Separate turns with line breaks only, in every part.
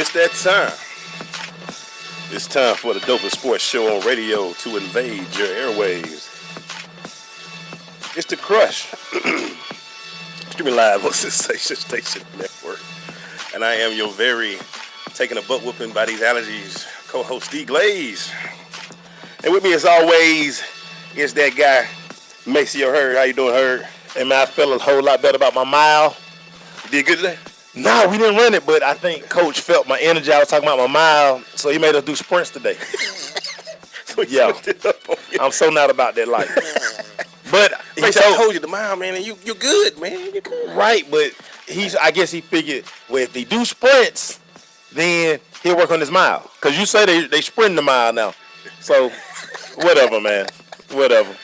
It's that time. It's time for the Dopest Sports Show on radio to invade your airwaves. It's the Crush. Streaming live on Sensation Station Network. And I am your very taking a butt whooping by these allergies co-host D Glaze. And with me as always is that guy, Maceo Hurd. How you doing, Hurd?
Hey man, I feel a whole lot better about my mile.
You did good today?
No, we didn't run it, but I think Coach felt my energy. I was talking about my mile, so he made us do sprints today.
So
yeah, I'm so not about that life. But
I told you the mile, man, and you're good, man. You're good.
Right, but I guess he figured, well, if they do sprints, then he'll work on his mile. Because you say they sprint the mile now. So, whatever, man. Whatever.
I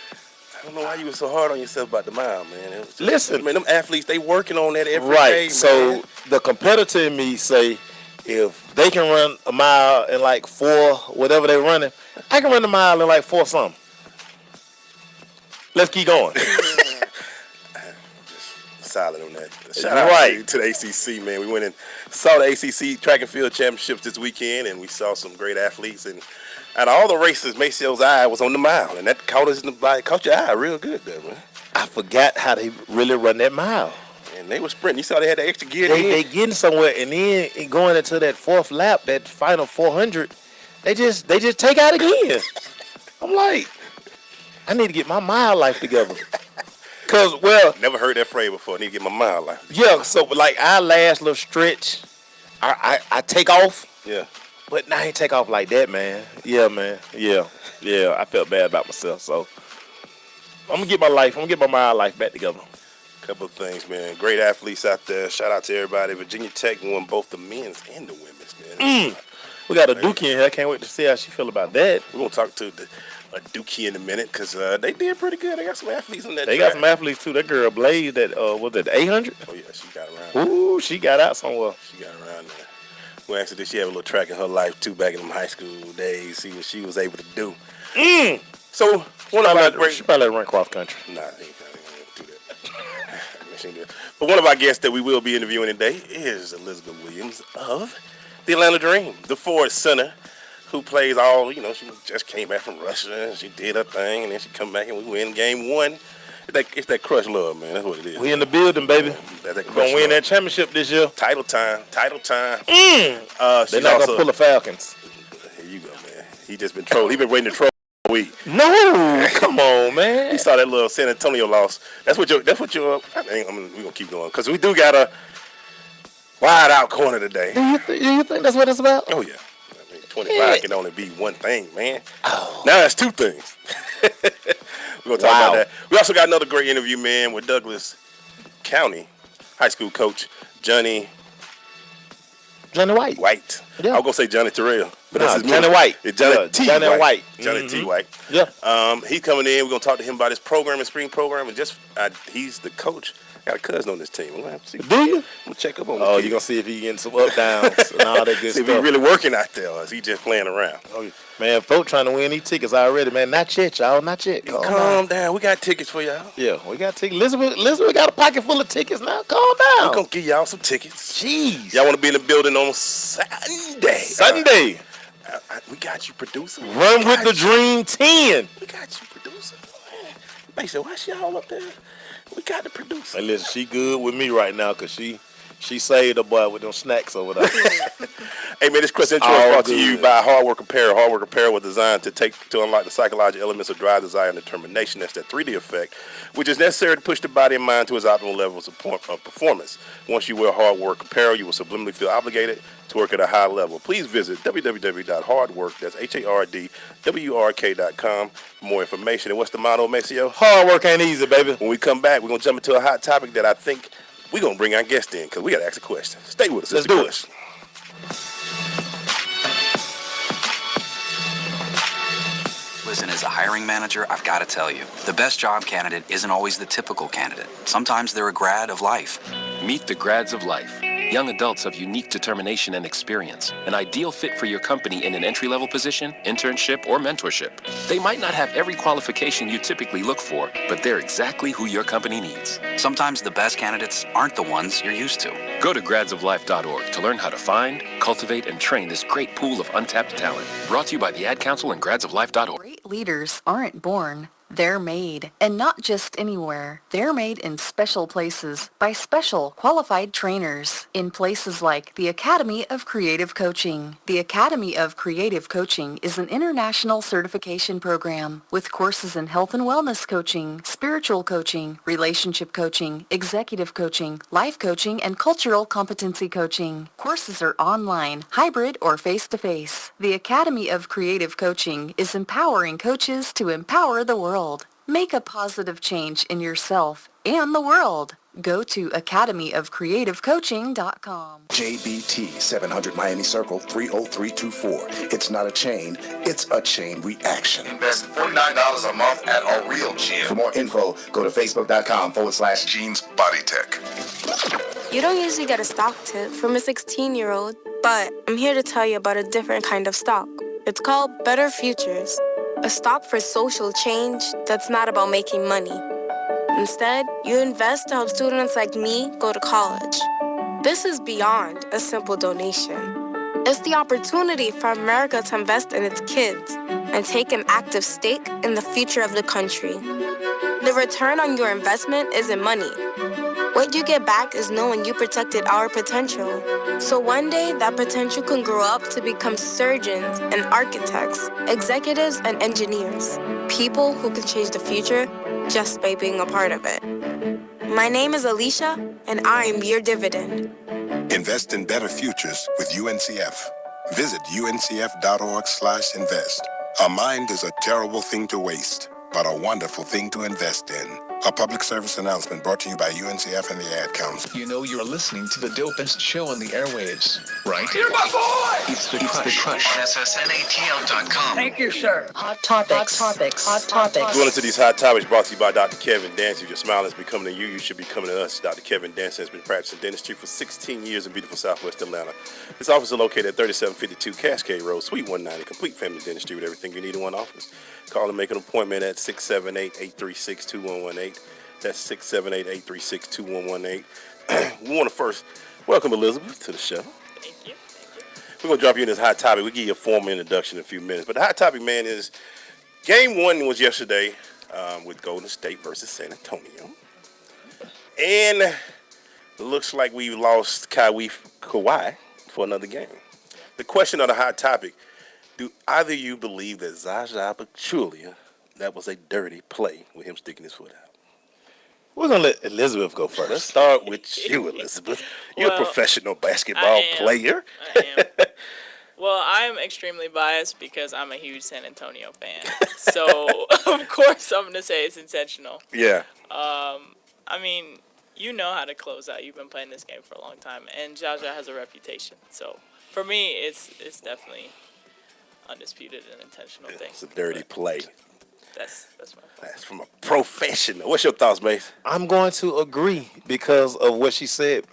don't know why you were so hard on yourself about the mile, man.
Listen.
Man, them athletes, they working on that every day,
right,
man.
So the competitor in me say, if they can run a mile in like 4, whatever they're running, I can run a mile in like 4 something. Let's keep going.
Just solid on that. Shout out to the ACC, man. We went and saw the ACC track and field championships this weekend, and we saw some great athletes. And out of all the races, Maceo's eye was on the mile, and that caught your eye real good there, man.
I forgot how they really run that mile.
And they were sprinting. You saw they had the extra gear.
They getting somewhere, and then going into that 4th lap, that final 400, they just take out again. I'm like, I need to get my mile life together. Cause
never heard that phrase before. I need to get my mile life.
Yeah, so like our last little stretch, I take off.
Yeah.
But I ain't take off like that, man. Yeah, man. Yeah. I felt bad about myself. So I'm gonna get my mile life back together.
Couple of things, man. Great athletes out there. Shout out to everybody. Virginia Tech won both the men's and the women's, man.
We got a Dookie in here. I can't wait to see how she feel about that.
We're gonna talk to a Dookie in a minute because they did pretty good. They got some athletes in that.
They got some athletes too. That girl Blaze, was it 800?
Oh yeah, she got around.
Ooh, she got out somewhere.
She got around there. We asked her, did she have a little track in her life too back in them high school days? See what she was able to do. So one of our great.
She probably run cross country.
Nah, he probably won't do that. But one of our guests that we will be interviewing today is Elizabeth Williams of the Atlanta Dream, the Ford Center, who plays all. She just came back from Russia and she did her thing, and then she come back and we win game 1. It's that crush love, man. That's what it is.
We in the building, baby.
We're
gonna win that championship this year.
Title time.
They're not gonna pull the Falcons.
Here you go, man. He just been trolling. He been waiting to troll all week.
No, come on, man.
He saw that little San Antonio loss. That's what you're. We're gonna keep going because we do got a wide out corner today.
Do you think that's what it's about?
Oh yeah. 25 can only be one thing, man. Oh. Now that's 2 things. We're going to talk about that. We also got another great interview, man, with Douglas County high school coach Johnny
White.
Yeah. I was going to say Johnny Terrell. But
that's Johnny White.
It's Johnny T.
Johnny White.
Johnny T. White.
Yeah.
He's coming in. We're going to talk to him about his program and spring program. And he's the coach. Got a cousin on this team. I'm gonna have to see.
Do you?
I'm going to check up on him.
Oh, you're going to see if he getting some up downs and all that good
see
stuff.
if he really working out there or is he just playing around?
Oh, man, folk trying to win these tickets already, man. Not yet, y'all. Not yet.
Calm down. We got tickets for y'all.
Yeah, we got tickets. Elizabeth got a pocket full of tickets now. Calm down.
We're going to give y'all some tickets.
Jeez.
Y'all want to be in the building on Sunday. We got you, producer.
Run with the Dream 10.
We got you, producer. They said, why she all up there? We got the producer.
Hey, listen, she good with me right now because she saved the boy with them snacks over there.
Hey, man, this Chris intro is brought to you by Hard Work Apparel. Hard Work Apparel was designed to unlock the psychological elements of drive, desire, and determination. That's that 3D effect, which is necessary to push the body and mind to its optimal levels of performance. Once you wear Hard Work Apparel, you will subliminally feel obligated to work at a high level. Please visit www.hardwork, that's HARDWRK.com for more information. And what's the motto, Maceo?
Hard work ain't easy, baby.
When we come back, we're going to jump into a hot topic that I think we're going to bring our guest in because we got to ask a question. Stay with us.
Let's do it.
Listen, as a hiring manager, I've got to tell you, the best job candidate isn't always the typical candidate. Sometimes they're a grad of life.
Meet the grads of life. Young adults of unique determination and experience, an ideal fit for your company in an entry-level position, internship, or mentorship. They might not have every qualification you typically look for, but they're exactly who your company needs.
Sometimes the best candidates aren't the ones you're used to.
Go to gradsoflife.org to learn how to find, cultivate, and train this great pool of untapped talent. Brought to you by the Ad Council and gradsoflife.org.
Great leaders aren't born. They're made, and not just anywhere. They're made in special places by special qualified trainers in places like the Academy of Creative Coaching. The Academy of Creative Coaching is an international certification program with courses in health and wellness coaching, spiritual coaching, relationship coaching, executive coaching, life coaching, and cultural competency coaching. Courses are online, hybrid, or face-to-face. The Academy of Creative Coaching is empowering coaches to empower the world. Make a positive change in yourself and the world. Go to academyofcreativecoaching.com.
JBT 700 Miami Circle 30324. It's not a chain, it's a chain reaction.
Invest $49 a month at a real gym.
For more info, go to facebook.com/Gene's Body Tech.
You don't usually get a stock tip from a 16-year-old, but I'm here to tell you about a different kind of stock. It's called Better Futures. A stock for social change that's not about making money. Instead, you invest to help students like me go to college. This is beyond a simple donation. It's the opportunity for America to invest in its kids and take an active stake in the future of the country. The return on your investment isn't money. What you get back is knowing you protected our potential. So one day, that potential can grow up to become surgeons and architects, executives and engineers, people who can change the future just by being a part of it. My name is Alicia, and I'm your dividend.
Invest in better futures with UNCF. Visit uncf.org/invest. A mind is a terrible thing to waste, but a wonderful thing to invest in. A public service announcement brought to you by UNCF and the Ad Council.
You know you're listening to the dopest show on the airwaves, right?
You're my boy!
It's the Crush.
On SSNATL.com.
Thank you, sir.
Hot topics.
Going into these hot topics brought to you by Dr. Kevin Dancy. If your smile is becoming to you, you should be coming to us. Dr. Kevin Dancy has been practicing dentistry for 16 years in beautiful Southwest Atlanta. His office is located at 3752 Cascade Road, Suite 190. Complete family dentistry with everything you need in one office. Call and make an appointment at 678-836-2118. That's 678-836-2118. We want to first welcome Elizabeth to the show.
Thank you.
We're going to drop you in this hot topic. We'll give you a formal introduction in a few minutes. But the hot topic, man, is game one was yesterday with Golden State versus San Antonio. And it looks like we lost Kawhi for another game. The question of the hot topic, do either of you believe that Zaza Pachulia, that was a dirty play with him sticking his foot out? We're going to let Elizabeth go first. Let's start with you, Elizabeth. You're a professional basketball player.
I am. Well, I'm extremely biased because I'm a huge San Antonio fan. So, of course, I'm going to say it's intentional.
Yeah.
I mean, you know how to close out. You've been playing this game for a long time. And Zaza has a reputation. So, for me, it's definitely undisputed and intentional thing.
It's a dirty play.
That's my point.
That's from a professional. What's your thoughts, Mace?
I'm going to agree because of what she said.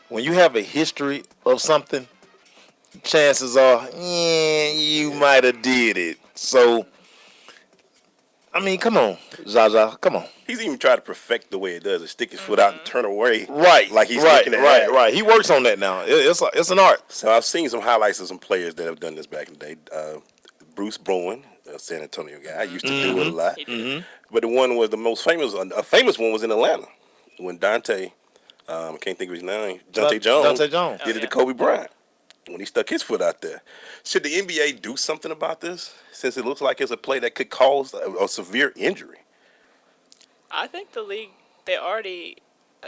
When you have a history of something, chances are, you might have did it. So, I mean, come on, Zaza, come on.
He's even tried to perfect the way it does. Stick his foot out and turn away.
Right.
Like he's looking at that.
Right. He works on that now. It's an art.
So I've seen some highlights of some players that have done this back in the day. Bruce Bowen, a San Antonio guy. I used to do it a lot. But the one was the most famous. A famous one was in Atlanta when Dante, I can't think of his name, Dante Jones did it to Kobe Bryant when he stuck his foot out there. Should the NBA do something about this since it looks like it's a play that could cause a severe injury?
I think the league, they already,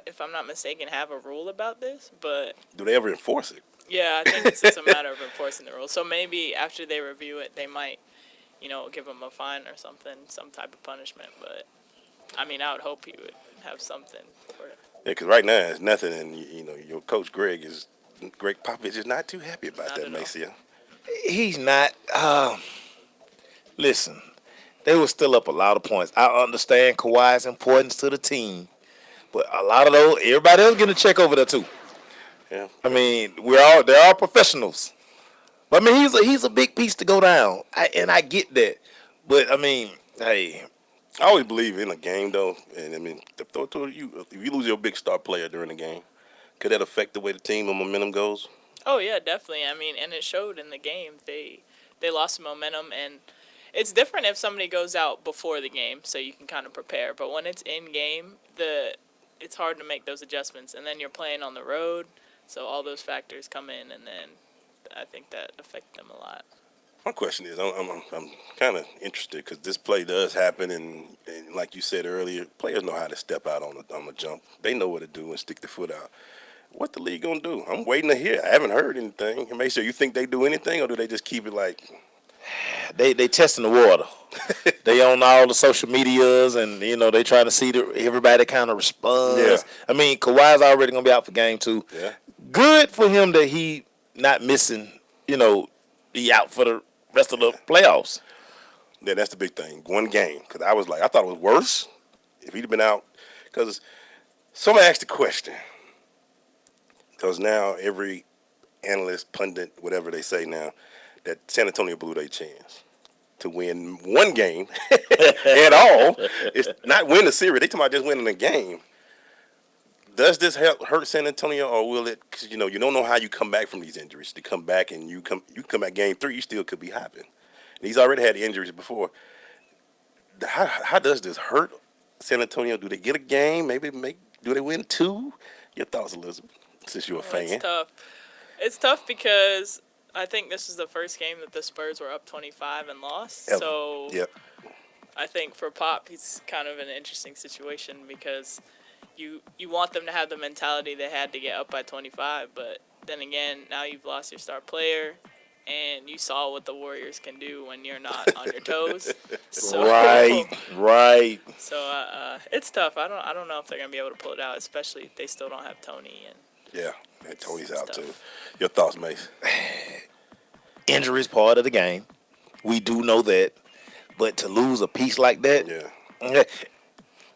if I'm not mistaken, have a rule about this, but...
Do they ever enforce it?
Yeah, I think it's just a matter of enforcing the rule. So maybe after they review it, they might, give them a fine or something, some type of punishment. But, I mean, I would hope he would have something for it.
Yeah, because right now it's nothing, and, your coach Greg Popovich is not too happy about that, Maceo.
He's not. Listen, they were still up a lot of points. I understand Kawhi's importance to the team, but a lot of those, everybody else getting a check over there too.
Yeah.
I mean, they're all professionals. But I mean, he's a big piece to go down, and I get that. But I mean, hey,
I always believe in a game though, and I mean, if you lose your big star player during the game, could that affect the way the team momentum goes?
Oh yeah, definitely. I mean, and it showed in the game. They lost momentum, and it's different if somebody goes out before the game, so you can kind of prepare. But when it's in game, it's hard to make those adjustments, and then you're playing on the road, so all those factors come in, and then I think that affect them a lot.
My question is, I'm kind of interested because this play does happen, and like you said earlier, players know how to step out on the jump. They know what to do and stick the foot out. What the league gonna do? I'm waiting to hear. I haven't heard anything. Make sure you think they do anything, or do they just keep it like?
They testing the water. They on all the social medias, and they trying to see everybody kind of responds.
Yeah.
I mean, Kawhi's already gonna be out for game 2.
Yeah.
Good for him that he not missing. Be out for the rest of the playoffs.
Yeah, that's the big thing. One game, because I thought it was worse if he'd been out. Because somebody asked the question. Because now every analyst, pundit, whatever they say now, that San Antonio blew their chance to win one game at all. It's not win the series. They talking about just winning the game. Does this hurt San Antonio, or will it? Because you don't know how you come back from these injuries. To come back and you come back game 3, you still could be hopping. And he's already had injuries before. How does this hurt San Antonio? Do they get a game? Do they win 2? Your thoughts, Elizabeth, since you're a fan.
It's tough. It's tough because I think this is the first game that the Spurs were up 25 and lost.
Ever.
So
Yep.
I think for Pop, he's kind of in an interesting situation because you want them to have the mentality they had to get up by 25, but then again, now you've lost your star player, and you saw what the Warriors can do when you're not on your toes. So,
Right.
So it's tough. I don't know if they're gonna be able to pull it out, especially if they still don't have Tony.
Yeah, and Tony's out too. Your thoughts, Mace?
Injury is part of the game. We do know that, but to lose a piece like that,
yeah.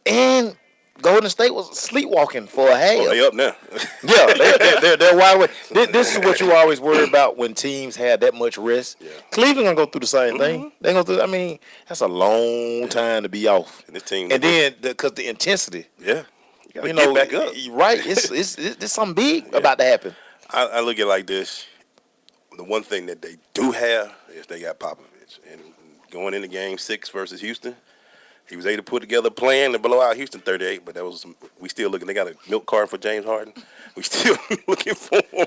And Golden State was sleepwalking for a half.
Oh, they up now.
Yeah, they're wide awake. This is what you always worry about when teams have that much rest.
Yeah.
Cleveland gonna go through the same thing. They gonna do. I mean, that's a long time to be off.
And this team,
and then because the intensity.
Yeah, you gotta get back up.
Right? It's something big about to happen.
I look at it like this. The one thing that they do have is they got Popovich, and going into Game 6 versus Houston. He was able to put together a plan to blow out Houston 38, but we still looking. They got a milk carton for James Harden. We still looking for him.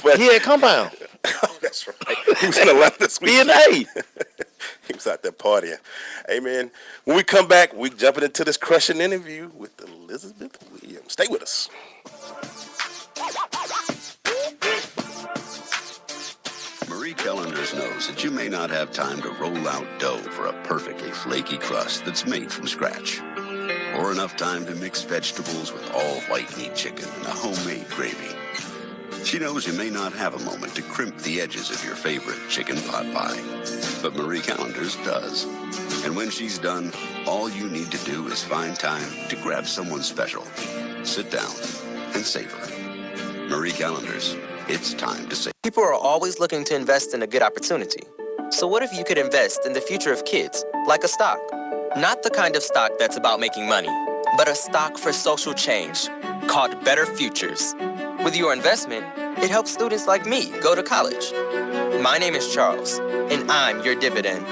But,
yeah, compound.
Oh, that's right. He was in Atlanta this weekend. He was out there partying. Hey, man, when we come back, we jumping into this crushing interview with Elizabeth Williams. Stay with us.
Marie Callender's knows that you may not have time to roll out dough for a perfectly flaky crust that's made from scratch, or enough time to mix vegetables with all white meat chicken and a homemade gravy. She knows you may not have a moment to crimp the edges of your favorite chicken pot pie, but Marie Callender's does. And when she's done, all you need to do is find time to grab someone special, sit down, and savor. Marie Callender's. It's time to save.
People are always looking to invest in a good opportunity. So what if you could invest in the future of kids, like a stock? Not the kind of stock that's about making money, but a stock for social change called Better Futures. With your investment, it helps students like me go to college. My name is Charles, and I'm your dividend.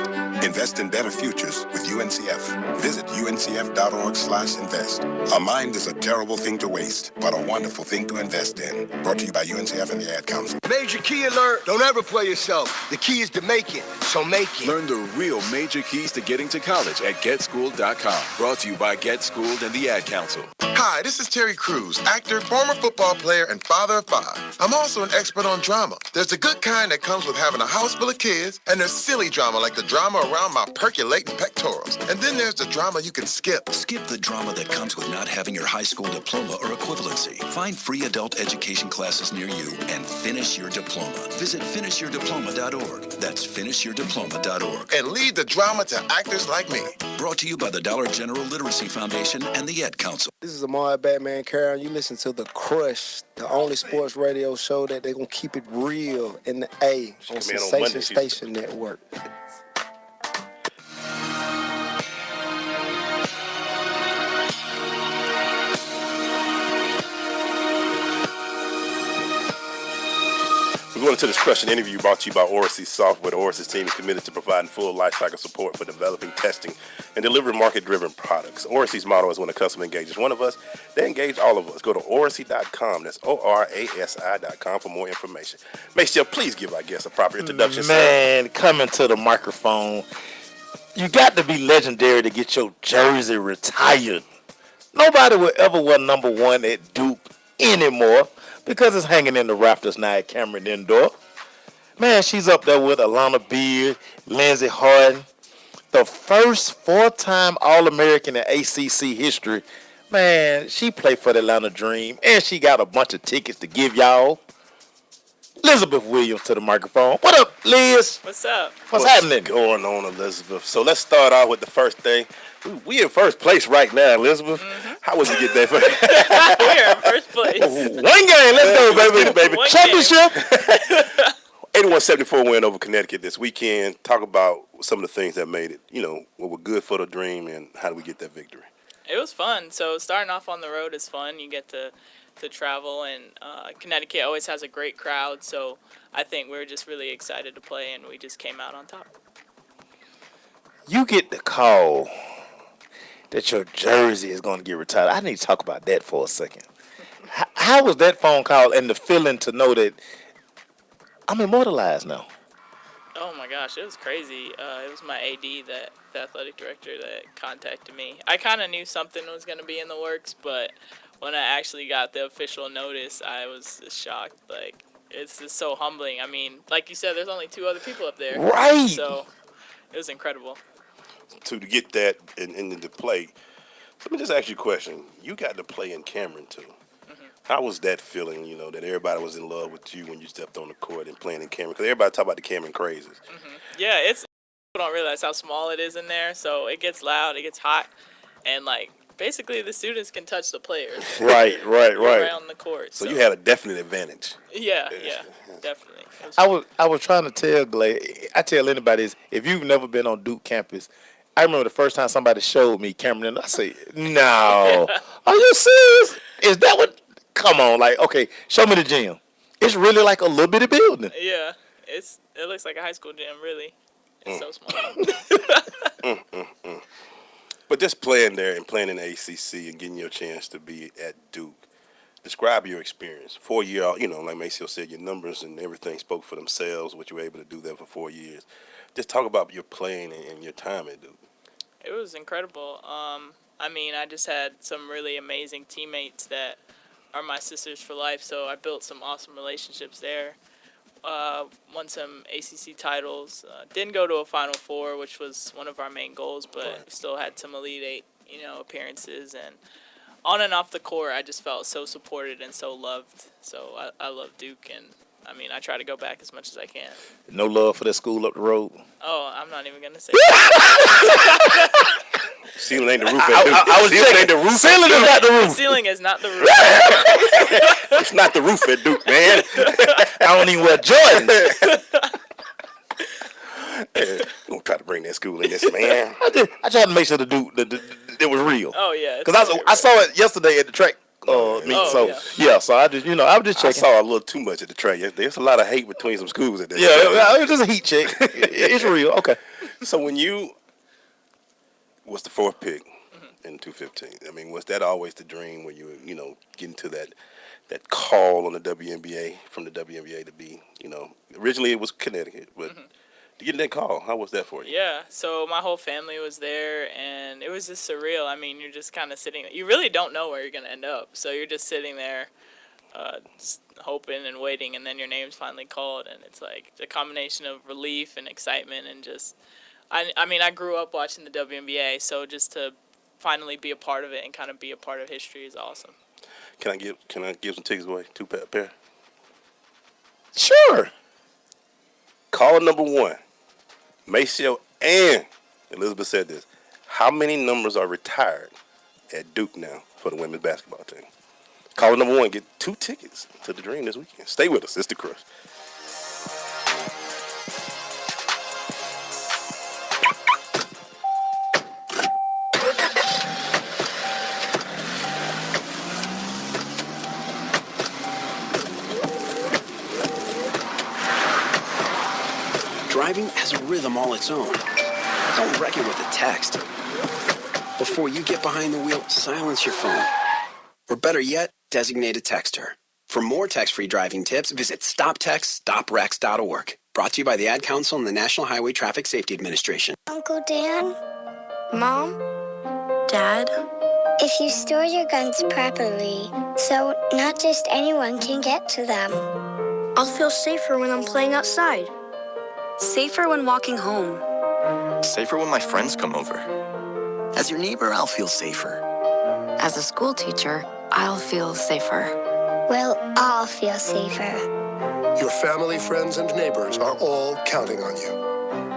Invest in better futures with UNCF. Visit uncf.org/invest. A mind is a terrible thing to waste, but a wonderful thing to invest in. Brought to you by UNCF and the Ad Council.
Major key alert. Don't ever play yourself. The key is to make it, so make it.
Learn the real major keys to getting to college at GetSchooled.com. Brought to you by GetSchooled and the Ad Council.
Hi, this is Terry Crews, actor, former football player, and father of 5. I'm also an expert on drama. There's the good kind that comes with having a house full of kids, and there's silly drama like the drama around my percolating pectorals. And then there's the drama you can skip.
Skip the drama that comes with not having your high school diploma or equivalency. Find free adult education classes near you and finish your diploma. Visit finishyourdiploma.org. That's finishyourdiploma.org.
And leave the drama to actors like me.
Brought to you by the Dollar General Literacy Foundation and the Ed Council.
This is Amar Batman Carroll. You listen to The Crush, the only sports radio show that they're going to keep it real in the A on Sensation Station Network.
We're going into this question interview brought to you by Oracy Software. The Oracy team is committed to providing full lifecycle support for developing, testing, and delivering market-driven products. Oracy's motto is when a customer engages one of us, they engage all of us. Go to Oracy.com. That's ORASI.com for more information. Maceo, please give our guests a proper introduction.
Man, coming to the microphone, you got to be legendary to get your jersey retired. Nobody will ever wear number 1 at Duke anymore, because it's hanging in the rafters now at Cameron Indoor. Man, she's up there with Alana Beard, Lindsey Harden, the first 4-time All-American in ACC history. Man, she played for the Atlanta Dream, and she got a bunch of tickets to give y'all. Elizabeth Williams to the microphone. What up, Liz?
What's up?
What's happening?
Going on, Elizabeth? So let's start out with the first thing. We in first place right now, Elizabeth. Mm-hmm. How was it get that first?
We're in first place.
One game, let's go, baby.
One
Championship. 81-74 win over Connecticut this weekend. Talk about some of the things that made it, what were good for the Dream, and how do we get that victory?
It was fun. So starting off on the road is fun. You get to travel, and Connecticut always has a great crowd. So I think we were just really excited to play, and we just came out on top.
You get the call that your jersey is going to get retired. I need to talk about that for a second. How was that phone call and the feeling to know that I'm immortalized now?
Oh my gosh, it was crazy. It was my AD, the athletic director, that contacted me. I kind of knew something was going to be in the works, but when I actually got the official notice, I was just shocked. Like, it's just so humbling. I mean, like you said, there's only 2 other people up there.
Right.
So it was incredible.
To get that and to play, let me just ask you a question. You got to play in Cameron, too. Mm-hmm. How was that feeling, that everybody was in love with you when you stepped on the court and playing in Cameron? Because everybody talk about the Cameron crazes.
Mm-hmm. Yeah, people don't realize how small it is in there, so it gets loud, it gets hot, and, basically the students can touch the players.
Right.
Around the court.
So you had a definite advantage.
Yeah, definitely.
I was trying to tell Glay, I tell anybody is, if you've never been on Duke campus, I remember the first time somebody showed me Cameron, and I say, no, are you serious? Is that what, come on, okay, show me the gym. It's really like a little bitty building.
Yeah, it looks like a high school gym, really. It's so small.
But just playing there and playing in the ACC and getting your chance to be at Duke, describe your experience. 4 year, like Maceo said, your numbers and everything spoke for themselves, what you were able to do there for 4 years. Just talk about your playing and your time at Duke.
It was incredible. I just had some really amazing teammates that are my sisters for life, so I built some awesome relationships there. Won some ACC titles. Didn't go to a Final Four, which was one of our main goals, but still had some Elite Eight, appearances. And on and off the court, I just felt so supported and so loved. So I love Duke, and I try to go back as much as I can.
No love for that school up the road?
Oh, I'm not even going to say that.
Ceiling ain't the roof at Duke.
I was checking. The roof. Ceiling is not the roof.
The ceiling is not the roof.
It's not the roof at Duke, man.
I don't even wear Jordans.
We're going to try to bring that school in this, man.
I tried to make sure the Duke that it was real.
Oh, yeah.
Because I saw it yesterday at the track. So I just, I was just checking.
I saw a little too much at the track. There's a lot of hate between some schools at that.
Yeah, it was just a heat check. It's real. Okay.
So when you was the 4th pick in 2015, was that always the dream when you were, getting to that call on the WNBA, from the WNBA to be, originally it was Connecticut, but to get that call, how was that for you?
Yeah, so my whole family was there, and it was just surreal. You're just kind of sitting, you really don't know where you're going to end up, so you're just sitting there just hoping and waiting, and then your name's finally called, and it's like a combination of relief and excitement and just I mean, I grew up watching the WNBA, so just to finally be a part of it and kind of be a part of history is awesome.
Can I give some tickets away? 2 pair?
Sure.
Caller number 1, Maceo and Elizabeth said this. How many numbers are retired at Duke now for the women's basketball team? Caller number 1, get 2 tickets to the Dream this weekend. Stay with us. It's The Crush.
Driving has a rhythm all its own. Don't wreck it with a text. Before you get behind the wheel, silence your phone. Or better yet, designate a texter. For more text-free driving tips, visit stoptextstoprex.org. Brought to you by the Ad Council and the National Highway Traffic Safety Administration.
Uncle Dan? Mom?
Dad?
If you store your guns properly, so not just anyone can get to them.
I'll feel safer when I'm playing outside.
Safer when walking home.
Safer when my friends come over. As your neighbor, I'll feel safer.
As a school teacher, I'll feel safer.
We'll all feel safer.
Your family, friends, and neighbors are all counting on you.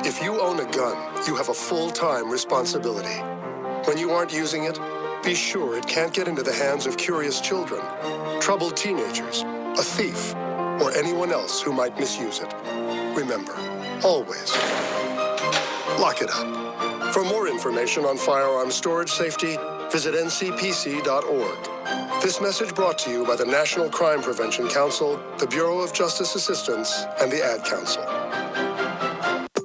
If you own a gun, you have a full-time responsibility. When you aren't using it, be sure it can't get into the hands of curious children, troubled teenagers, a thief, or anyone else who might misuse it. Remember, always lock it up. For more information on firearm storage safety, visit ncpc.org. This message brought to you by the National Crime Prevention Council, the Bureau of Justice Assistance, and the Ad Council.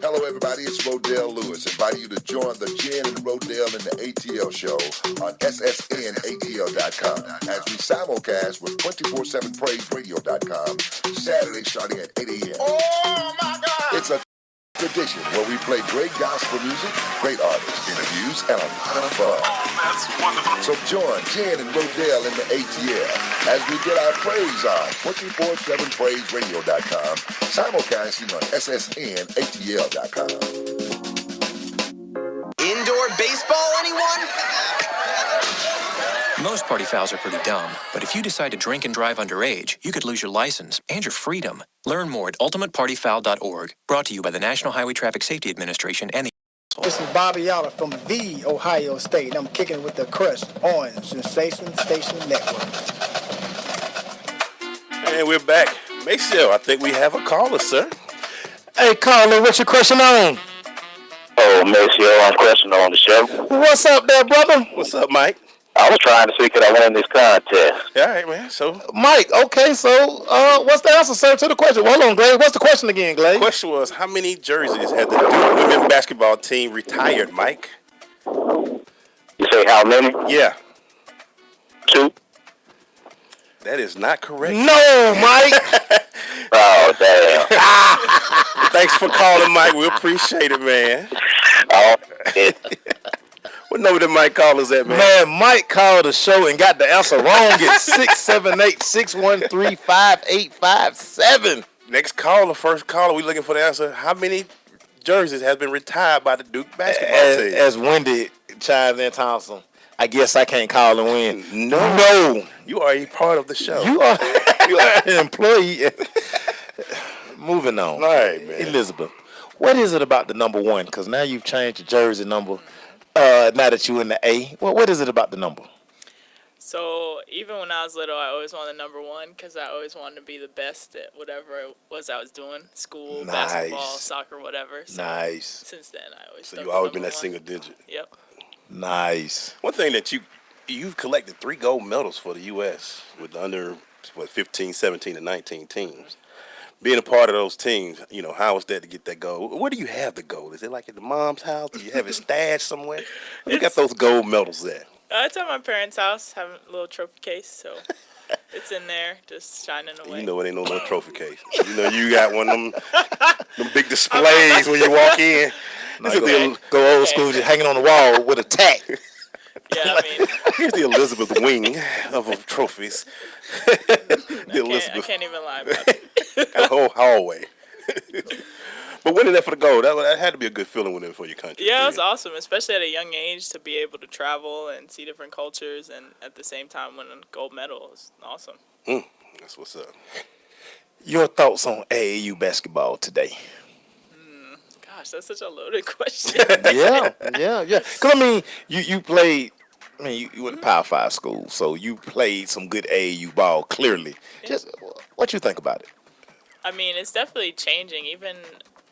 Hello, everybody. It's Rodale Lewis, inviting you to join the Jen and Rodale in the ATL show on ssnatl.com as we simulcast with 247praiseradio.com Saturday starting at 8 a.m. Oh, my God! It's a tradition where we play great gospel music, great artists, interviews, and a lot of fun. That's wonderful. So join Jen and Rodale in the ATL as we get our praise on 247praiseradio.com, simulcasting on ssnatl.com.
Indoor baseball, anyone?
Most party fouls are pretty dumb, but if you decide to drink and drive underage, you could lose your license and your freedom. Learn more at ultimatepartyfoul.org. Brought to you by the National Highway Traffic Safety Administration and the
This is Bobby Yoller from the Ohio State. I'm kicking with The Crush on Sensation Station Network.
And we're back. Maceo, I think we have a caller, sir.
Hey, caller, what's your question on?
Oh, Maceo, I'm crushing on the show.
What's up there, brother?
What's up, Mike?
I was trying to see could I win this contest.
All right, man. So,
Mike, okay, so what's the answer, sir, to the question? Well, hold on, Glade. What's the question again, Glade?
The question was, how many jerseys had the Duke women's basketball team retired, Mike?
You say how many?
Yeah.
2.
That is not correct.
No, Mike.
Oh, damn.
Thanks for calling, Mike. We appreciate it, man.
Oh,
what number did Mike call us at, man?
Man, Mike called the show and got the answer wrong at 678-613-5857.
Next caller, first caller, we looking for the answer. How many jerseys has been retired by the Duke basketball team?
As Wendy chimes in, Thompson, I guess I can't call and win.
No. You are a part of the show.
You are an employee. Moving on.
All right, man.
Elizabeth, what is it about the number 1? Because now you've changed the jersey number. Now that you're in the A, what is it about the number?
So even when I was little, I always wanted number 1 because I always wanted to be the best at whatever it was I was doing, school, basketball, soccer, whatever. So
nice.
Since then, I always.
So you always been that single digit.
Yep.
Nice.
One thing that you've collected 3 gold medals for the U.S. with the under 15, 17, and 19 teams. Being a part of those teams, you know, how was that to get that gold? Where do you have the gold? Is it like at the mom's house? Do you have it stashed somewhere? Where you got those gold medals there?
It's at my parents' house. Have a little trophy case, so it's in there, just shining away.
You know it ain't no little trophy case. You know you got one of them big displays when you walk in.
Go old school, just hanging on the wall with a tack.
Yeah, I mean,
here's the Elizabeth wing of trophies.
I can't even lie about it.
A whole hallway. But winning that for the gold, that had to be a good feeling winning for your country.
Yeah, it was awesome, especially at a young age to be able to travel and see different cultures and at the same time win a gold medal is awesome.
That's what's up.
Your thoughts on AAU basketball today?
Gosh, that's such a loaded question.
yeah. Because, I mean, you played, you went to Power 5 school, so you played some good AAU ball, clearly. Just what you think about it?
I mean, it's definitely changing. Even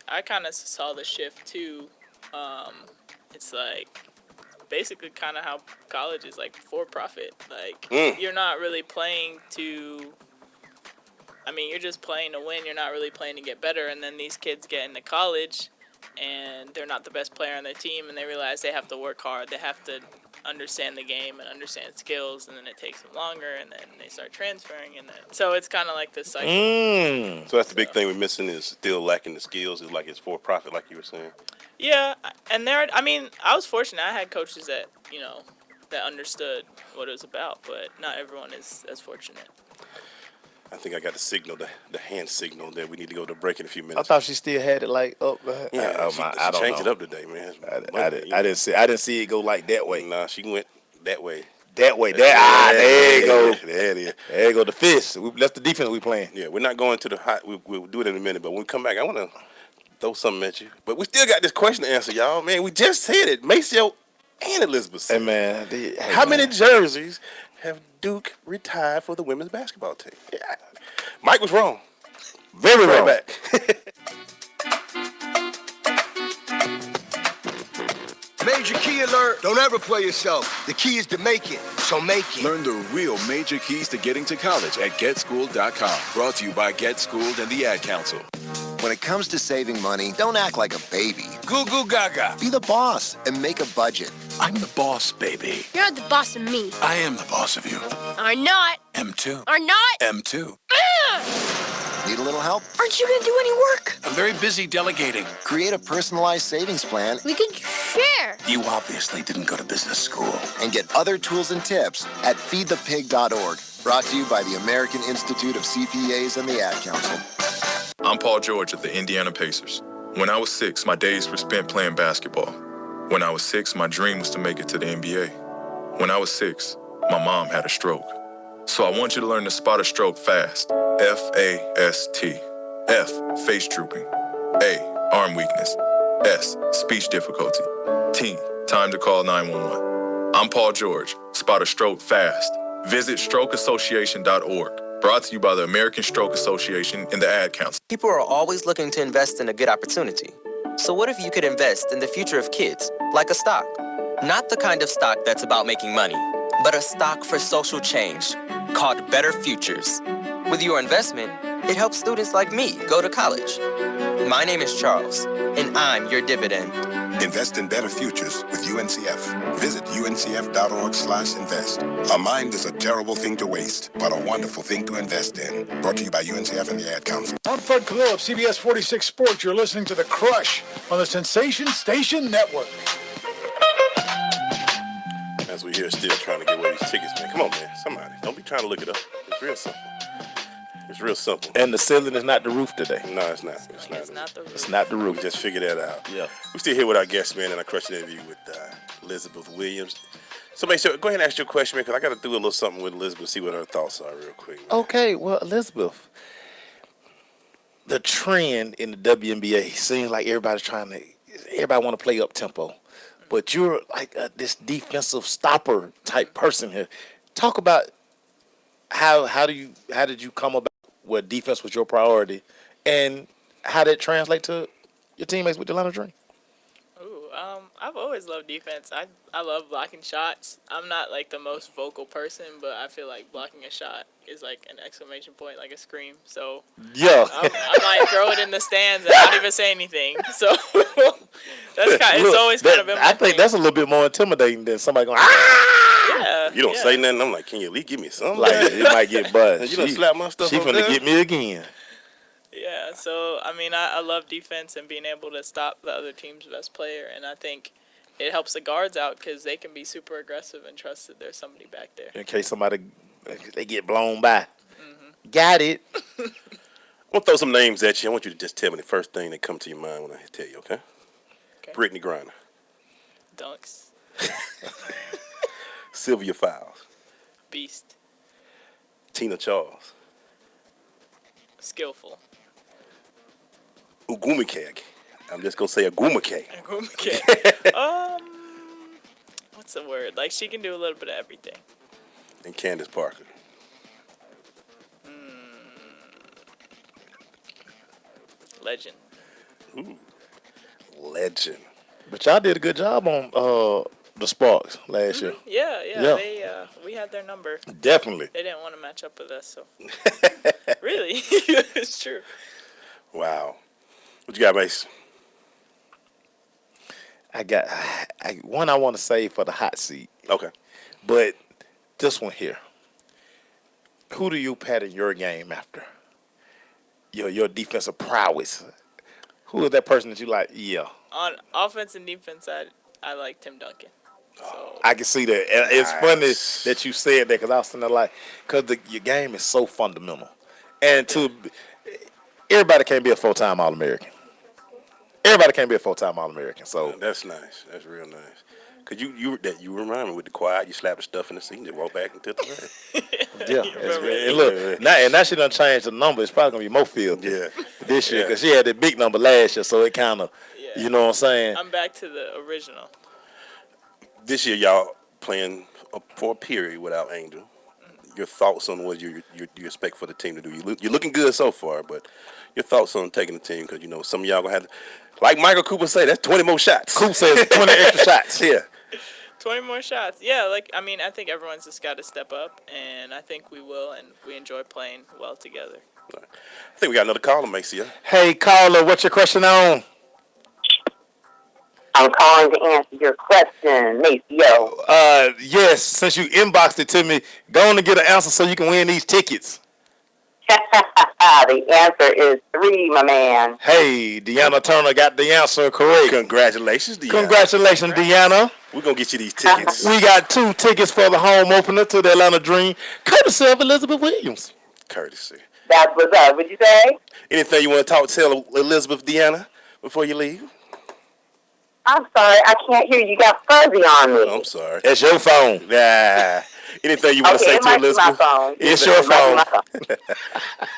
I kind of saw the shift, too. It's like basically kind of how college is, like, for profit. Like, you're not really playing to... I mean, you're just playing to win. You're not really playing to get better. And then these kids get into college, and they're not the best player on their team, and they realize they have to work hard. They have to understand the game and understand skills, and then it takes them longer, and then they start transferring. And then so it's kind of like this cycle.
So that's the big thing we're missing is still lacking the skills. It's like it's for profit, like you were saying.
Yeah, and I was fortunate. I had coaches that, that understood what it was about, but not everyone is as fortunate.
I think I got the signal, the hand signal that we need to go to break in a few minutes.
I thought she still had it like up.
Yeah, she changed it up today, man.
I didn't see it go like that way.
Nah, she went that way.
There you go.
There it is.
There you go. The fist. That's the defense we playing.
Yeah, we're not going to the hot. We'll do it in a minute, but when we come back, I want to throw something at you. But we still got this question to answer, y'all. Man, we just said it. Maceo and Elizabeth said.
Hey, man.
How many jerseys have Duke retired for the women's basketball team? Yeah. Mike was wrong.
Very wrong.
Back.
Major key alert. Don't ever play yourself. The key is to make it, so make it.
Learn the real major keys to getting to college at GetSchooled.com. Brought to you by Get Schooled and the Ad Council.
When it comes to saving money, don't act like a baby.
Goo goo gaga.
Be the boss and make a budget.
I'm the boss, baby.
You're the boss of me.
I am the boss of you.
Are not.
M2.
Are not.
M2.
Need a little help?
Aren't you going to do any work?
I'm very busy delegating.
Create a personalized savings plan.
We could share.
You obviously didn't go to business school.
And get other tools and tips at feedthepig.org. Brought to you by the American Institute of CPAs and the Ad Council.
I'm Paul George of the Indiana Pacers. When I was 6, my days were spent playing basketball. When I was 6, my dream was to make it to the NBA. When I was 6, my mom had a stroke. So I want you to learn to spot a stroke fast. F-A-S-T. F, face drooping. A, arm weakness. S, speech difficulty. T, time to call 911. I'm Paul George. Spot a stroke fast. Visit strokeassociation.org. Brought to you by the American Stroke Association and the Ad Council.
People are always looking to invest in a good opportunity. So what if you could invest in the future of kids, like a stock? Not the kind of stock that's about making money, but a stock for social change called Better Futures. With your investment, it helps students like me go to college. My name is Charles, and I'm your dividend.
Invest in better futures with UNCF. Visit uncf.org/invest. A mind is a terrible thing to waste, but a wonderful thing to invest in. Brought to you by UNCF and the Ad Council.
I'm Fred Khalil of CBS 46 Sports. You're listening to The Crush on the Sensation Station Network.
As we here still trying to get away these tickets, man. Come on, man. Somebody. Don't be trying to look it up. It's real simple. It's real simple.
And the ceiling is not the roof today.
No, it's not. It's not the roof.
It's not the roof.
We just figured that out.
Yeah.
We're still here with our guest, man, and our crush interview with Elizabeth Williams. So, make sure, go ahead and ask your question, man, because I got to do a little something with Elizabeth, see what her thoughts are real quick. Man.
Okay, well, Elizabeth, the trend in the WNBA seems like everybody want to play up tempo, but you're like this defensive stopper type person here. Talk about how did you come about where defense was your priority, and how did it translate to your teammates with the Atlanta Dream?
I've always loved defense. I love blocking shots. I'm not like the most vocal person, but I feel like blocking a shot is like an exclamation point, like a scream. So
yeah,
I might throw it in the stands and not even say anything. So that's it's always kind of been my
I think
thing.
that's a little bit more intimidating than somebody going, ah!
Yeah.
You don't say nothing. I'm like, can you at least give me something?
Like, it might get buzzed.
You don't slap my stuff
She
up
finna
there?
get me again.
Yeah, so, I mean, I love defense and being able to stop the other team's best player, and I think it helps the guards out because they can be super aggressive and trust that there's somebody back there.
In case they get blown by. Got it.
I'm gonna throw some names at you. I want you to just tell me the first thing that come to your mind when I tell you, okay? Brittany Griner.
Dunks.
Sylvia Fowles.
Beast.
Tina Charles.
Skillful.
Ugumake. I'm just gonna say Ugumake.
Ugumake. What's the word? Like, she can do a little bit of everything.
And Candace Parker.
Legend.
Ooh. Legend.
But y'all did a good job on the Sparks last year.
Yeah. They we had their number.
Definitely.
They didn't want to match up with us, so really, it's true.
Wow. What you got, Mace?
I got one I want to save for the hot seat.
Okay.
But this one here. Who do you pattern your game after? Your defensive prowess. Who is that person that you like? Yeah.
On offense and defense, I like Tim Duncan. So.
I can see that. And it's funny that you said that because I was sitting there like, because your game is so fundamental. And everybody can't be a full-time All-American. Everybody can't be a full-time All-American. So
that's nice. That's real nice. Cause you remind me with the quiet, you slap the stuff in the seat and just walk back into the ring.
Yeah, and look, now she done changed the number. It's probably gonna be more field this year because she had that big number last year, so it kind of, you know what I'm saying.
I'm back to the original.
This year, y'all playing for a period without Angel. Your thoughts on what you expect for the team to do? You're looking good so far, but your thoughts on taking the team because some of y'all gonna have to, like Michael Cooper say, that's 20 more shots.
Coop says 20 extra shots.
Yeah.
20 more shots. Yeah, I think everyone's just got to step up, and I think we will, and we enjoy playing well together.
I think we got another caller, Macia.
Hey, caller, what's your question on?
I'm calling to answer your question, Maceo.
Yes, since you inboxed it to me, go on and get an answer so you can win these tickets.
The answer is 3, my man.
Hey, Deanna Turner got the answer correct.
Congratulations, Deanna.
Congratulations, Deanna.
We're going to get you these tickets.
We got 2 tickets for the home opener to the Atlanta Dream, courtesy of Elizabeth Williams.
Courtesy.
That's what's up. What'd you say?
Anything you want to tell Elizabeth, Deanna, before you leave?
I'm sorry, I can't hear you. You got fuzzy on me.
I'm sorry.
It's your phone.
Nah. Anything you want to say to Elizabeth?
It's your phone.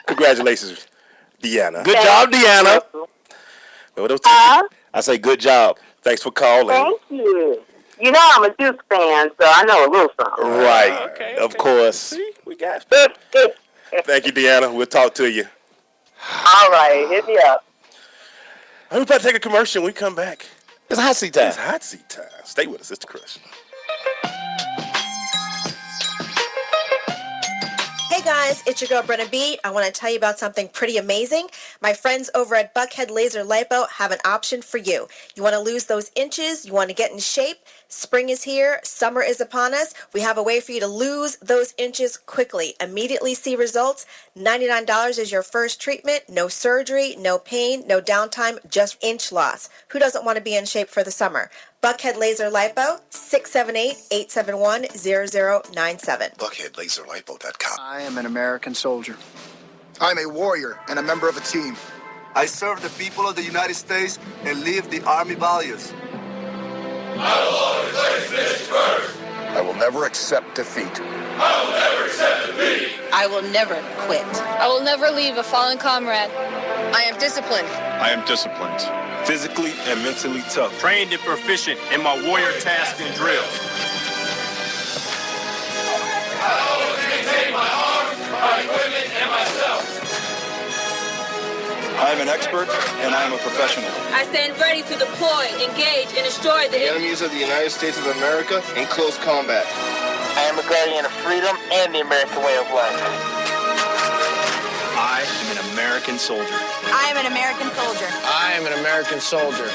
Congratulations, Deanna.
Good job, Deanna. I say good job.
Thanks for calling.
Thank you. You know I'm a Duke fan, so I know a little something.
Right. Okay. Of course.
See, we got you. Thank you, Deanna. We'll talk to you.
All right. Hit me up.
We're about to take a commercial when we come back.
It's hot seat time.
It's hot seat time. Stay with us. It's the Crush.
Hey guys, it's your girl Brenna B. I want to tell you about something pretty amazing. My friends over at Buckhead Laser Lipo have an option for you. You want to lose those inches? You want to get in shape? Spring is here. Summer is upon us. We have a way for you to lose those inches quickly. Immediately see results. $99 is your first treatment. No surgery, no pain, no downtime, just inch loss. Who doesn't want to be in shape for the summer? Buckhead Laser Lipo, 678-871-0097.
BuckheadLaserLipo.com.
I am an American soldier. I'm a warrior and a member of a team.
I serve the people of the United States and live the Army values.
I will always place finish first.
I will never accept defeat.
I will never accept defeat.
I will never quit.
I will never leave a fallen comrade.
I am disciplined.
I am disciplined. Physically and mentally tough.
Trained and proficient in my warrior tasks and drills.
I always maintain my arms, my equipment, and myself.
I am an expert and I am a professional.
I stand ready to deploy, engage, and destroy the
enemies of the United States of America in close combat.
I am a guardian of freedom and the American way of life.
I am an American soldier.
I am an American soldier.
I am an American soldier.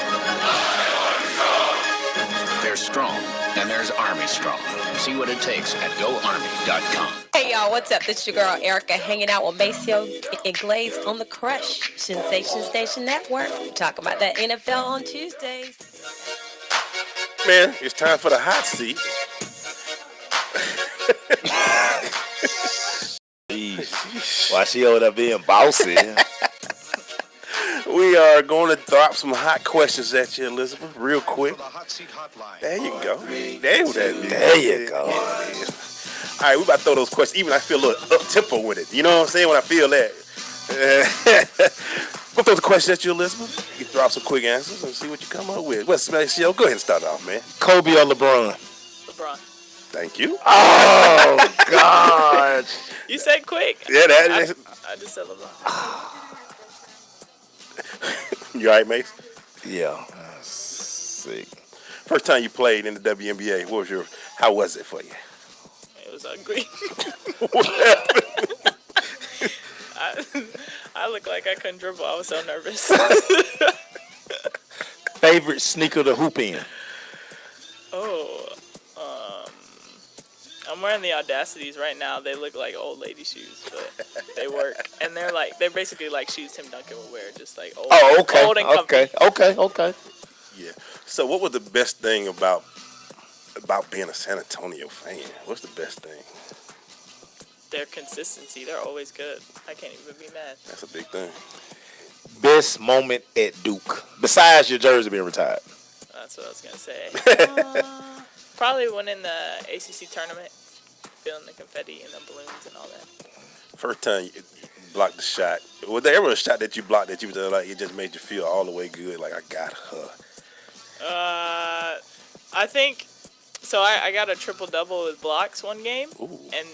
There's strong, and there's Army strong. See what it takes at GoArmy.com.
Hey y'all, what's up? This is your girl Erica hanging out with Maceo and Glaze on the Crush Sensation Station Network. We're talking about that NFL on Tuesdays.
Man, it's time for the hot seat.
Why she over there being bossy?
We are going to drop some hot questions at you, Elizabeth, real quick. There you go. There you go. All right, we about to throw those questions. Even I feel a little up-tempo with it. You know what I'm saying when I feel that? We'll throw the questions at you, Elizabeth. You can drop some quick answers and see what you come up with. What's the show? Go ahead and start off, man.
Kobe or LeBron?
LeBron.
Thank you.
Oh, God.
You said quick.
Yeah,
I just said LeBron.
You all right, Mace?
Yeah. Sick.
First time you played in the WNBA, how was it for you?
It was ugly.
What happened?
I looked like I couldn't dribble. I was so nervous.
Favorite sneaker to hoop in?
I'm wearing the Audacities right now. They look like old lady shoes, but they work. And they're basically like shoes Tim Duncan would wear, just like old, old and comfy.
Okay.
Yeah. So what was the best thing about being a San Antonio fan? What's the best thing?
Their consistency. They're always good. I can't even be mad.
That's a big thing.
Best moment at Duke, besides your jersey being retired?
That's what I was going to say. Probably winning the ACC tournament, feeling the confetti and the balloons and all that.
First time you blocked the shot. Was there ever a shot that you blocked that you was like it just made you feel all the way good, like I got her?
I think so. I got a triple-double with blocks one game.
Ooh.
And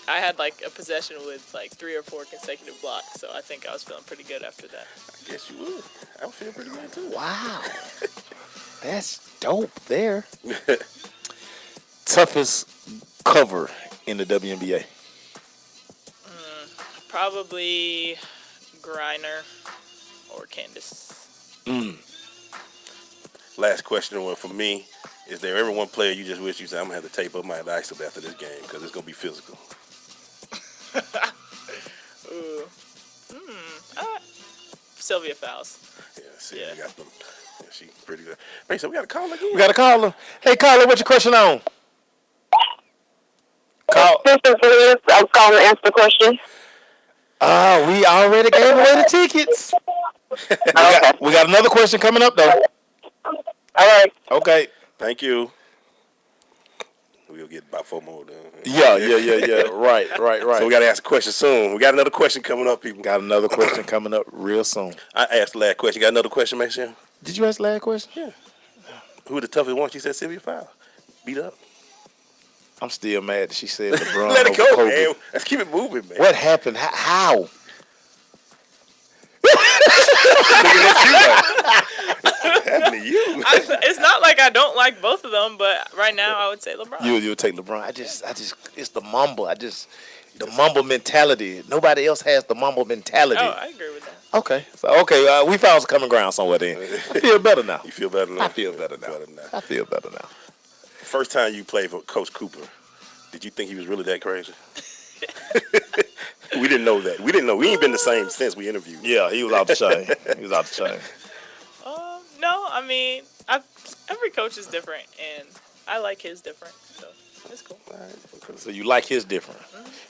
I had like a possession with like 3 or 4 consecutive blocks, so I think I was feeling pretty good after that.
I guess you would. I would feel pretty good too.
Wow. That's dope there. Toughest cover in the WNBA?
Probably Griner or Candace.
Last question for me. Is there ever one player you just wish you said, I'm going to have to tape up my ice up after this game because it's going to be physical?
Sylvia Fowles.
Yeah, we got them. Yeah, she's pretty good. Hey, so we got a caller again.
We got a caller. Hey, caller, what's your question on?
This is Liz. I was calling to answer the question.
We already gave away the tickets. We got another question coming up, though.
All right.
Okay.
Thank you. We'll get about 4 more done.
Yeah. Right.
So we got to ask a question soon. We got another question coming up, people.
Got another question coming up real soon.
I asked the last question. You got another question, Michelle?
Did you ask the last question?
Yeah. Who the toughest one? She said Sylvia Fowles. Beat up.
I'm still mad that she said LeBron.
Let it go,
Kobe.
man. Let's keep it moving, man.
What happened? How?
It's not like I don't like both of them, but right now I would say LeBron.
You'll take LeBron. I just, it's the mumble. The mumble mentality. Nobody else has the mumble mentality.
Oh, I agree with that.
Okay. So, we found some common ground somewhere then. I feel better now.
You feel better now?
I feel better now. I feel better now.
First time you played for Coach Cooper, did you think he was really that crazy? We didn't know that. We didn't know. We ain't been the same since we interviewed.
Yeah, he was out the chain.
No, I mean, every coach is different, and I like his different, so it's cool.
So you like his different,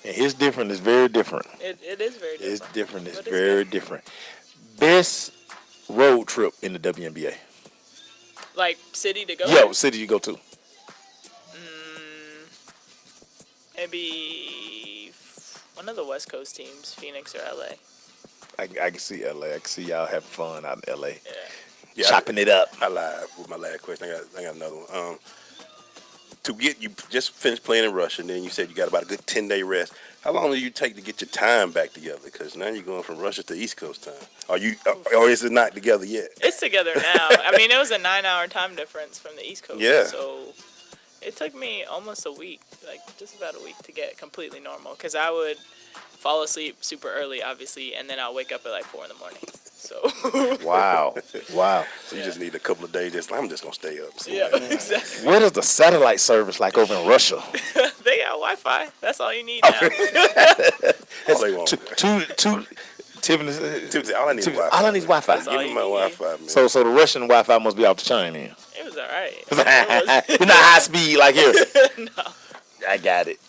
and his different is very different.
It is very different.
It's different. It's very different. Best road trip in the WNBA?
Like city to go?
Yeah, city you go to.
Maybe one of the West Coast teams, Phoenix or LA.
I can see LA. I can see y'all having fun out in LA.
Yeah,
chopping it up.
I lied with my last question. I got another one. You just finished playing in Russia, and then you said you got about a good 10-day rest. How long do you take to get your time back together? Because now you're going from Russia to East Coast time. Or is it not together yet?
It's together now. I mean, it was a 9-hour time difference from the East Coast.
Yeah.
So it took me almost a week, like just about a week to get completely normal. Because I would fall asleep super early, obviously, and then I'll wake up at like 4 in the morning. So.
Wow.
So you just need a couple of days. I'm just gonna stay up.
Yeah, exactly.
What is the satellite service like over in Russia?
They got Wi-Fi. That's all you need now.
All they want.
Tiffany,
all I need is Wi-Fi.
All I need is Wi-Fi.
That's
Give
all
me
you
my
need.
Wi-Fi, man.
So the Russian Wi-Fi must be off the chain then.
It was all right.
You're not high speed like here.
No.
I got it.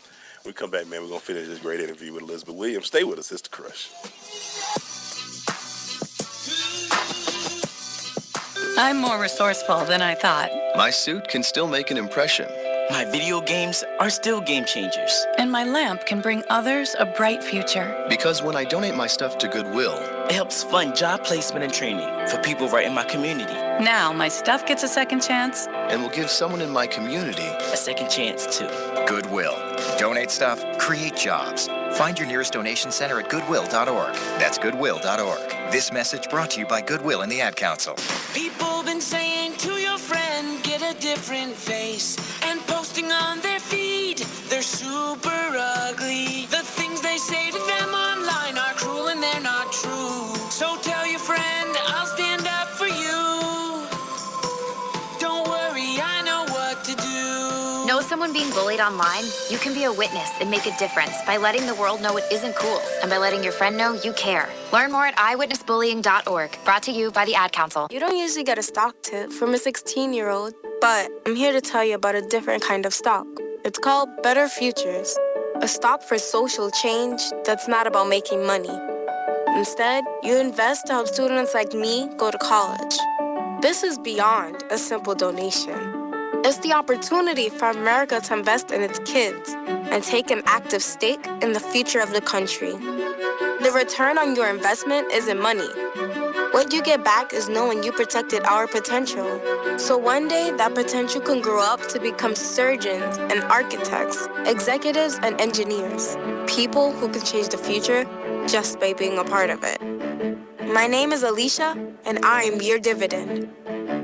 We come back, man. We're gonna finish this great interview with Elizabeth Williams. Stay with us, it's the Crush.
I'm more resourceful than I thought.
My suit can still make an impression.
My video games are still game changers.
And my lamp can bring others a bright future.
Because when I donate my stuff to Goodwill,
it helps fund job placement and training for people right in my community.
Now my stuff gets a second chance.
And will give someone in my community
a second chance too.
Goodwill. Donate stuff, create jobs. Find your nearest donation center at goodwill.org. That's goodwill.org. This message brought to you by Goodwill and the Ad Council.
People been saying to your friend, get a different face. And posting on their feed, they're super ugly. The things they say to them online are cruel and they're not true. So tell your friend, I'll stand up for you. Don't worry, I know what to do.
Know someone being bullied online? You can be a witness and make a difference by letting the world know it isn't cool and by letting your friend know you care. Learn more at eyewitnessbullying.org. Brought to you by the Ad Council.
You don't usually get a stock tip from a 16-year-old, but I'm here to tell you about a different kind of stock. It's called Better Futures, a stock for social change that's not about making money. Instead, you invest to help students like me go to college. This is beyond a simple donation. It's the opportunity for America to invest in its kids and take an active stake in the future of the country. The return on your investment isn't money. What you get back is knowing you protected our potential. So one day, that potential can grow up to become surgeons and architects, executives and engineers, people who can change the future just by being a part of it. My name is Alicia, and I'm your dividend.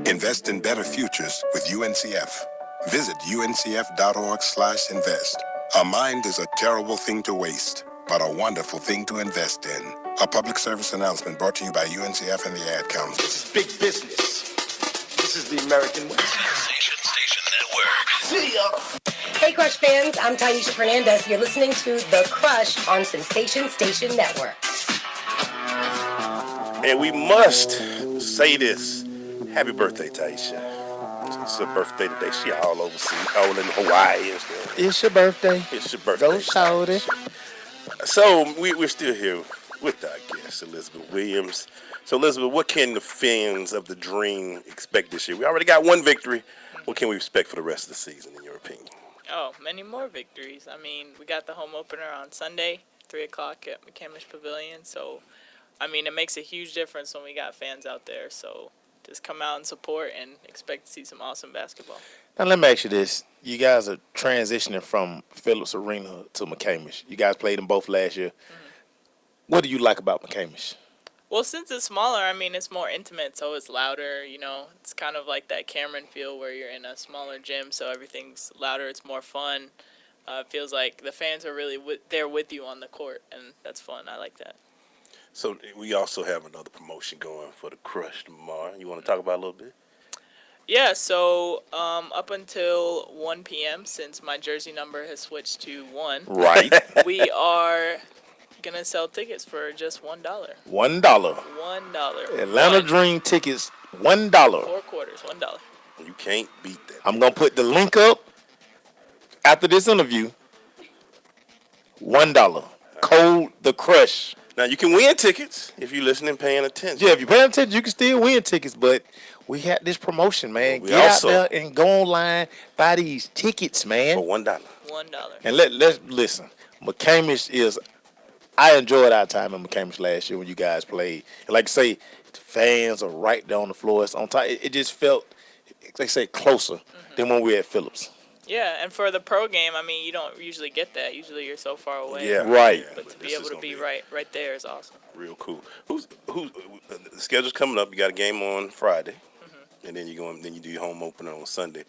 Invest in better futures with UNCF. Visit uncf.org/invest. A mind is a terrible thing to waste, but a wonderful thing to invest in. A public service announcement brought to you by UNCF and the Ad Council.
This is big business. This is the American way.
Sensation Station Network.
See ya.
Hey, Crush fans, I'm Taisha Fernandez. You're listening to The Crush on Sensation Station Network.
And we must say this. Happy birthday, Taisha. It's her birthday today. She all overseas, all in Hawaii and stuff.
It's your birthday.
It's your birthday.
Go shorty.
So we're still here with our guest, Elizabeth Williams. So, Elizabeth, what can the fans of the Dream expect this year? We already got one victory. What can we expect for the rest of the season, in your opinion?
Oh, many more victories. I mean, we got the home opener on Sunday, 3 o'clock at McCamish Pavilion. So, I mean, it makes a huge difference when we got fans out there. So, just come out and support and expect to see some awesome basketball.
Now, let me ask you this. You guys are transitioning from Phillips Arena to McCamish. You guys played them both last year. Mm-hmm. What do you like about McCamish?
Well, since it's smaller, I mean, it's more intimate, so it's louder, you know. It's kind of like that Cameron feel where you're in a smaller gym, so everything's louder. It's more fun. It feels like the fans are really there with you on the court, and that's fun. I like that.
So we also have another promotion going for the Crush tomorrow. You want to talk about it a little bit?
Yeah, so up until 1 p.m., since my jersey number has switched to 1,
right,
we are going to sell tickets for just $1.
$1.
$1.
Atlanta Dream tickets, $1.
4 quarters, $1.
You can't beat that.
I'm going to put the link up after this interview. $1. Code The Crush.
Now, you can win tickets if you're listening, paying attention.
Yeah, if you're paying attention, you can still win tickets. But we had this promotion, man.
We
Get
also,
out there and go online, buy these tickets, man.
For $1.
$1.
And let's listen. McCamish is, I enjoyed our time in McCamish last year when you guys played. And like I say, the fans are right there on the floor. It's on top. It just felt, like I say, closer than when we were at Phillips.
Yeah, and for the pro game, I mean, you don't usually get that. Usually you're so far away.
Yeah, right.
But to be able to be right there is awesome.
Real cool. Who's the schedule's coming up? You got a game on Friday, and then you do your home opener on Sunday.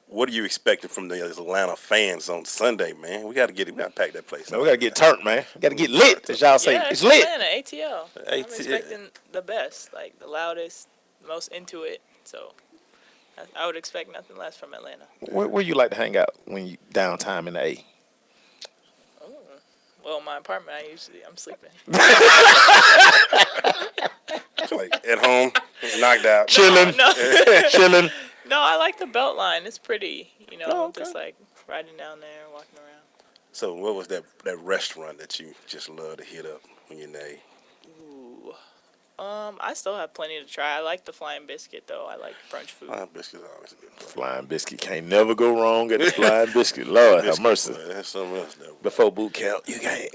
What are you expecting from the Atlanta fans on Sunday, man? We got to pack that place.
Man, we got to get turned, man. We got to get lit, as y'all say.
Yeah,
it's lit.
Atlanta, ATL. I'm expecting the best, like the loudest, most into it. So I would expect nothing less from Atlanta.
Where you like to hang out when you downtime in the A?
Oh, well, my apartment, I'm sleeping.
Like at home, knocked out,
chilling, chilling.
No, I like the Beltline. It's pretty, you know, just like riding down there, walking around.
So, what was that restaurant that you just love to hit up when you're in the A?
Ooh, I still have plenty to try. I like the Flying Biscuit, though. I like brunch food.
Flying Biscuit's always a good place.
Flying Biscuit can't never go wrong at the Flying Biscuit. Lord have mercy.
Man, that's something else. Though.
Before boot camp, you can't.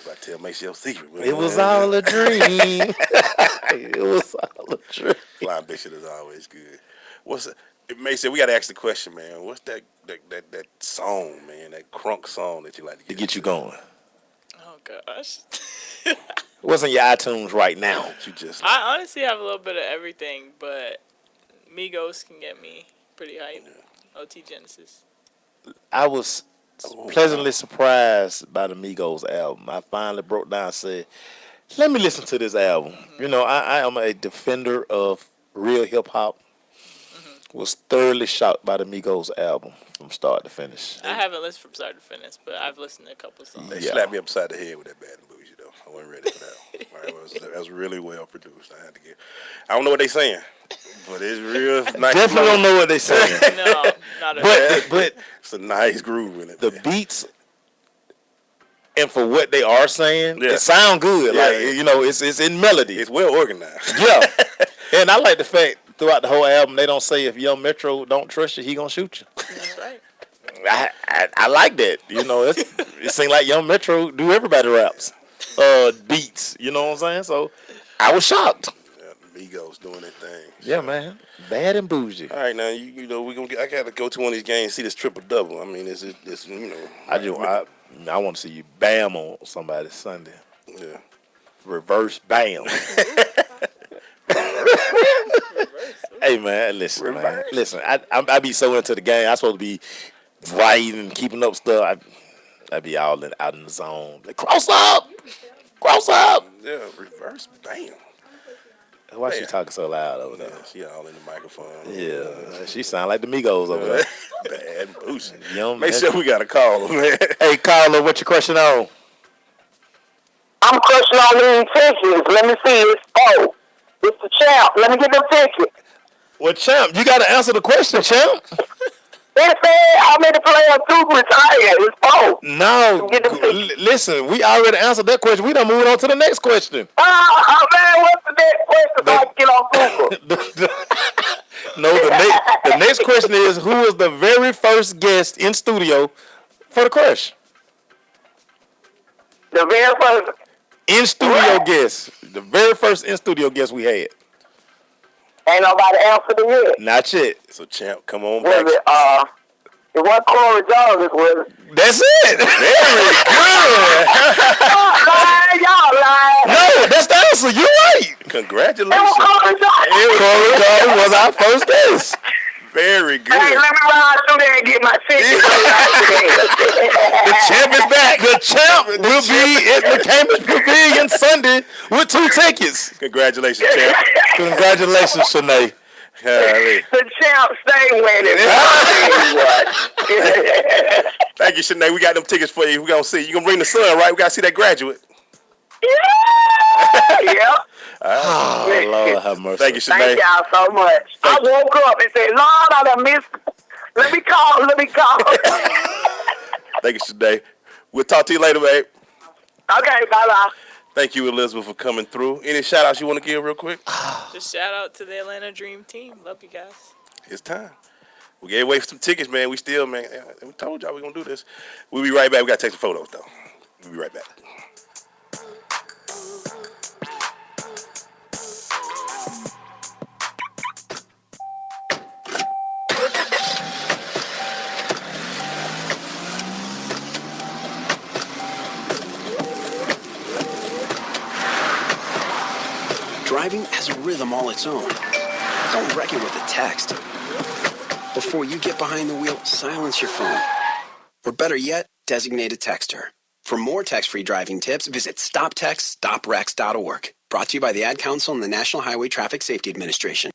I tell Maceo secret. Man.
It was all a dream. It was all a dream.
Flying Biscuit is always good. What's it? Maceo, we got to ask the question, man. What's that song, man? That crunk song that you like to
get you going?
Oh gosh.
What's on your iTunes right now?
You just.
I honestly have a little bit of everything, but Migos can get me pretty hyped. OT Genesis.
I was pleasantly surprised by the Migos album. I finally broke down and said, let me listen to this album. You know, I am a defender of real hip hop. Was thoroughly shocked by the Migos album from start to finish.
I haven't listened from start to finish, but I've listened to a couple songs.
They slapped me upside the head with that Bad and Bougie, though. I wasn't ready for that. Right, that was really well produced. I don't know what they saying, but it's real nice.
Definitely don't know what they saying.
No, not at all.
But
it's a nice groove in it.
The beats, and for what they are saying,
Yeah.
it sound good.
Yeah,
Like, you know, it's in melody.
It's well organized.
Yeah. And I like the fact throughout the whole album, they don't say if Young Metro don't trust you, he gonna shoot you.
That's right.
I like that. You know, it seems like Young Metro do everybody raps, beats. You know what I'm saying? So I was shocked.
Yeah, Migos doing their thing.
Yeah, man. Bad and Bougie.
All right, now you know we gonna I gotta go to one of these games, see this triple double. I mean, it's you know.
I want to see you bam on somebody Sunday.
Yeah.
Reverse bam. Hey man, listen, man. Listen. I be so into the game. I supposed to be writing and keeping up stuff. I be out in the zone. Like, cross up.
Yeah, reverse bam.
Why she talking so loud over there?
Yeah, she all in the microphone.
Yeah, she sound like the Migos over there.
Bad and Bougie.
Young
Make sure we got a caller, man.
Hey, caller, what your question on?
I'm crushing on these tickets. Let me see. It's the champ. Let me get them tickets.
Well, champ, you got to answer the question, champ.
It said how many players do retire? It's 4.
No, listen, we already answered that question. We done moved on to the next question.
Man, what's the next question? I can get on Google.
No, the next question is, who was the very first guest in studio for the Crush?
The very first
in-studio guest. The very first in-studio guest we had.
Ain't nobody answered it yet.
Not yet.
So, champ, come on
back. It wasn't Corey Jones, was it?
That's it. Very good.
Y'all lying.
No, that's the answer. You're right.
Congratulations.
Corey Jones was our first guest.
Very good.
Hey, let me ride through there and get my ticket.
The champ is back. The champ will be at the Cambridge Pavilion Sunday with 2 tickets.
Congratulations, champ.
Congratulations, Shanae.
The champ stay winning.
Thank you, Shanae. We got them tickets for you. We gonna see. You gonna bring the son, right? We gotta see that graduate.
Yeah.
Oh, Lord have mercy.
Thank you, Shanae.
Thank y'all so much. I woke up and said, Lord, I done missed. Let me call.
Thank you, Shanae. We'll talk to you later, babe.
Okay, bye-bye.
Thank you, Elizabeth, for coming through. Any shout-outs you want to give real quick?
Just shout out to the Atlanta Dream Team. Love you guys.
It's time. We gave away some tickets, man. We still, man. We told y'all we're going to do this. We'll be right back. We got to take some photos, though. We'll be right back.
Driving has a rhythm all its own. Don't wreck it with a text. Before you get behind the wheel, silence your phone. Or better yet, designate a texter. For more text-free driving tips, visit stoptextstoprex.org. Brought to you by the Ad Council and the National Highway Traffic Safety Administration.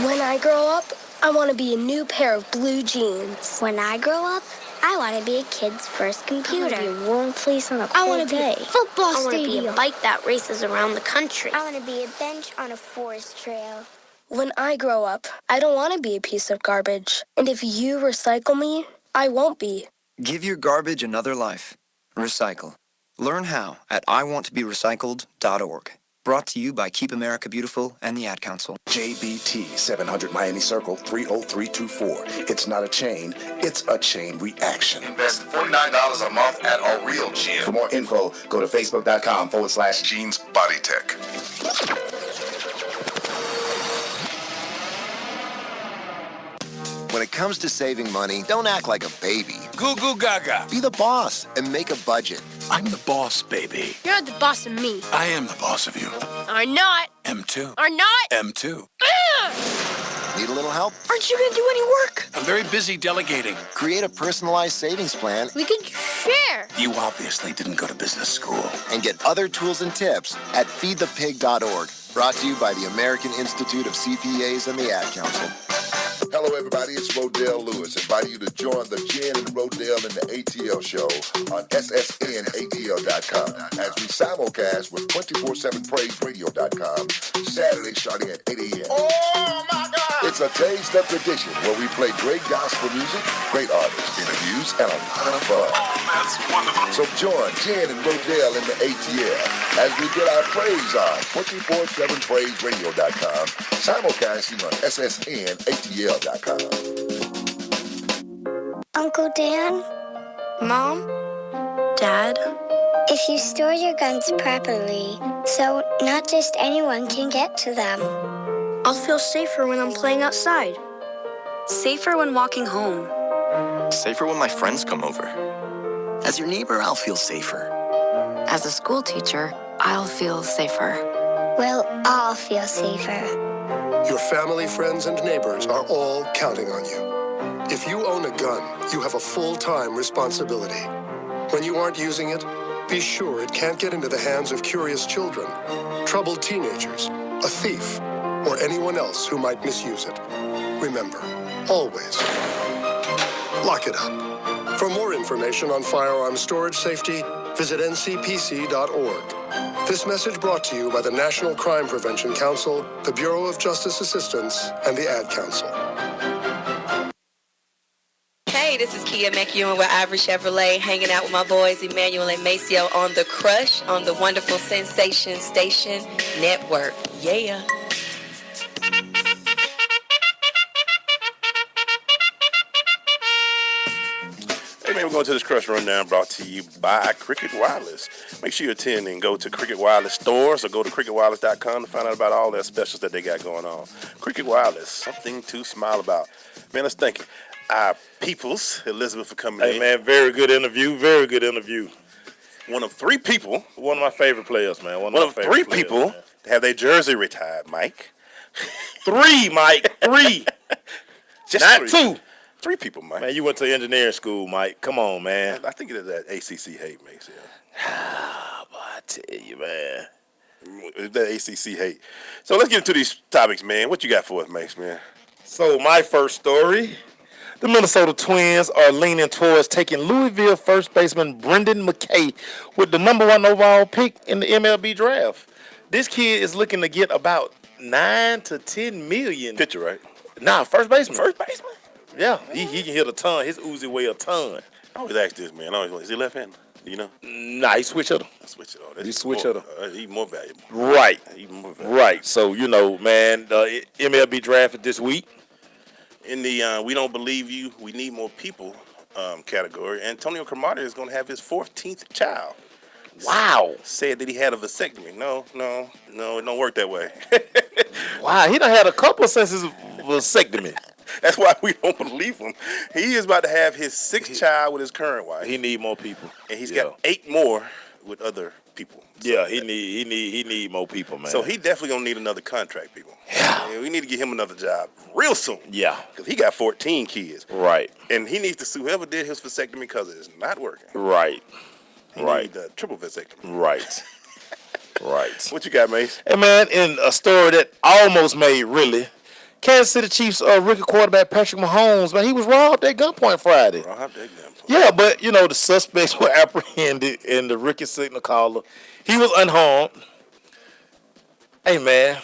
When I grow up, I want to be a new pair of blue jeans.
When I grow up, I want to be a kid's first computer.
I want to be a warm fleece on a cold
I want to be a football
I want to
stadium.
be a bike that races around the country.
I want to be a bench on a forest trail.
When I grow up, I don't want to be a piece of garbage. And if you recycle me, I won't be.
Give your garbage another life. Recycle.
Learn how at iwanttoberecycled.org. Brought to you by Keep America Beautiful and the Ad Council.
JBT 700 Miami Circle 30324. It's not a chain, it's a chain reaction.
Invest $49 a month at a real gym.
For more info, go to facebook.com/Jeans Body Tech.
When it comes to saving money, don't act like a baby.
Goo goo gaga.
Be the boss and make a budget.
I'm the boss, baby.
You're the boss of me.
I am the boss of you.
Are not.
M2.
Are not.
M2.
Need a little help?
Aren't you gonna do any work?
I'm very busy delegating.
Create a personalized savings plan.
We can share.
You obviously didn't go to business school.
And get other tools and tips at feedthepig.org. Brought to you by the American Institute of CPAs and the Ad Council.
Hello, everybody. It's Rodell Lewis, inviting you to join the Jen and Rodell in the ATL show on SSNATL.com as we simulcast with 247praiseradio.com Saturday starting at 8 a.m.
Oh, my God!
It's a taste of tradition where we play great gospel music, great artists, interviews, and a lot of fun.
Oh, that's wonderful.
So join Jen and Rodell in the ATL as we get our praise on 247praiseradio.com, simulcasting on SSNATL.com.
Uncle Dan?
Mom? Dad?
If you store your guns properly, so not just anyone can get to them.
I'll feel safer when I'm playing outside.
Safer when walking home.
Safer when my friends come over. As your neighbor, I'll feel safer.
As a school teacher, I'll feel safer.
We'll all feel safer.
Your family, friends, and neighbors are all counting on you. If you own a gun, you have a full-time responsibility. When you aren't using it, be sure it can't get into the hands of curious children, troubled teenagers, a thief, or anyone else who might misuse it. Remember, always, lock it up. For more information on firearm storage safety, visit ncpc.org. This message brought to you by the National Crime Prevention Council, the Bureau of Justice Assistance, and the Ad Council.
Hey, this is Kia McEwen with Ivory Chevrolet, hanging out with my boys Emmanuel and Maceo on The Crush on the wonderful Sensation Station Network. Yeah.
Hey man, we're going to this Crush Rundown brought to you by Cricket Wireless. Make sure you attend and go to Cricket Wireless stores or go to cricketwireless.com to find out about all their specials that they got going on. Cricket Wireless, something to smile about. Man, let's thank our peoples, Elizabeth, for coming in.
Hey man, very good interview. Very good interview.
One of three people.
One of my favorite players, man.
One of three people to have their jersey retired, Mike.
Three, Mike. Three.
Just
not
three.
Two.
Three people, Mike.
Man, you went to engineering school, Mike. Come on, man.
I think it is that ACC hate, Mace.
Boy, I tell you, man.
It's that ACC hate. So let's get into these topics, man. What you got for us, Mace, man?
So my first story, the Minnesota Twins are leaning towards taking Louisville first baseman Brendan McKay with the #1 overall pick in the MLB draft. This kid is looking to get about 9 to 10 million.
Pitcher, right?
Nah, first baseman.
First baseman?
Yeah, he can hit a ton. His Uzi weigh a ton.
I always ask this, man. Is he left-handed? Do you know?
Nah, he switch hitter.
Switch it.
He switch hitter.
He's more valuable.
Right.
Even more valuable.
Right. So, you know, man, the MLB draft this week.
In the We Don't Believe You, We Need More People category, Antonio Cromartie is going to have his 14th child.
Wow.
Said that he had a vasectomy. No, it don't work that way.
Wow, he done had a couple since his vasectomy.
That's why we don't believe him. He is about to have his 6th child with his current wife.
He need more people.
And he's got 8 more with other people. So
yeah, he need more people, man.
So he definitely gonna need another contract, people. Yeah. We need to get him another job real soon.
Yeah.
Because he got 14 kids.
Right.
And he needs to sue whoever did his vasectomy because it's not working.
Right.
He need a triple vasectomy.
Right. Right.
What you got, Mace?
Hey, man, in a story that almost made really, Kansas City Chiefs rookie quarterback Patrick Mahomes, man, he was robbed at gunpoint Friday.
Robbed at gunpoint.
Yeah, but, you know, the suspects were apprehended and the rookie signal caller, he was unharmed. Hey, man,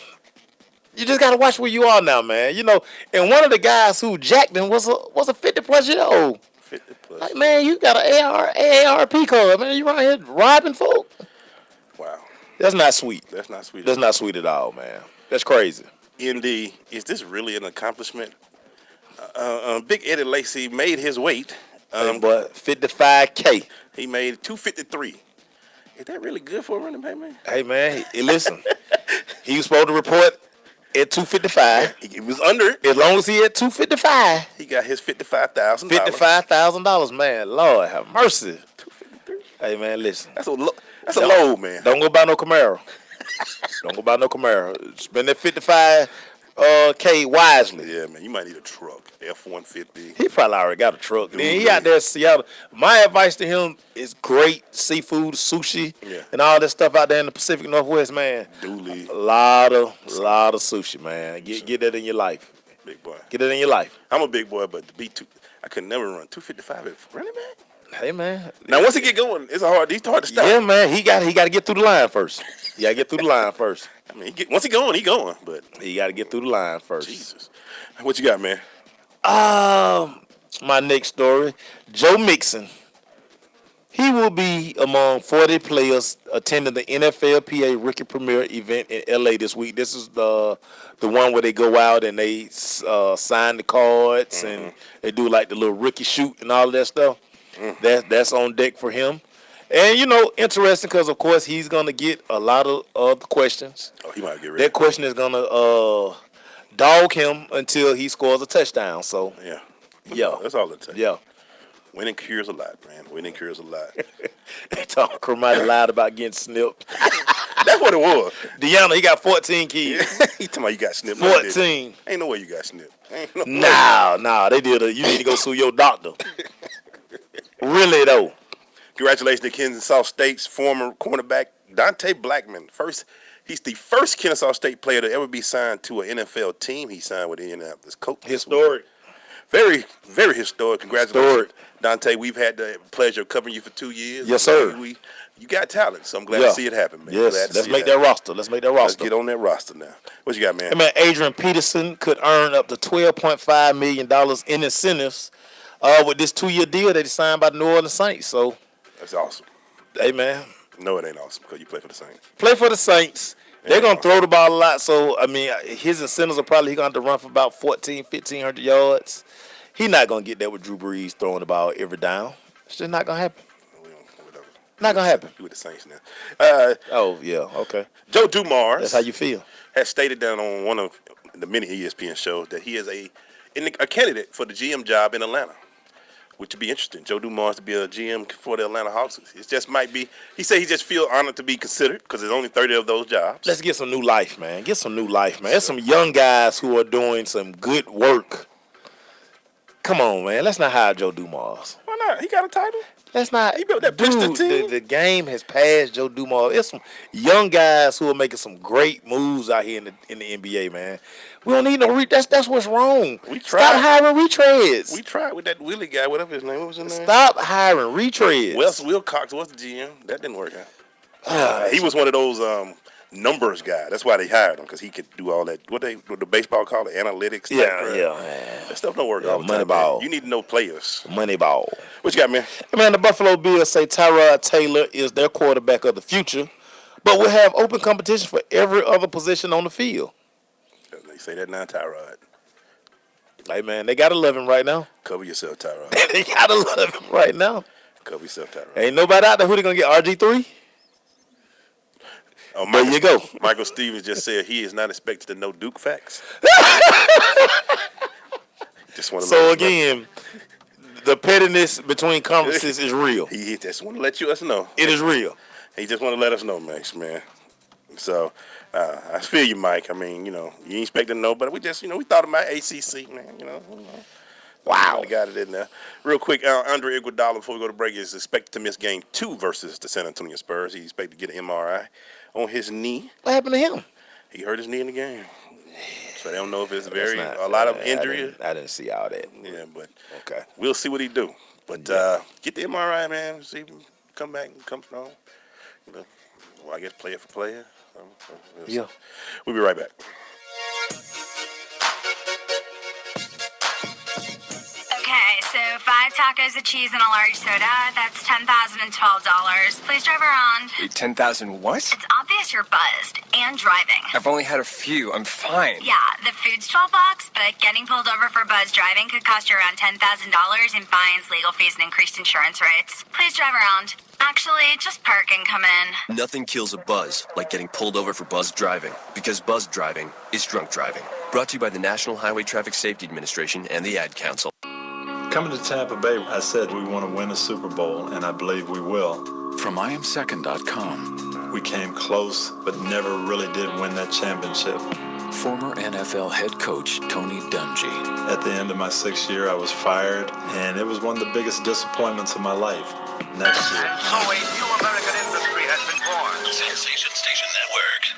you just got to watch where you are now, man. You know, and one of the guys who jacked him was a 50-plus-year-old.
50 plus.
Like, man, you got an AARP card, man. You right here robbing folk.
Wow.
That's not sweet.
That's not sweet.
That's not sweet at all, man. That's crazy.
ND, is this really an accomplishment? Big Eddie Lacy made his weight.
But 55K.
He made 253. Is that really good for a running back, man?
Hey, man, listen. He was supposed to report at 255.
He was under it.
As long as he at 255.
He got his $55,000.
$55,000, man. Lord have mercy. 253. Hey, man, listen.
That's a load, man.
Don't go buy no Camaro. Don't go buy no Camaro. Spend that 55K wisely.
Yeah, man. You might need a truck. F-150.
He probably already got a truck. Then he out there in Seattle. My advice to him is great seafood, sushi, and all that stuff out there in the Pacific Northwest, man.
Dooley.
A lot of sushi, man. Get that in your life.
Big boy.
Get it in your life.
I'm a big boy, but to be I could never run 255 at running back.
Hey, man.
Now, once he get going, it's hard to stop.
Yeah, man. He got to get through the line first. You got to get through the line first.
I mean, once he going, but
he got to get through the line first.
Jesus. What you got, man?
My next story, Joe Mixon. He will be among 40 players attending the NFLPA Rookie Premier event in LA this week. This is the one where they go out and they sign the cards and they do like the little rookie shoot and all of that stuff. That's on deck for him. And, interesting because, of course, he's going to get a lot of the questions.
Oh, he might get ready.
That question is going to dog him until he scores a touchdown. So,
yeah.
That's
all it takes.
Yeah.
Winning cures a lot, man. Winning cures a lot.
Tom Cromartie lied about getting snipped.
That's what it was.
Deanna, he got 14 kids.
He talking about you got snipped.
14.
Ain't no way you got snipped.
Nah, they did. You need to go sue your doctor. Really, though.
Congratulations to Kennesaw State's former cornerback, Dante Blackman. He's the first Kennesaw State player to ever be signed to an NFL team. He signed with the Indianapolis Colts.
Historic.
Very, very historic. Congratulations, Dante. We've had the pleasure of covering you for 2 years.
Yes, sir.
You got talent, so I'm glad to see it happen, man.
Yes, let's make that roster. Let's
get on that roster now. What you got, man?
Hey, man, Adrian Peterson could earn up to $12.5 million in incentives with this 2-year deal that he signed by the New Orleans Saints. So
that's awesome.
Hey, man.
No, it ain't awesome because you play for the Saints.
Play for the Saints. They're going to throw the ball a lot. So, I mean, his incentives are probably going to have to run for about 1,500 yards. He's not going to get that with Drew Brees throwing the ball every down. It's just not going to happen. Not going to happen.
You with the Saints now.
Oh, yeah, okay.
Joe Dumars.
That's how you feel.
Has stated that on one of the many ESPN shows that he is a candidate for the GM job in Atlanta, which would be interesting. Joe Dumars to be a GM for the Atlanta Hawks. It just might be. He said he just feel honored to be considered because there's only 30 of those jobs.
Let's get some new life, man. Get some new life, man. There's some young guys who are doing some good work. Come on, man. Let's not hire Joe Dumars.
Why not? He got a title.
Let's not.
He built that Princeton team.
The game has passed Joe Dumars. There's some young guys who are making some great moves out here in the NBA, man. We don't need no that's what's wrong. Stop hiring retreads.
We tried with that Willie guy, whatever his name. What was his name?
Stop hiring retreads.
Wes Wilcox was the GM. That didn't work out. He was one of those numbers guy. That's why they hired him, because he could do all that. What the baseball call it, analytics.
Yeah.
That stuff don't work all the time.
Money ball.
Man. You need to know players.
Money ball.
What you got, man?
Man, the Buffalo Bills say Tyrod Taylor is their quarterback of the future, but will have open competition for every other position on the field.
They say that now, Tyrod.
Hey, man, they got to love him right now.
Cover yourself, Tyrod.
They got to love him right now.
Cover yourself, Tyrod.
Ain't nobody out there who they going to get, RG3?
Oh,
there you go.
Michael Stevens just said he is not expected to know Duke facts. Just want to
so again, the pettiness between conferences is real.
He just want to let us know.
It is real.
He just want to let us know, Max, man. So I feel you, Mike. I mean, you ain't expected to know, but we just, we thought about ACC, man. Wow. Got it in there. Real quick, Andre Iguodala, before we go to break, is expected to miss game 2 versus the San Antonio Spurs. He's expected to get an MRI on his knee.
What happened to him?
He hurt his knee in the game. So they don't know if it's a lot of injury.
I didn't see all that.
Yeah, but
okay,
we'll see what he do. But get the MRI, man. See if he come back and come strong. I guess player for player.
Yeah.
We'll be right back.
Okay, so 5
tacos, a cheese, and a large soda. That's $10,012. Please drive around.
Wait, 10,000 what?
It's obvious you're buzzed and driving.
I've only had a few. I'm fine.
Yeah, the food's $12, but getting pulled over for buzz driving could cost you around $10,000 in fines, legal fees, and increased insurance rates. Please drive around. Actually, just park and come in.
Nothing kills a buzz like getting pulled over for buzz driving, because buzz driving is drunk driving. Brought to you by the National Highway Traffic Safety Administration and the Ad Council.
Coming to Tampa Bay, I said we want to win a Super Bowl, and I believe we will.
From IamSecond.com.
We came close, but never really did win that championship.
Former NFL head coach Tony Dungy.
At the end of my 6th year, I was fired, and it was one of the biggest disappointments of my life. Next year.
And so a new American industry has been born.
Sensation Station Network.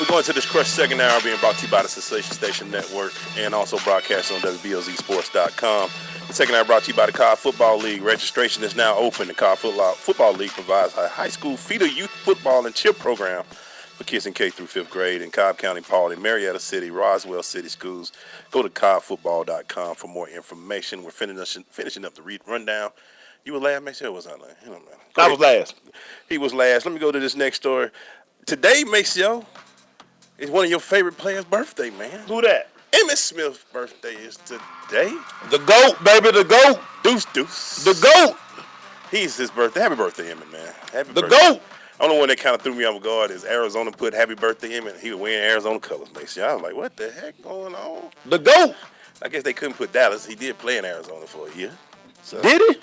We're going to this Crush second hour being brought to you by the Sensation Station Network and also broadcast on WBOZsports.com. The second hour brought to you by the Cobb Football League. Registration is now open. The Cobb Football League provides a high school feeder youth football and cheer program for kids in K through 5th grade in Cobb County, Paulding, Marietta City, Roswell City Schools. Go to cobbfootball.com for more information. We're finishing up the rundown. You were last, Maceo? Was I last?
I was last.
He was last. Let me go to this next story. Today, Maceo, is one of your favorite players' birthday, man.
Who that?
Emmitt Smith's birthday is today.
The GOAT, baby, the GOAT.
Deuce.
The GOAT.
He's his birthday. Happy birthday, Emmitt, man. Happy
the
birthday.
GOAT.
Only one that kind of threw me off guard is Arizona put happy birthday Emmitt. He was wearing Arizona colors, Maceo. I was like, what the heck going on?
The GOAT.
I guess they couldn't put Dallas. He did play in Arizona for a year. So.
Did he?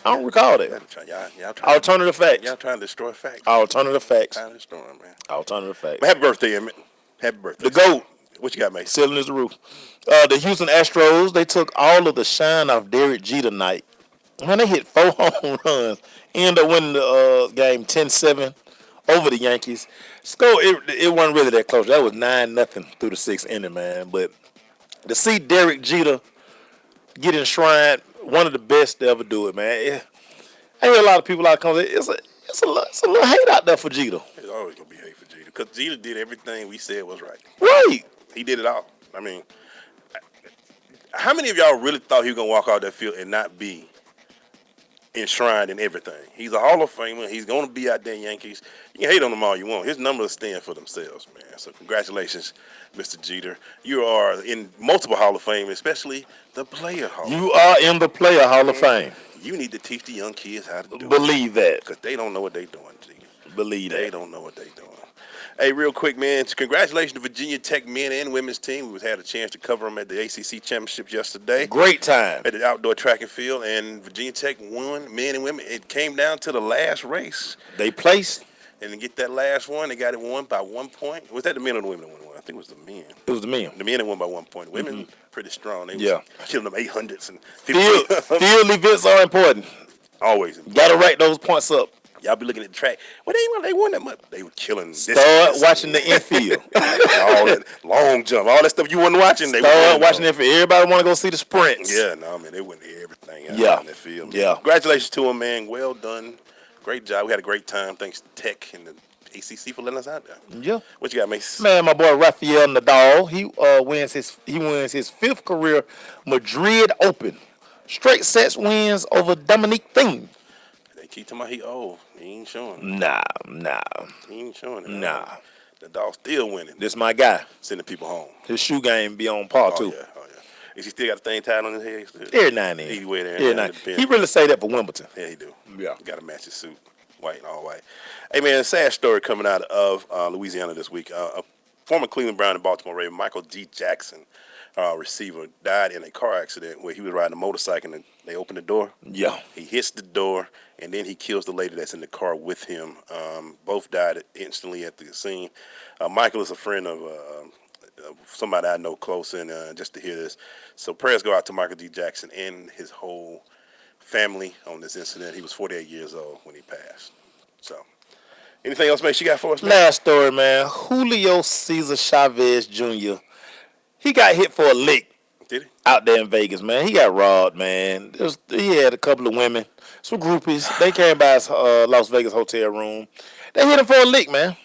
I don't recall that. Alternative facts.
Y'all trying to destroy facts.
Alternative facts.
Trying to destroy them, man.
Alternative facts.
But happy birthday, Emmitt. Happy birthday.
The GOAT.
What you got, Mason?
Ceiling is the roof. The Houston Astros, they took all of the shine off Derek Jeter tonight. Man, they hit 4 home runs. Ended up winning the game 10-7 over the Yankees. Score, it wasn't really that close. That was 9-0 through the 6th inning, man. But to see Derek Jeter get enshrined, one of the best to ever do it, man. I hear a lot of people out there it's a little hate out there for Jeter.
There's always going to be hate for Jeter because Jeter did everything we said was right.
Right.
He did it all. I mean, how many of y'all really thought he was going to walk out that field and not be enshrined in everything? He's a Hall of Famer. He's going to be out there in Yankees. You can hate on him all you want. His numbers stand for themselves, man. So congratulations, Mr. Jeter. You are in multiple Hall of Fame, especially the Player Hall of Fame.
You are in the Player Hall of Fame.
You need to teach the young kids how to do it.
Believe that.
Because they don't know what they're doing, Jeter.
Believe that.
They don't know what they're doing. Hey, real quick, man, congratulations to Virginia Tech men and women's team. We had a chance to cover them at the ACC Championship yesterday.
Great time.
At the outdoor track and field, and Virginia Tech won, men and women. It came down to the last race.
They placed.
And to get that last one, they got it won by 1 point. Was that the men or the women that won? I think it was the men.
It was the men.
The men that won by 1 point. Women, pretty strong. They was killing them 800s. And
field events are important.
Always.
Got to rack those points up.
Y'all be looking at the track. Well, they won that much. They were killing this.
Start watching the infield.
All that long jump, all that stuff you wasn't watching. They
Start watching the infield. Everybody want to go see the sprints.
Yeah, no, man, they went everything out in that field. Man.
Yeah.
Congratulations to them, man. Well done. Great job. We had a great time. Thanks to Tech and the ACC for letting us out there.
Yeah.
What you got, Mace?
Man, my boy Rafael Nadal, he wins his 5th career Madrid Open. Straight sets wins over Dominic Thiem.
They keep talking about he old. He ain't showing.
Nah.
He ain't showing it.
Nah.
The dog still winning.
This my guy.
Sending people home.
His shoe game be on par, too.
Yeah. Is he still got the thing tied on his head?
Every now and then.
He wear there.
He really say that for Wimbledon.
Yeah, he do.
Yeah.
Got to match his suit. White and all white. Hey, man, a sad story coming out of Louisiana this week. A former Cleveland Brown and Baltimore Raven, Michael G. Jackson, receiver, died in a car accident where he was riding a motorcycle and they opened the door.
Yeah.
He hits the door, and then he kills the lady that's in the car with him. Both died instantly at the scene. Michael is a friend of somebody I know close, and just to hear this. So prayers go out to Michael G. Jackson and his whole family on this incident. He was 48 years old when he passed. So, anything else, Mace, you got for us?
Last story, man. Julio Cesar Chavez Jr., he got hit for a lick
Did he?
Out there in Vegas, man. He got robbed, man. He had a couple of women, some groupies. They came by his Las Vegas hotel room. They hit him for a lick, man.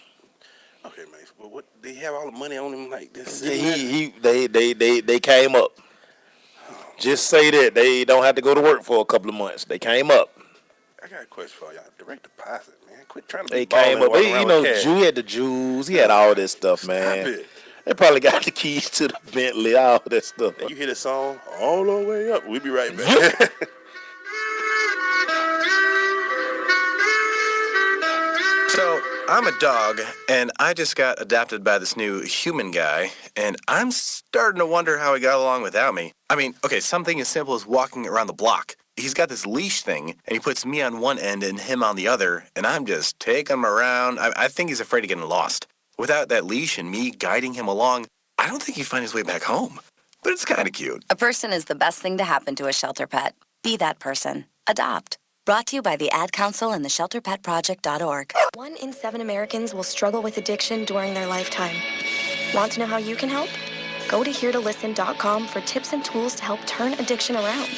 Okay, man. Well, what they have all the money on him like this?
Yeah, they came up. Just say that they don't have to go to work for a couple of months. They came up.
I got a question for y'all. Direct deposit, man. Quit trying to
They
be
came
balling
up.
and walking around with cash.
Jew had the Jews. He had all this stuff, man.
Stop it.
They probably got the keys to the Bentley, all that stuff.
And you hear the song all the way up. We'll be right back.
So, I'm a dog, and I just got adopted by this new human guy, and I'm starting to wonder how he got along without me. I mean, okay, something as simple as walking around the block. He's got this leash thing, and he puts me on one end and him on the other, and I'm just taking him around. I think he's afraid of getting lost. Without that leash and me guiding him along, I don't think he'd find his way back home. But it's kind of cute.
A person is the best thing to happen to a shelter pet. Be that person. Adopt. Brought to you by the Ad Council and the ShelterPetProject.org.
1 in 7 Americans will struggle with addiction during their lifetime. Want to know how you can help? Go to heretolisten.com for tips and tools to help turn addiction around.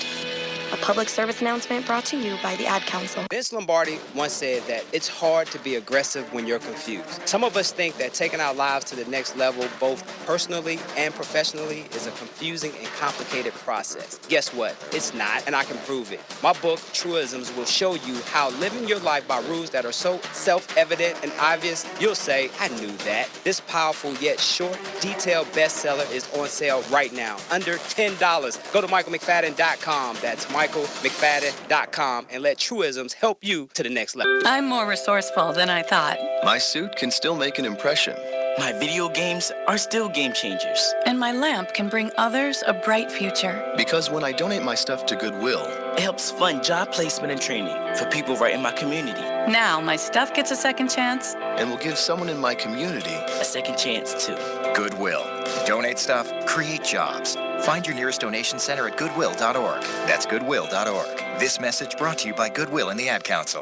A public service announcement brought to you by the Ad Council.
Vince Lombardi once said that it's hard to be aggressive when you're confused. Some of us think that taking our lives to the next level, both personally and professionally, is a confusing and complicated process. Guess what? It's not, and I can prove it. My book, Truisms, will show you how living your life by rules that are so self-evident and obvious, you'll say, I knew that. This powerful yet short, detailed bestseller is on sale right now, under $10. Go to michaelmcfadden.com. That's michaelmcfadden.com and let Truisms help you to the next level.
I'm more resourceful than I thought.
My suit can still make an impression.
My video games are still game changers.
And my lamp can bring others a bright future.
Because when I donate my stuff to Goodwill,
it helps fund job placement and training for people right in my community.
Now my stuff gets a second chance.
And will give someone in my community
a second chance too.
Goodwill. Donate stuff, create jobs. Find your nearest donation center at goodwill.org. That's goodwill.org. This message brought to you by Goodwill and the Ad Council.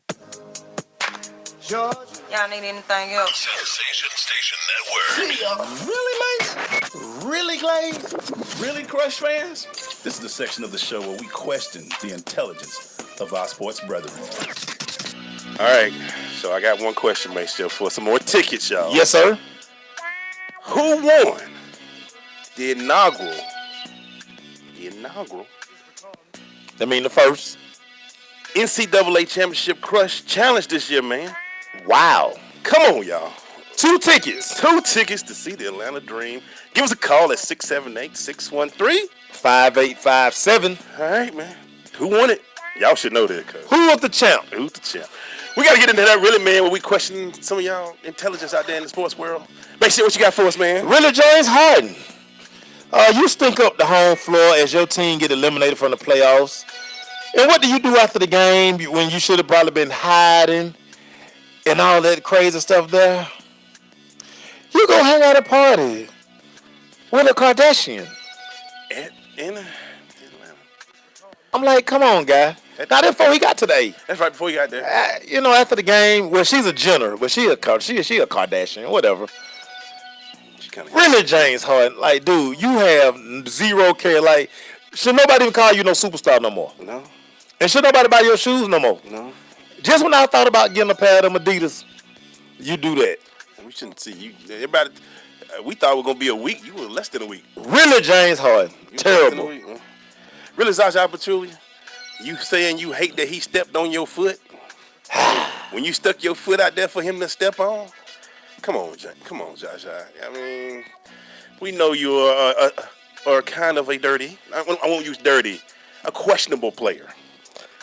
George, y'all need anything else?
Sensation Station Network.
Really, Mace? Really, Glaze? Really, Crush fans? This is the section of the show where we question the intelligence of our sports brethren.
All right, so I got one question, Mace, for some more tickets, y'all.
Yes, sir.
Who won the inaugural?
I mean the first
NCAA Championship Crush Challenge this year, man.
Wow.
Come on, y'all.
2 tickets.
2 tickets to see the Atlanta Dream. Give us a call at 678-613-5857. All right, man. Who won it? Y'all should know that.
Who was the champ?
Who's the champ? We got to get into that really, man, where we question some of y'all intelligence out there in the sports world. Make sure what you got for us, man.
Really, James Harden. You stink up the home floor as your team get eliminated from the playoffs. And what do you do after the game when you should have probably been hiding and all that crazy stuff there? You go hang out at a party with a Kardashian.
In
I'm like, come on, guy. Not before he got today.
That's right before you got there.
After the game, well, she's a Jenner, but she a Kardashian, whatever. Really, James Harden, like, dude, you have zero care. Like, should nobody even call you no superstar no more?
No.
And should nobody buy your shoes no more?
No.
Just when I thought about getting a pair of them Adidas, you do that.
We shouldn't see you. Everybody, we thought it was gonna be a week. You were less than a week.
Really, James Harden, terrible.
Really, Zaza Pachulia, you saying you hate that he stepped on your foot when you stuck your foot out there for him to step on? Come on, Zaza. I mean, we know you are kind of a dirty. I won't use dirty. A questionable player.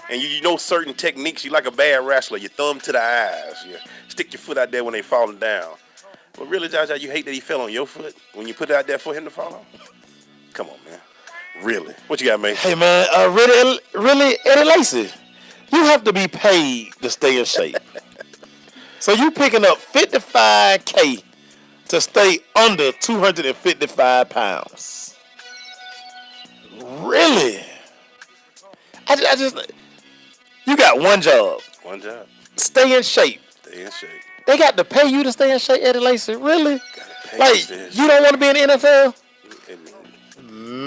And you know certain techniques. You like a bad wrestler. You thumb to the eyes. You stick your foot out there when they falling down. But really, Jaja, you hate that he fell on your foot when you put it out there for him to fall on? Come on, man. Really? What you got, man?
Hey, man, really, Eddie Lacy, you have to be paid to stay in shape. So you picking up $55K to stay under 255 pounds. Really? I just you got one job.
One job.
Stay in shape.
Stay in shape.
They got to pay you to stay in shape, Eddie Lacy. Really?
Gotta pay
Like, you don't want to be in the NFL?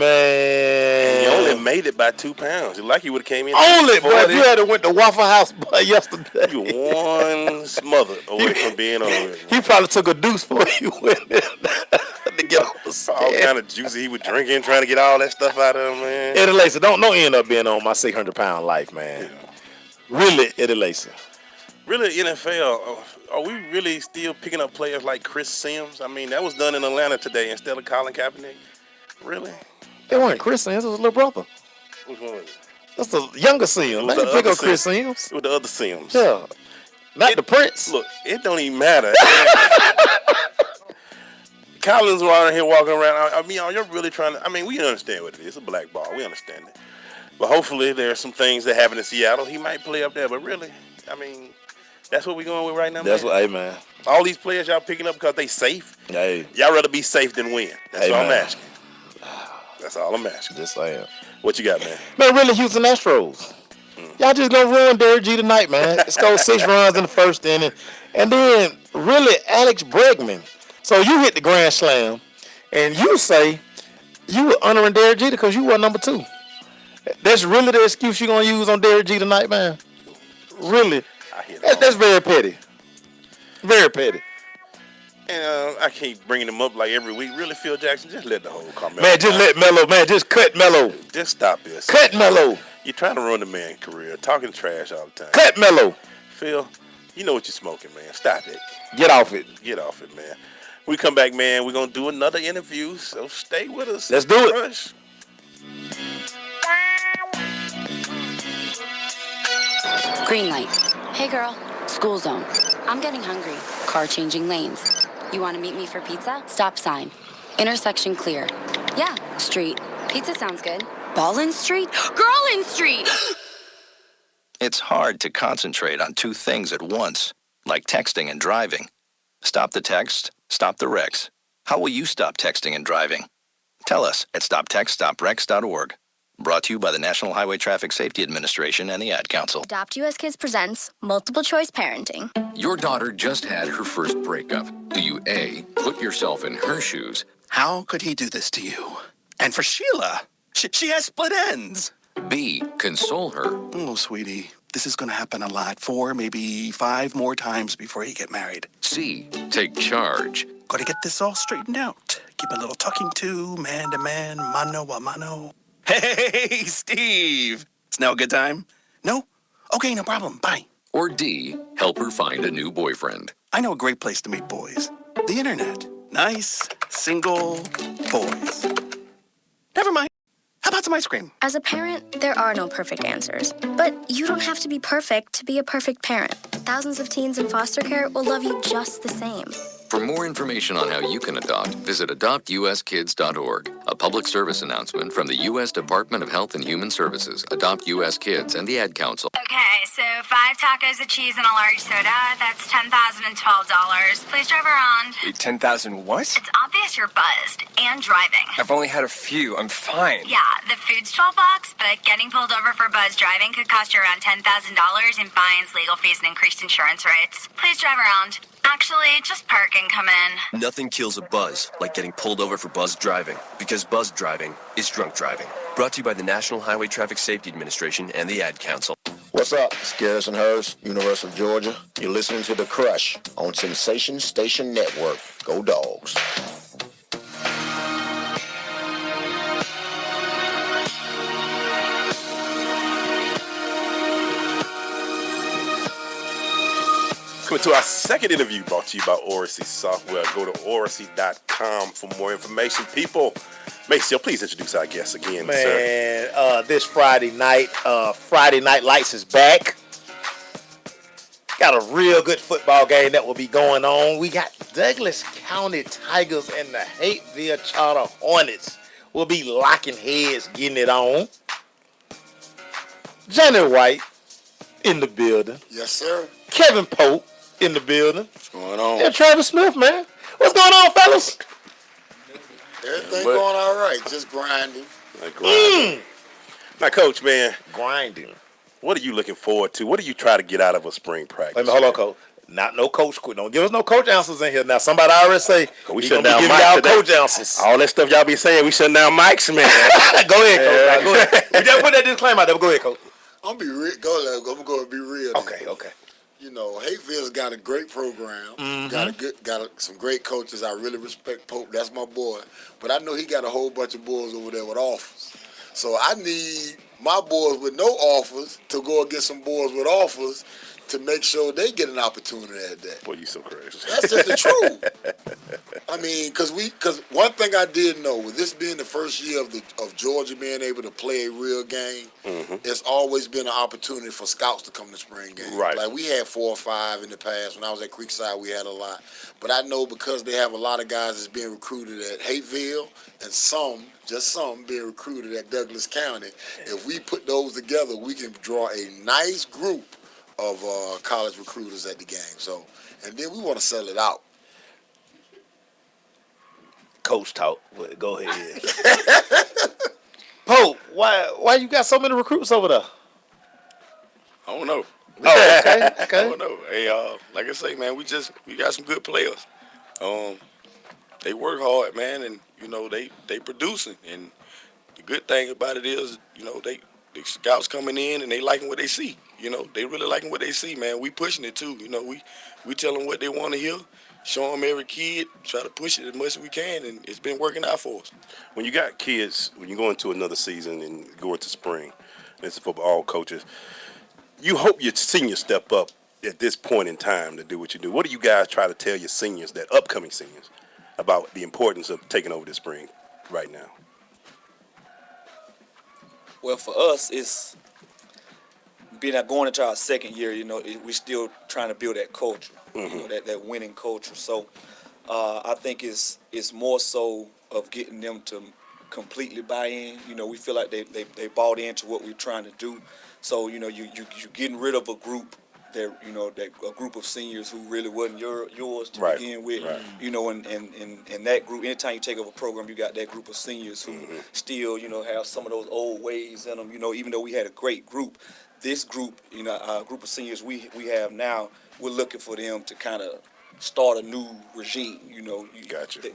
Man.
You only made it by 2 pounds. You like you would have came in.
Only, but you had to went to Waffle House yesterday.
You one smother away from being on it.
He probably took a deuce before you went there to get off the stand.
All kind of juicy he was drinking, trying to get all that stuff out of him, man.
Eddie Lacy, don't end up being on my 600-pound life, man. Really, Eddie Lacy.
Really, NFL, are we really still picking up players like Chris Sims? I mean, that was done in Atlanta today instead of Colin Kaepernick. Really?
It wasn't Chris Sims, it was his little brother.
Which one was it?
That's the younger Sims. They didn't pick up Chris Sims.
It was the other Sims.
Yeah. Not the Prince.
Look, it don't even matter. Collins around here walking around. I mean, you're really trying to. I mean, we understand what it is. It's a black ball. We understand it. But hopefully, there are some things that happen in Seattle. He might play up there. But really, I mean, that's what we're going with right now.
That's
man.
what, hey, man.
All these players y'all picking up because they safe.
Hey.
Y'all rather be safe than win. That's
hey,
all
man.
I'm asking. That's all I'm asking.
Just saying.
What you got, man?
Man, really, Houston Astros. Y'all just gonna ruin Derek G tonight, man. Scored 6 runs in the first inning. And then, really, Alex Bregman. So you hit the grand slam, and you say you were honoring Derek G because you were number 2. That's really the excuse you're gonna use on Derek G tonight, man? Really? That's very petty. Very petty.
And I keep bringing him up like every week. Really, Phil Jackson, just let the whole Carmelo.
Man, just let Melo, man. Just cut Melo.
Just stop this.
Cut Melo.
You're trying to ruin the man's career, talking trash all the time.
Cut Melo.
Phil, you know what you're smoking, man. Stop it.
Get off it.
Get off it, man. When we come back, man, we're going to do another interview, so stay with us.
Let's do it.
Crush.
Green light. Hey girl, school zone. I'm getting hungry. Car changing lanes. You want to meet me for pizza? Stop sign. Intersection clear. Yeah, street. Pizza sounds good. Ballin Street? Girlin Street!
It's hard to concentrate on 2 things at once, like texting and driving. Stop the text, stop the wrecks. How will you stop texting and driving? Tell us at stoptextstopwrecks.org. Brought to you by the National Highway Traffic Safety Administration and the Ad Council.
Adopt US Kids presents Multiple Choice Parenting.
Your daughter just had her first breakup. Do you A, put yourself in her shoes?
How could he do this to you? And for Sheila, she has split ends.
B, console her.
Oh, sweetie, this is going to happen a lot. 4, maybe 5 more times before you get married.
C, take charge.
Got to get this all straightened out. Keep a little talking to, man to man, mano a mano. Hey, Steve. It's now a good time? No? Okay, no problem. Bye.
Or D, help her find a new boyfriend.
I know a great place to meet boys. The internet. Nice, single boys. Never mind. How about some ice cream?
As a parent, there are no perfect answers. But you don't have to be perfect to be a perfect parent. Thousands of teens in foster care will love you just the same.
For more information on how you can adopt, visit adoptuskids.org. A public service announcement from the U.S. Department of Health and Human Services, Adopt U.S. Kids, and the Ad Council.
Okay, so 5 tacos of cheese and a large soda. That's $10,012. Please drive around.
Wait, 10,000 what?
It's obvious you're buzzed and driving.
I've only had a few. I'm fine.
Yeah, the food's $12, but getting pulled over for buzz driving could cost you around $10,000 in fines, legal fees, and increased insurance rates. Please drive around. Actually, just park and come in.
Nothing kills a buzz like getting pulled over for buzz driving, because buzz driving is drunk driving. Brought to you by the National Highway Traffic Safety Administration and the Ad Council.
What's up? It's Garrison Hurst, University of Georgia. You're listening to The Crush on Sensation Station Network. Go Dogs.
Coming to our second interview brought to you by Oracy Software. Go to Oracy.com for more information. People, Maceo, please introduce our guest again, sir.
Man, this Friday Night Lights is back. Got a real good football game that will be going on. We got Douglas County Tigers and the Hateville Charter Hornets will be locking heads, getting it on. Johnny White in the building.
Yes, sir.
Kevin Pope in the building.
What's going on?
Yeah, Travis Smith, man. What's going on, fellas?
Everything going all right. Just grinding.
Now, Coach, man.
Grinding.
What are you looking forward to? What do you try to get out of a spring practice?
Wait a minute, hold on, Coach. Not no coach. Don't give us no coach answers in here. Now somebody already say
We
we
shut
gonna
down
be giving
Mike
y'all
today.
coach answers.
All that stuff y'all be saying, we shutting down Mike's, man.
Go ahead, coach. Now, go ahead. We just put that disclaimer out there. But go ahead, coach.
I'm gonna be real. I'm gonna go and be real.
Okay, okay.
You know, Hateville's got a great program. Got some great coaches. I really respect Pope. That's my boy. But I know he got a whole bunch of boys over there with offers. So I need my boys with no offers to go and get some boys with offers to make sure they get an opportunity at that.
Boy, you so crazy.
That's just the truth. I mean, because one thing I did know, with this being the first year of Georgia being able to play a real game, it's always been an opportunity for scouts to come to spring games.
Right.
Like we had 4 or 5 in the past. When I was at Creekside, we had a lot. But I know because they have a lot of guys that's being recruited at Hateville and some being recruited at Douglas County, if we put those together, we can draw a nice group of college recruiters at the game. So, and then we want to sell it out.
Coach talk. But go ahead. Pope, why you got so many recruits over there?
I don't know.
Oh, okay.
I don't know. Hey, like I say, man, we got some good players. They work hard, man, and you know they producing. And the good thing about it is, you know, the scouts coming in and they liking what they see. You know, they really liking what they see, man. We pushing it too. You know, we tell them what they want to hear, show them every kid, try to push it as much as we can, and it's been working out for us.
When you got kids, when you go into another season and go into spring, this is for all coaches, you hope your seniors step up at this point in time to do what you do. What do you guys try to tell your seniors, that upcoming seniors, about the importance of taking over this spring right now?
Well, for us, it's going into our second year. You know, we're still trying to build that culture, you know, that winning culture. So I think it's more so of getting them to completely buy in. You know, we feel like they bought into what we're trying to do. So, you know, you're getting rid of a group that, you know, a group of seniors who really wasn't yours to begin with. Right. You know, and that group, anytime you take over a program, you got that group of seniors who still, you know, have some of those old ways in them. You know, even though we had a great group, this group, you know, our group of seniors we have now, we're looking for them to kind of start a new regime. You know,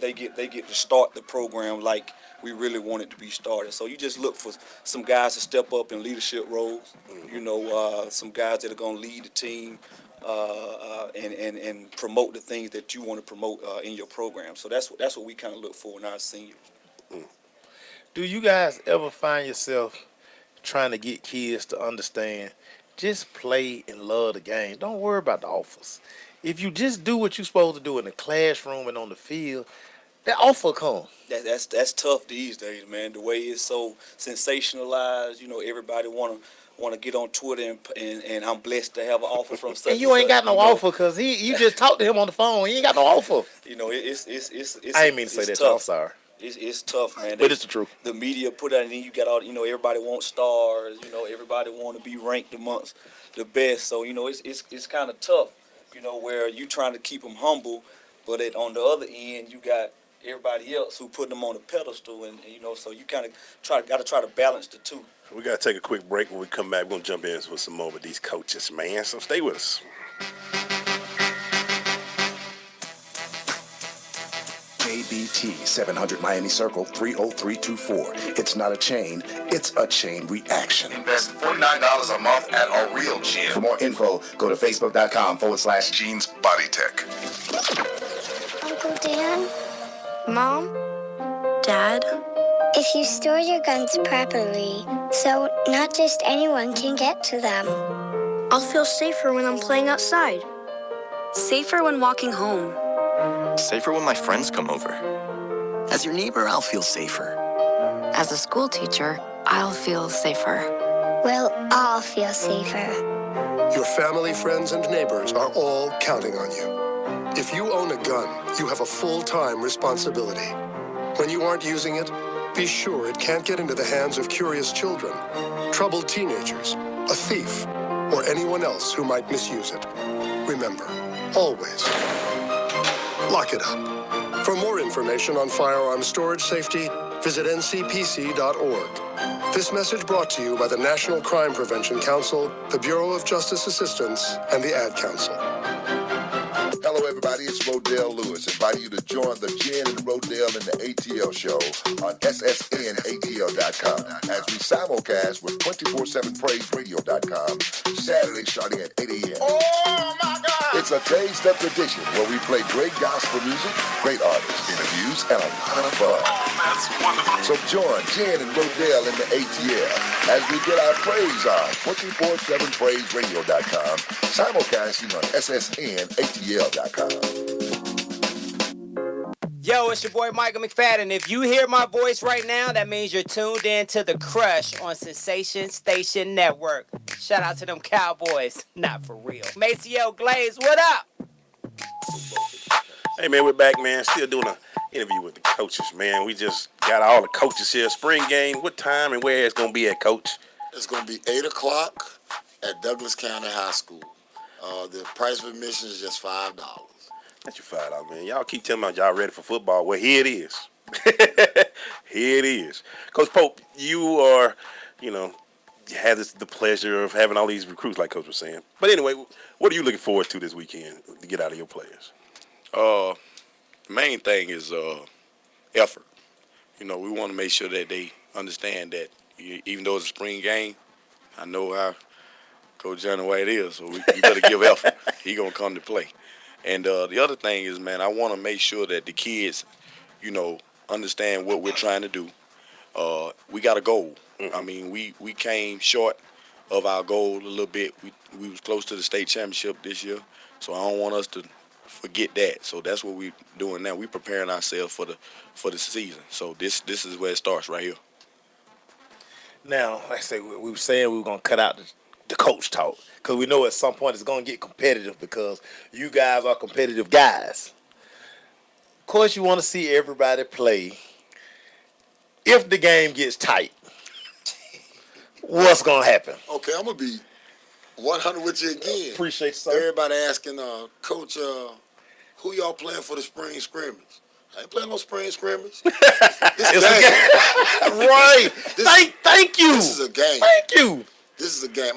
they get to start the program like we really want it to be started. So you just look for some guys to step up in leadership roles. You know, some guys that are going to lead the team and promote the things that you want to promote in your program. So that's what we kind of look for in our seniors.
Do you guys ever find yourself trying to get kids to understand, just play and love the game? Don't worry about the offers. If you just do what you're supposed to do in the classroom and on the field, that offer come.
That's tough these days, man. The way it's so sensationalized, you know, everybody wanna get on Twitter and I'm blessed to have an offer from such.
And you ain't got no offer because you just talked to him on the phone. He ain't got no offer.
You know, it's
I ain't mean to say that.
Tough.
I'm sorry.
It's tough, man.
But it's the truth.
The media put out, and then you got all, you know, everybody wants stars. You know, everybody want to be ranked amongst the best. So, you know, it's kind of tough, you know, where you trying to keep them humble, but on the other end, you got everybody else who put them on a pedestal, and you know, so you kind of got to try to balance the two.
We got to take a quick break. When we come back, we're going to jump in with some more with these coaches, man. So stay with us.
KBT 700 Miami Circle 30324. It's not a chain, it's a chain reaction.
Invest $49 a month at a real gym.
For more info, go to facebook.com/Gene's Body Tech.
Uncle Dan? Mom? Dad? If you store your guns properly, so not just anyone can get to them, I'll feel safer when I'm playing outside.
Safer when walking home.
Safer when my friends come over.
As your neighbor, I'll feel safer.
As a school teacher, I'll feel safer.
We'll all feel safer.
Your family, friends, and neighbors are all counting on you. If you own a gun, you have a full-time responsibility. When you aren't using it, be sure it can't get into the hands of curious children, troubled teenagers, a thief, or anyone else who might misuse it. Remember, always lock it up. For more information on firearm storage safety, visit ncpc.org. This message brought to you by the National Crime Prevention Council, the Bureau of Justice Assistance, and the Ad Council.
everybody, it's Rodell Lewis, inviting you to join the Jen and Rodell in the ATL show on SSNATL.com as we simulcast with 247praiseradio.com Saturday starting at 8 a.m.
Oh my God!
It's a taste of tradition where we play great gospel music, great artists, interviews, and a lot of fun. That's wonderful. So join Jen and Rodell in the ATL as we get our praise on 247praiseradio.com, simulcasting on SSNATL.com.
Yo, it's your boy Michael McFadden. If you hear my voice right now, that means you're tuned in to The Crush on Sensation Station Network. Shout out to them Cowboys. Not for real. Maceo Glaze, what up?
Hey, man, we're back, man. Still doing an interview with the coaches, man. We just got all the coaches here. Spring game, what time and where it's going to be at, Coach?
It's going to be 8 o'clock at Douglas County High School. The price of admission is just $5.
That's your $5, man. Y'all keep telling me y'all ready for football. Well, here it is. Here it is. Coach Pope, you are, you had the pleasure of having all these recruits, like Coach was saying. But anyway, what are you looking forward to this weekend to get out of your players?
The main thing is effort. We want to make sure that they understand that even though it's a spring game, I know how Coach Johnny White is, so we better give effort. He going to come to play. And the other thing is, man, I want to make sure that the kids, understand what we're trying to do. We got a goal. I mean, we came short of our goal a little bit. We was close to the state championship this year, so I don't want us to forget that. So that's what we're doing now. We're preparing ourselves for the season. So this is where it starts right here.
Now, like I say, we were saying we were going to cut out the coach talk because we know at some point it's going to get competitive because you guys are competitive guys. Of course, you want to see everybody play. If the game gets tight, what's going to happen?
Okay, I'm going to be 100 with you again.
Appreciate it, sir.
Everybody asking, Coach, who y'all playing for the spring scrimmage? I ain't playing no spring scrimmage. It's a game.
Right. Thank you.
This is a game.
Thank you.
This is a game.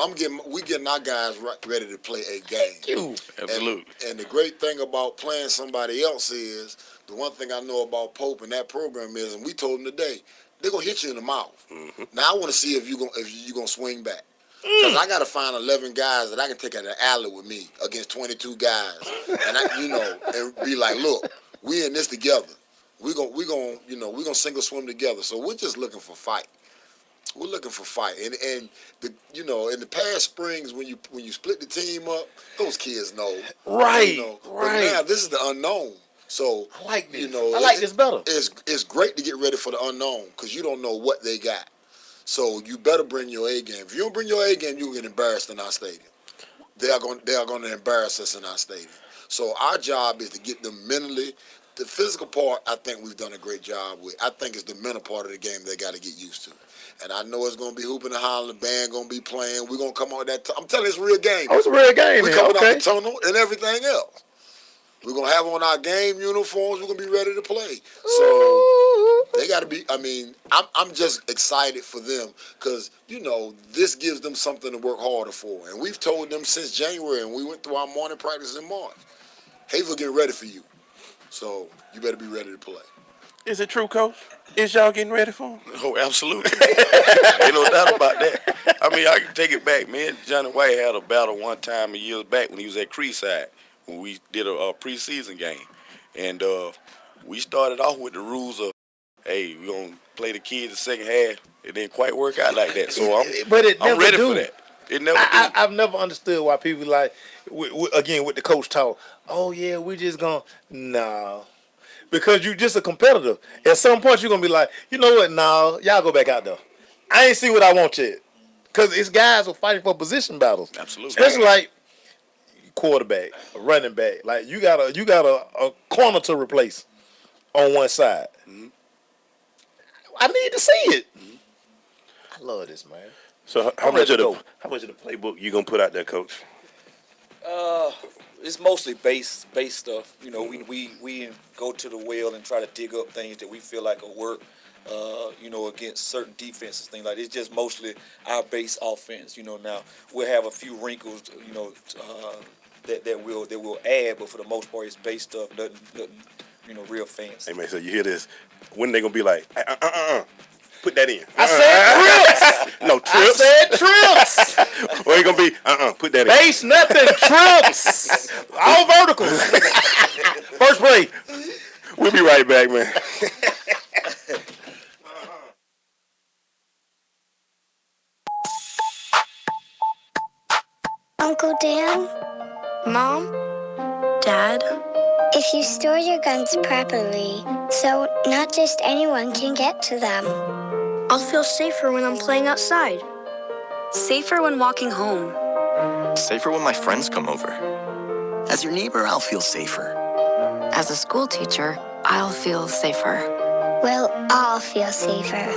We getting our guys ready to play a game.
Thank you.
Absolutely.
And the great thing about playing somebody else is, the one thing I know about Pope and that program is, and we told them today, they're gonna hit you in the mouth. Mm-hmm. Now I want to see if you're gonna swing back. Because I got to find 11 guys that I can take out the alley with me against 22 guys, and and be like, look, we in this together. We gonna single swim together. So we're just looking for fight. We're looking for fight, and in the past springs when you split the team up, those kids know.
Right.
But now this is the unknown. So
I like this.
I
like this better.
It's great to get ready for the unknown because you don't know what they got. So you better bring your A game. If you don't bring your A game, you'll get embarrassed in our stadium. They are going to embarrass us in our stadium. So our job is to get them mentally. The physical part, I think we've done a great job with. I think it's the mental part of the game they got to get used to. And I know it's going to be hooping and hollering. The band going to be playing. We're going to come out that. I'm telling you, it's a real game.
Oh, it's a real game.
We're coming out the tunnel and everything else. We're going to have on our game uniforms. We're going to be ready to play. So they got to be, I'm just excited for them because, this gives them something to work harder for. And we've told them since January, and we went through our morning practice in March, Hazel getting ready for you. So you better be ready to play.
Is it true, Coach? Is y'all getting ready for him?
Oh, absolutely. Ain't no doubt about that. I can take it back. Me and Johnny White had a battle one time years back when he was at Creekside. When we did a preseason game. And we started off with the rules of, hey, we're going to play the kids the second half. It didn't quite work out like that. So I'm ready for that. It never do.
I've never understood why people like, again, with the coach talk, oh, yeah, we just going to, no. Because you're just a competitor. At some point, you're going to be like, you know what, no, y'all go back out there. I ain't see what I want yet. Because it's guys who are fighting for position battles.
Absolutely.
Especially like, quarterback, a running back. Like you got a corner to replace on one side. Mm-hmm. I need to see it. Mm-hmm. I love this, man.
So how much of the playbook you gonna put out there, Coach?
It's mostly base stuff. We go to the well and try to dig up things that we feel like will work. Against certain defenses, things like that. It's just mostly our base offense. Now we'll have a few wrinkles, that we'll add, but for the most part, it's based stuff, nothing real fancy.
Hey man, so you hear this? When they gonna be like, put that in?
I said trips.
No trips.
I said trips.
Or you gonna be, put that in?
Base nothing, trips. All verticals. First play.
We'll be right back, man.
Uncle Dan?
Mom? Dad?
If you store your guns properly, so not just anyone can get to them.
I'll feel safer when I'm playing outside.
Safer when walking home.
Safer when my friends come over. As your neighbor, I'll feel safer.
As a school teacher, I'll feel safer.
We'll all feel safer.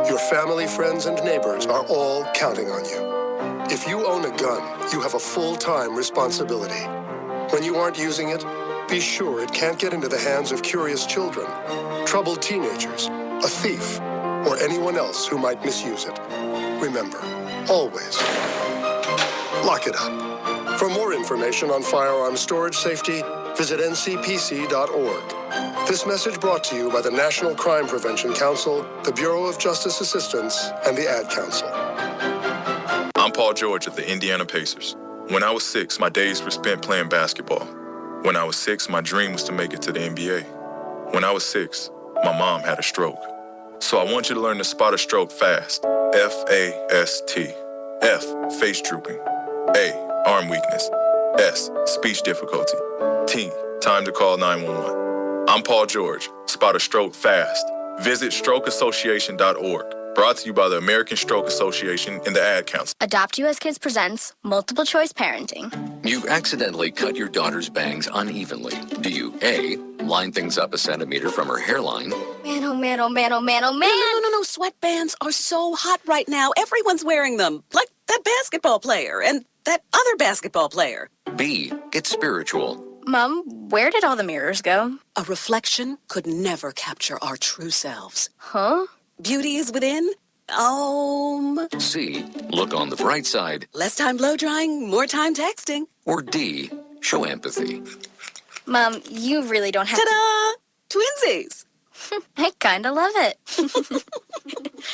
Your family, friends, and neighbors are all counting on you. If you own a gun, you have a full-time responsibility. When you aren't using it, be sure it can't get into the hands of curious children, troubled teenagers, a thief, or anyone else who might misuse it. Remember, always lock it up. For more information on firearm storage safety, visit ncpc.org. This message brought to you by the National Crime Prevention Council, the Bureau of Justice Assistance, and the Ad Council.
I'm Paul George of the Indiana Pacers. When I was 6, my days were spent playing basketball. When I was 6, my dream was to make it to the NBA. When I was 6, my mom had a stroke. So I want you to learn to spot a stroke fast. F-A-S-T. F, face drooping. A, arm weakness. S, speech difficulty. T, time to call 911. I'm Paul George. Spot a stroke fast. Visit strokeassociation.org. Brought to you by the American Stroke Association and the Ad Council.
Adopt US Kids presents Multiple Choice Parenting.
You've accidentally cut your daughter's bangs unevenly. Do you A, line things up a centimeter from her hairline?
Man, oh man, oh man, oh man, oh man.
No. Sweatbands are so hot right now. Everyone's wearing them. Like that basketball player and that other basketball player.
B, get spiritual.
Mom, where did all the mirrors go?
A reflection could never capture our true selves.
Huh?
Beauty is within.
C, look on the bright side.
Less time blow drying, more time texting.
Or D, show empathy.
Mom, you really don't have
Ta-da! Twinsies!
I kinda love it.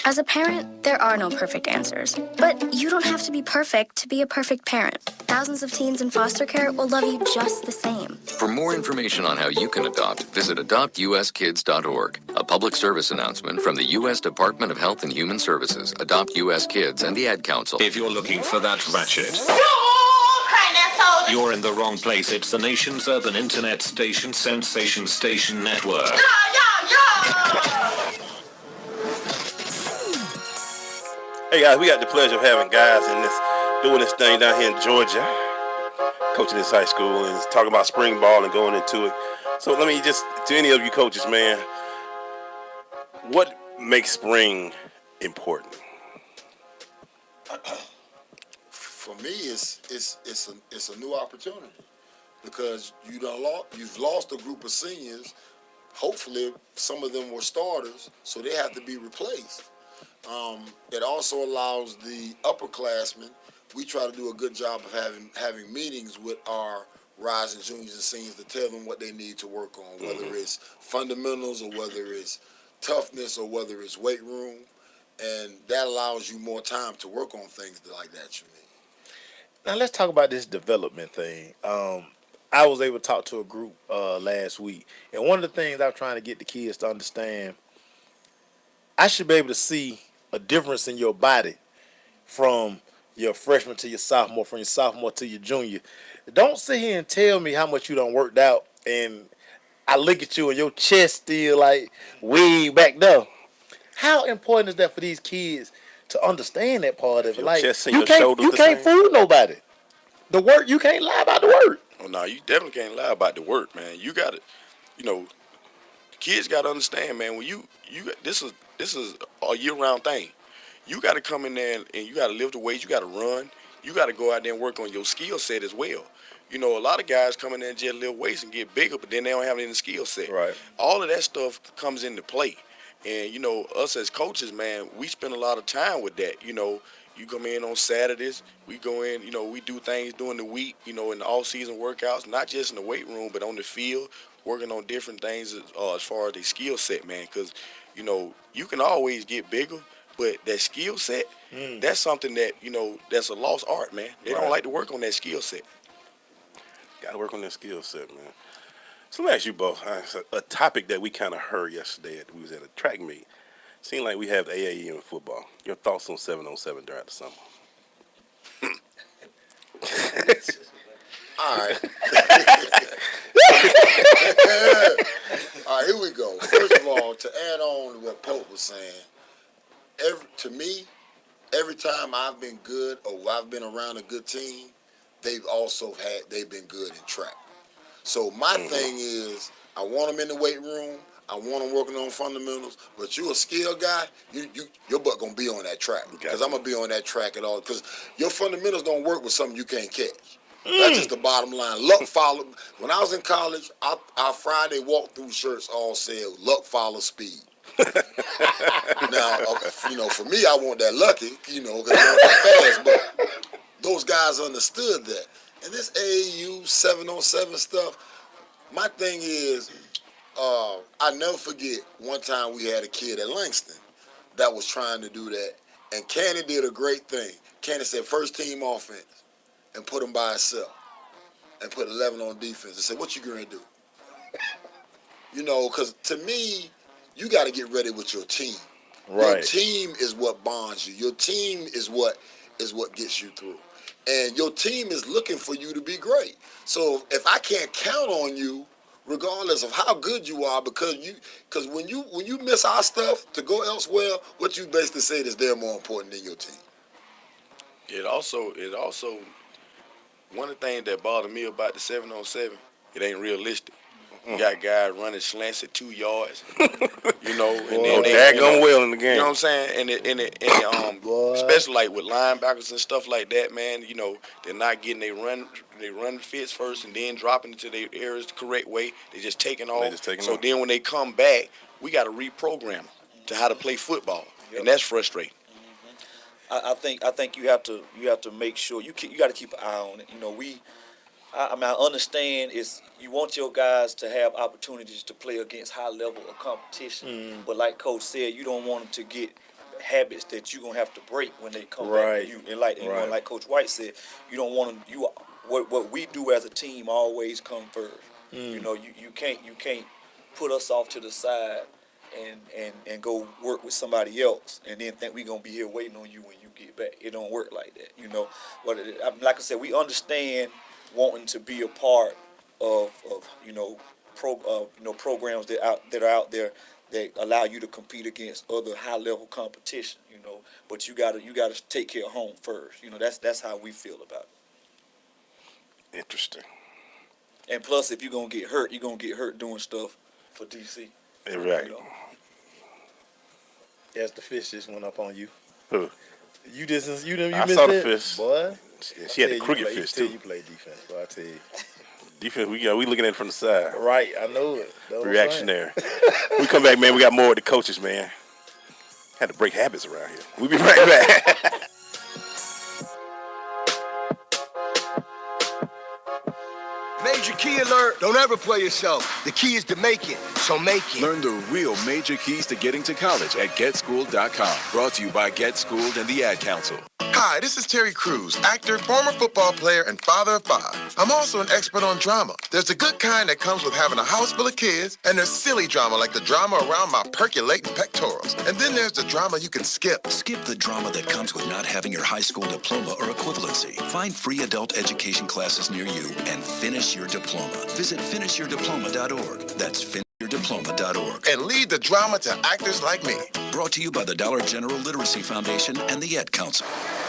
As a parent, there are no perfect answers. But you don't have to be perfect to be a perfect parent. Thousands of teens in foster care will love you just the same.
For more information on how you can adopt, visit adoptuskids.org. A public service announcement from the U.S. Department of Health and Human Services, Adopt U.S. Kids, and the Ad Council.
If you're looking for that ratchet, you're in the wrong place. It's the nation's urban internet station, Sensation Station Network.
Hey guys, we got the pleasure of having guys doing this thing down here in Georgia, coaching this high school and talking about spring ball and going into it. So let me just, to any of you coaches, man, what makes spring important?
For me, it's a new opportunity because you've lost a group of seniors. Hopefully, some of them were starters, so they have to be replaced. It also allows the upperclassmen. We try to do a good job of having meetings with our rising juniors and seniors to tell them what they need to work on, whether it's fundamentals or whether it's toughness or whether it's weight room, and that allows you more time to work on things like that you need.
Now let's talk about this development thing. I was able to talk to a group last week, and one of the things I'm trying to get the kids to understand, I should be able to see a difference in your body from your freshman to your sophomore, from your sophomore to your junior. Don't sit here and tell me how much you done worked out, and I look at you and your chest still like way back there. How important is that for these kids to understand that part of it? Like, you can't fool nobody. The work, you can't lie about the work.
Oh, no, you definitely can't lie about the work, man. You got to, the kids got to understand, man, when you this is a year-round thing. You got to come in there and you got to lift the weights. You got to run. You got to go out there and work on your skill set as well. A lot of guys come in there and just lift weights and get bigger, but then they don't have any skill set.
Right.
All of that stuff comes into play. And, us as coaches, man, we spend a lot of time with that. You You come in on Saturdays. We go in, you know, we do things during the week, you know, in the off-season workouts, not just in the weight room, but on the field, working on different things as far as the skill set, man. Because, you know, you can always get bigger, but that skill set, that's something that, you know, that's a lost art, man. They don't like to work on that skill set.
Got to work on that skill set, man. So let me ask you both, a topic that we kind of heard yesterday. We was at a track meet. Seemed like we have the AAU in football. Your thoughts on 7-on-7 during the summer?
All right. All right, here we go. First of all, to add on to what Pope was saying, every time I've been good or I've been around a good team, they've been good in track. So my thing is, I want them in the weight room. I want them working on fundamentals. But you a skill guy, your butt gonna be on that track because I'm gonna be on that track at all. Because your fundamentals don't work with something you can't catch. That's just the bottom line. Luck follow. When I was in college, our Friday walkthrough shirts all said "Luck follows speed." Now, you know, for me, I want that lucky, you know, because I want that fast. But those guys understood that. And this AAU 7-on-7 stuff, my thing is, I never forget one time we had a kid at Langston that was trying to do that, and Candy did a great thing. Candy said first team offense and put him by himself and put 11 on defense and said, what you going to do? You know, because to me, you got to get ready with your team. Right. Your team is what bonds you. Your team is what gets you through. And your team is looking for you to be great. So if I can't count on you, regardless of how good you are, because when you miss our stuff to go elsewhere, what you basically said is they're more important than your team.
It also one of the things that bothered me about the 7-on-7, it ain't realistic. You got guys running slants at 2 yards, you know, and then
they going well in the game.
You know what I'm saying? And especially like with linebackers and stuff like that, man. You know, they're not getting they run fits first and then dropping into their areas the correct way. They just taking off. So then when they come back, we got to reprogram them to how to play football, and that's frustrating.
I think you have to make sure you got to keep an eye on it. You know, I mean, I understand you want your guys to have opportunities to play against high level of competition, but like Coach said, you don't want them to get habits that you're gonna have to break when they come back to you. And like Coach White said, you don't want them. What we do as a team always come first. You know, you can't put us off to the side and go work with somebody else and then think we're gonna be here waiting on you when you get back. It don't work like that, you know. But like I said, we understand wanting to be a part of programs that are out there that allow you to compete against other high level competition, you know. But you gotta take care of home first. You know, that's how we feel about it.
Interesting.
And plus, if you're gonna get hurt, you're gonna get hurt doing stuff for DC.
Right.
You know?
Yes, the fish just went up on you.
Who?
You missed
I saw the
it?
fish.
Boy.
She had the crooked fish too.
You play defense, boy, I tell you.
Defense, we looking at it from the side.
Right, I know it.
Reactionary. We come back, man. We got more with the coaches, man. Had to break habits around here. We'll be right back.
Major key alert. Don't ever play yourself. The key is to make it, so make it.
Learn the real major keys to getting to college at GetSchooled.com. Brought to you by Get Schooled and the Ad Council.
Hi, this is Terry Crews, actor, former football player, and father of 5. I'm also an expert on drama. There's the good kind that comes with having a house full of kids, and there's silly drama like the drama around my percolating pectorals. And then there's the drama you can skip.
Skip the drama that comes with not having your high school diploma or equivalency. Find free adult education classes near you and finish your diploma. Visit finishyourdiploma.org. That's finishyourdiploma.org.
And lead the drama to actors like me.
Brought to you by the Dollar General Literacy Foundation and the Ed Council.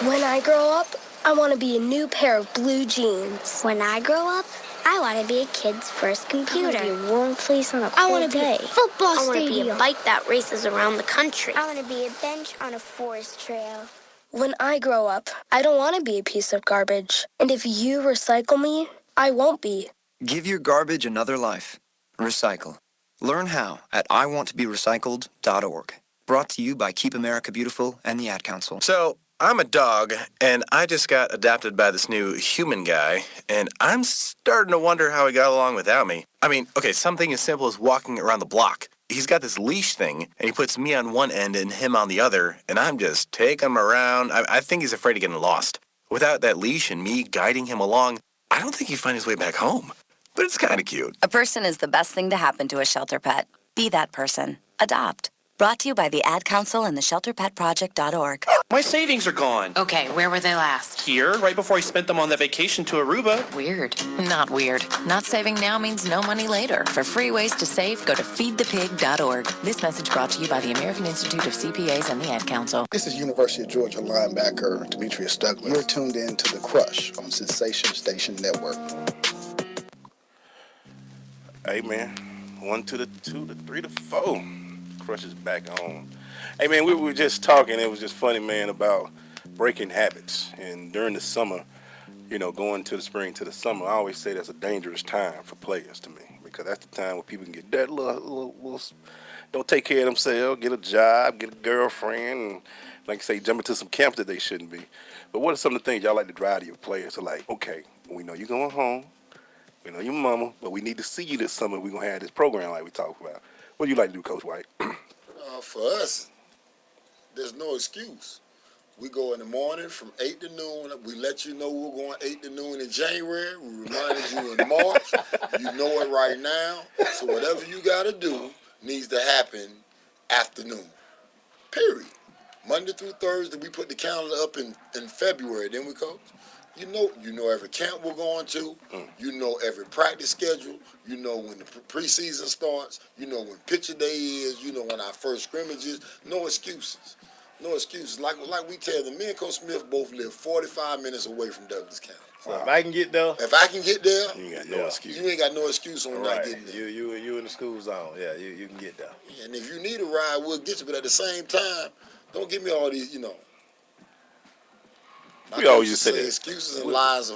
When I grow up, I want to be a new pair of blue jeans.
When I grow up, I want to be a kid's first computer.
I want to be a warm fleece on a
I
cold
want to be
day.
a football
I want to
stadium.
be a bike that races around the country.
I want to be a bench on a forest trail.
When I grow up, I don't want to be a piece of garbage. And if you recycle me, I won't be.
Give your garbage another life. Recycle. Learn how at iwanttoberecycled.org. Brought to you by Keep America Beautiful and the Ad Council.
So,
I'm a dog, and I just got adopted by this new human guy, and I'm starting to wonder how he got along without me. I mean, okay, something as simple as walking around the block. He's got this leash thing, and he puts me on one end and him on the other, and I'm just taking him around. I think he's afraid of getting lost. Without that leash and me guiding him along, I don't think he'd find his way back home. But it's kind of cute.
A person is the best thing to happen to a shelter pet. Be that person. Adopt. Brought to you by the Ad Council and the ShelterPetProject.org.
My savings are gone.
Okay, where were they last?
Here, right before I spent them on that vacation to Aruba.
Weird. Not weird. Not saving now means no money later. For free ways to save, go to feedthepig.org. This message brought to you by the American Institute of CPAs and the Ad Council.
This is University of Georgia linebacker Demetrius Douglas. You're tuned in to The Crush on Sensation Station Network.
Hey, man. 1 to the 2 to 3 to 4. Crush is back on. Hey, man, we were just talking. It was just funny, man, about breaking habits. And during the summer, you know, going to the spring to the summer, I always say that's a dangerous time for players to me, because that's the time where people can get that little don't take care of themselves, get a job, get a girlfriend, and, like I say, jump into some camps that they shouldn't be. But what are some of the things y'all like to drive to your players? So, like, okay, we know you're going home. We know your mama, but we need to see you this summer. We're going to have this program like we talked about. What do you like to do, Coach White?
For us, there's no excuse. We go in the morning from 8 to noon. We let you know we're going 8 to noon in January. We reminded you in March. You know it right now. So whatever you got to do needs to happen afternoon. Period. Monday through Thursday, we put the calendar up in February. Then we coach. You know every camp we're going to. You know every practice schedule. You know when the preseason starts. You know when picture day is. You know when our first scrimmage is. No excuses. No excuses. Like we tell them, me and Coach Smith both live 45 minutes away from Douglas County.
So if I can get there,
you
ain't got no excuse.
You ain't got no excuse on not getting there.
You in the school zone. Yeah, you can get there.
Yeah, and if you need a ride, we'll get you. But at the same time, don't give me all these,
We always just say that.
Excuses and lies.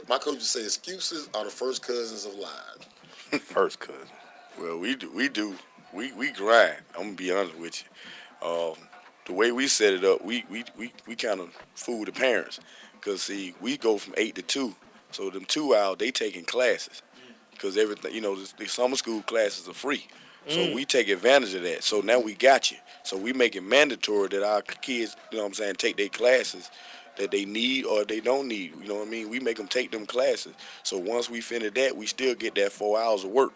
My coaches say excuses are the first cousins of lies.
First cousin.
Well, we grind. I'm gonna be honest with you. The way we set it up, we kind of fool the parents, cause see, we go from 8 to 2, so them 2 hours they taking classes, cause everything, the summer school classes are free. So we take advantage of that. So now we got you. So we make it mandatory that our kids, take their classes that they need or they don't need. You know what I mean? We make them take them classes. So once we finish that, we still get that 4 hours of work.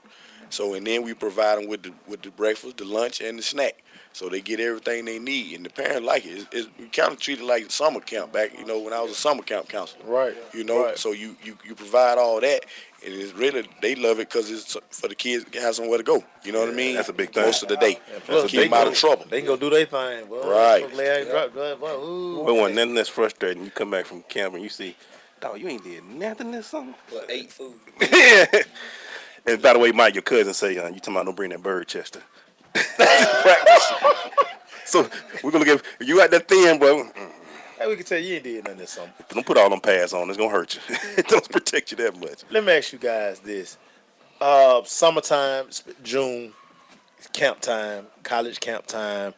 So and then we provide them with the breakfast, the lunch, and the snack. So they get everything they need, and the parents like it. We kind of treat it like summer camp back, when I was a summer camp counselor.
Right. Right.
So you provide all that, and it's really, they love it because it's for the kids to have somewhere to go. You know what I mean?
That's a big thing.
Most of the day.
Plus,
keep them out of trouble.
They can go do their thing. Well,
right.
Well, when nothing that's frustrating, you come back from camp and you see, dog, you ain't did nothing this summer.
Well, ate food.
Yeah. And by the way, Mike, your cousin say, you talking about don't bring that bird, Chester. Practice. So we're gonna get you out that thin, boy.
Hey, we can tell you ain't did nothing this summer.
Don't put all them pads on. It's gonna hurt you. It don't protect you that much.
Let me ask you guys this: summertime, June, camp time, college camp time.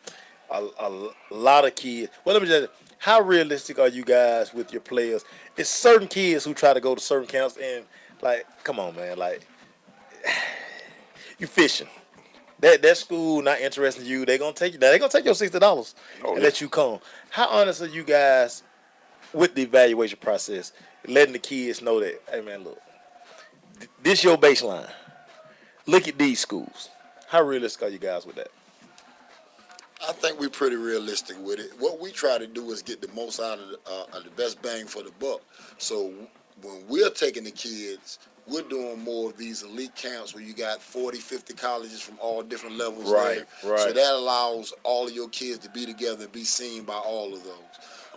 A lot of kids. Well, let me just. How realistic are you guys with your players? It's certain kids who try to go to certain camps and come on, man, you fishing. That school not interested in you. They're gonna take you. They're gonna take your $60 and let you come. How honest are you guys with the evaluation process, letting the kids know that, hey man, look, this your baseline. Look at these schools. How realistic are you guys with that?
I think we're pretty realistic with it. What we try to do is get the most out of the best bang for the buck. So when we're taking the kids, we're doing more of these elite camps where you got 40, 50 colleges from all different levels there.
Right.
So that allows all of your kids to be together and be seen by all of those.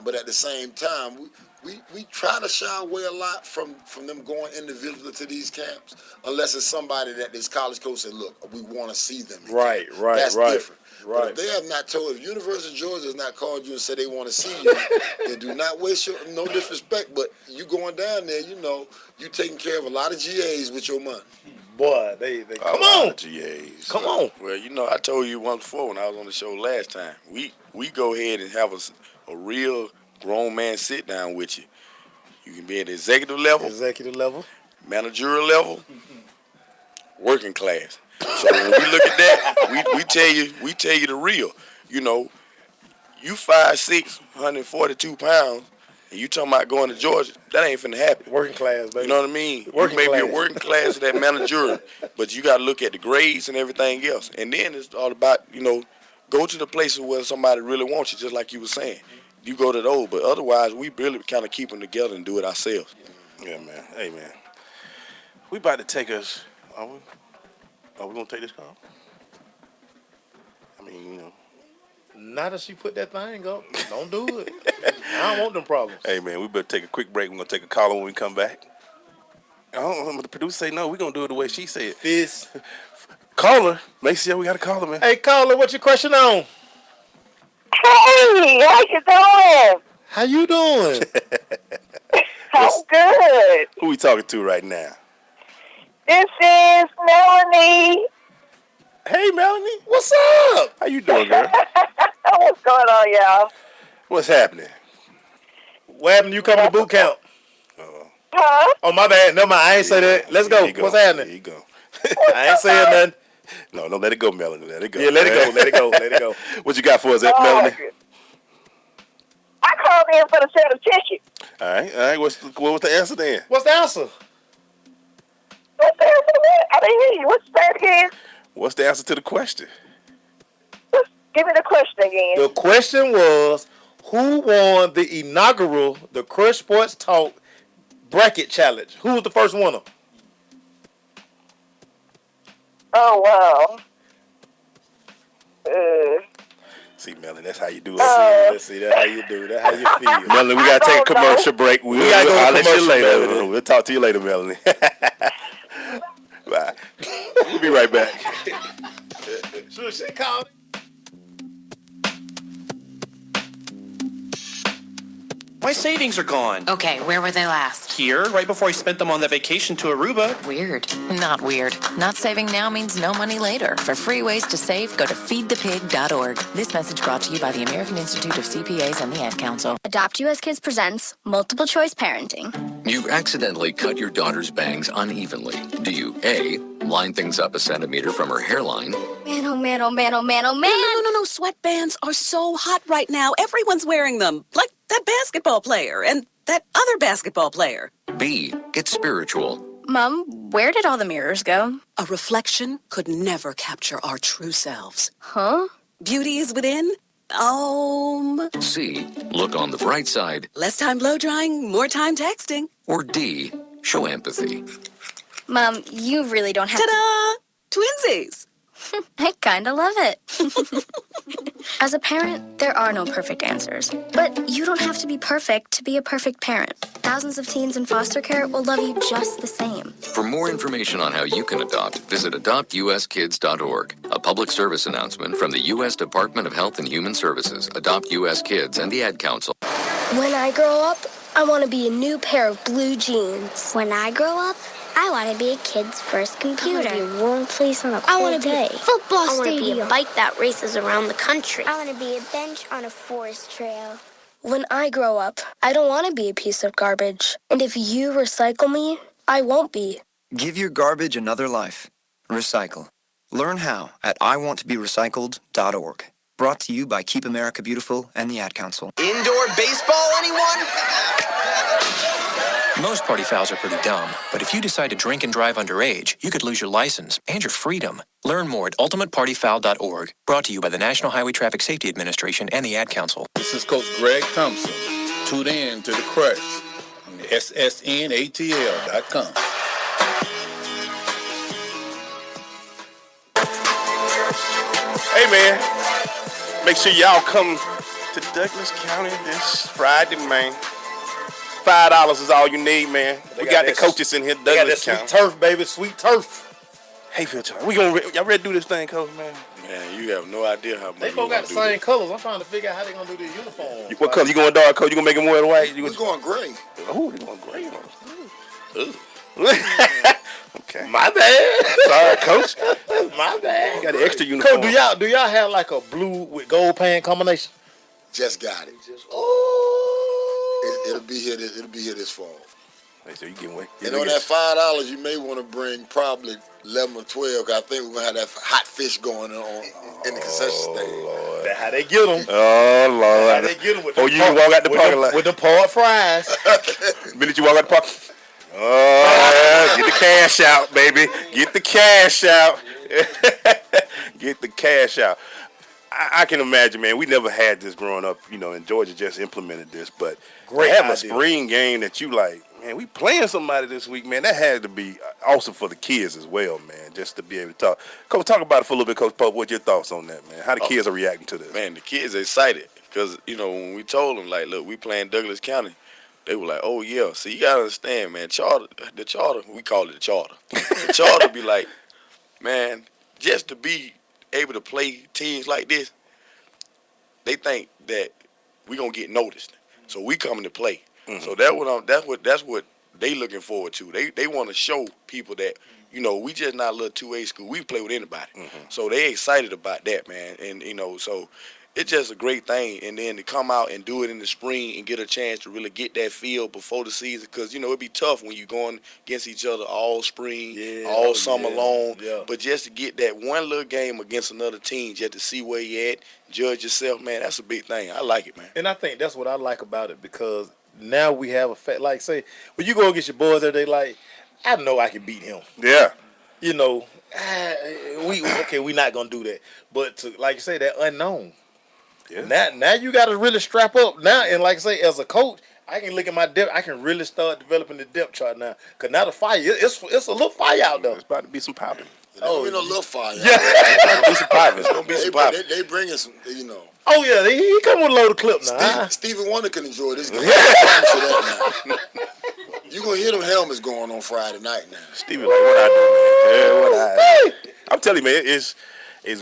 But at the same time, we try to shy away a lot from them going individually to these camps, unless it's somebody that this college coach said, look, we want to see them.
Right.
That's different. Right. But if they have not told, if University of Georgia has not called you and said they want to see you, then do not waste your, no disrespect, but you going down there, you taking care of a lot of GAs with your money.
Boy, they come on. GAs. Come on.
Well, I told you once before when I was on the show last time, we go ahead and have a real grown man sit down with you. You can be at the executive level, managerial level, working class. So when we look at that, we tell you the real. You know, you 5'6", 142 pounds, and you talking about going to Georgia, that ain't finna happen.
Working class, baby.
You know what I mean?
Working
you may
class.
be a working class at that managerial, but you got to look at the grades and everything else. And then it's all about, you know, go to the places where somebody really wants you, just like you were saying. You go to those, but otherwise, we really kind of keep them together and do it ourselves.
Yeah, man. Hey, man. We about to take us. Are we gonna take this call? I mean, you know.
Not that she put that thing up. Don't do it. I don't want them problems.
Hey, man, we better take a quick break. We're gonna take a call when we come back. I don't know. The producer say no. We're gonna do it the way she said.
Fizz.
Caller. Make sure we got a caller, man.
Hey, caller, what's your question on?
Hey, how you doing?
How you doing?
I'm good.
Who we talking to right now?
This is Melanie.
Hey, Melanie.
What's up?
How you doing, girl?
What's going on, y'all?
What's happening?
What happened? You coming to boot camp?
Huh?
Oh, my bad. Never mind. I ain't say that. Let's go. What's happening?
There you go.
I ain't saying nothing.
No, let it go, Melanie. Let it go.
Yeah, let it go. Let it go. Let it go.
What you got for us, Melanie?
I called in for the set of tickets.
All right. What was the answer then?
What's the answer?
What's the answer to that? I didn't hear you. What's that again?
What's the answer to the question?
Give me the question again.
The question was, who won the inaugural The Crush Sports Talk Bracket Challenge? Who was the first winner?
Oh, wow.
See, Melanie, that's how you do it.
Let's see, that's how you do. That's how you feel.
Melanie, we got to take a commercial break. I'll let you later. We'll talk to you later, Melanie. Bye. We'll be right back.
Sure, she called.
My savings are gone.
Okay, where were they last?
Here, right before I spent them on that vacation to Aruba.
Weird. Not weird. Not saving now means no money later. For free ways to save, go to feedthepig.org. This message brought to you by the American Institute of CPAs and the Ad Council.
Adopt US Kids presents Multiple Choice Parenting.
You've accidentally cut your daughter's bangs unevenly. Do you A, line things up a centimeter from her hairline?
Man, oh man, oh man, oh man, oh man.
No. Sweatbands are so hot right now. Everyone's wearing them. Like that basketball player and that other basketball player.
B, get spiritual.
Mom, where did all the mirrors go?
A reflection could never capture our true selves.
Huh?
Beauty is within.
C, look on the bright side.
Less time blow drying, more time texting.
Or D, show empathy.
Mom, you really don't have
Ta-da! Twinsies!
I kinda love it. As a parent, there are no perfect answers. But you don't have to be perfect to be a perfect parent. Thousands of teens in foster care will love you just the same.
For more information on how you can adopt, visit adoptuskids.org. A public service announcement from the U.S. Department of Health and Human Services, Adopt U.S. Kids, and the Ad Council.
When I grow up, I want to be a new pair of blue jeans.
When I grow up, I want to be a kid's first computer.
I want to be a warm place on a
I
cold
want to be
day.
a football
I want to be
stadium.
a bike that races around the country.
I want to be a bench on a forest trail.
When I grow up, I don't want to be a piece of garbage. And if you recycle me, I won't be.
Give your garbage another life. Recycle. Learn how at iwanttoberecycled.org. Brought to you by Keep America Beautiful and the Ad Council.
Indoor baseball, anyone?
Most party fouls are pretty dumb, but if you decide to drink and drive underage, you could lose your license and your freedom. Learn more at ultimatepartyfoul.org. Brought to you by the National Highway Traffic Safety Administration and the Ad Council.
This is Coach Greg Thompson. Tune in to The Crush on the SSNATL.com.
Hey, man. Make sure y'all come to Douglas County this Friday, man. $5 is all you need, man. We got the coaches in here, Douglas County.
Sweet turf, baby. Sweet turf.
Hayfield Turf. Y'all ready to do this thing, Coach, man?
Man, you have no idea how much.
They both got the same colors. I'm trying to figure out how they gonna do their uniform.
What color? You going dark, Coach? You gonna make it more than white?
We're going gray.
Oh, you going gray? Ooh. Okay.
My bad.
Sorry, Coach.
My bad.
You got an extra uniform.
Coach, do y'all have like a blue with gold pant combination?
Just got it.
Oh.
It'll be here this fall.
Hey, so you getting away?
And on that $5, you may want to bring probably 11 or 12. Cause I think we're gonna have that hot fish going on in the concession stand.
Lord.
That's how they get them.
Oh Lord!
That's how they get them with
you can walk out the parking lot
with the poured fries.
The minute you walk out the park, oh, get the cash out, baby. Get the cash out. Get the cash out. I can imagine, man. We never had this growing up, and Georgia just implemented this. But
Great
to have
idea.
a spring game that you like, man, we playing somebody this week, man. That had to be awesome for the kids as well, man, just to be able to talk. Coach, talk about it for a little bit, Coach Pope. What's your thoughts on that, man? How the kids are reacting to this?
Man, the kids are excited because, when we told them, like, look, we playing Douglas County, they were like, oh, yeah. So you got to understand, man, the charter, we call it the charter. The charter be like, man, just to be able to play teams like this, they think that we going to get noticed. So we coming to play. Mm-hmm. So that's what they looking forward to. They want to show people that, we just not a little 2A school. We play with anybody. Mm-hmm. So they excited about that, man. And, so it's just a great thing. And then to come out and do it in the spring and get a chance to really get that feel before the season. Because, it'd be tough when you're going against each other all spring, all summer long. Yeah. But just to get that one little game against another team, just to see where you at, judge yourself, man, that's a big thing. I like it, man.
And I think that's what I like about it because now we have a fact. Like, say, when you go against your boys there, they like, I know I can beat him.
Yeah.
We not going to do that. But to, like you say, that unknown. Yeah. Now you got to really strap up now, and like I say, as a coach, I can look at my depth. I can really start developing the depth chart now. Cause now the fire, it's a little fire out there.
It's about to be some popping.
Oh, no little fire.
Yeah, it's about to be some popping. It's gonna be some popping.
They bringing some,
Oh yeah, he come with a load of clip now.
Stevie Wonder can enjoy this game. You gonna hear them helmets going on Friday night now.
Stevie, like what I do, man? I'm telling you, man, it's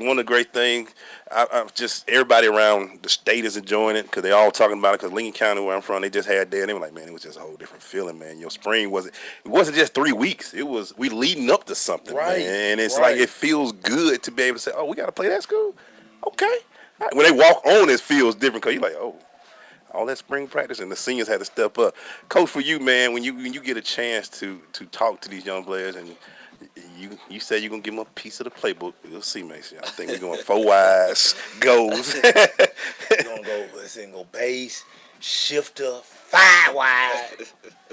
one of the great things. I'm just everybody around the state is enjoying it because they all talking about it. Because Lincoln County, where I'm from, they just had that, and they were like, man, it was just a whole different feeling, man. Your spring wasn't just 3 weeks. It was we leading up to something, right? Man. And it's like it feels good to be able to say, oh, we got to play that school, okay. When they walk on, it feels different because you're like, oh, all that spring practice, and the seniors had to step up. Coach, for you, man, when you get a chance to talk to these young players and you say you're going to give them a piece of the playbook. We'll see, Mason. I think we're going 4 wides, goes.
We're going to go base, shifter, 5 wide.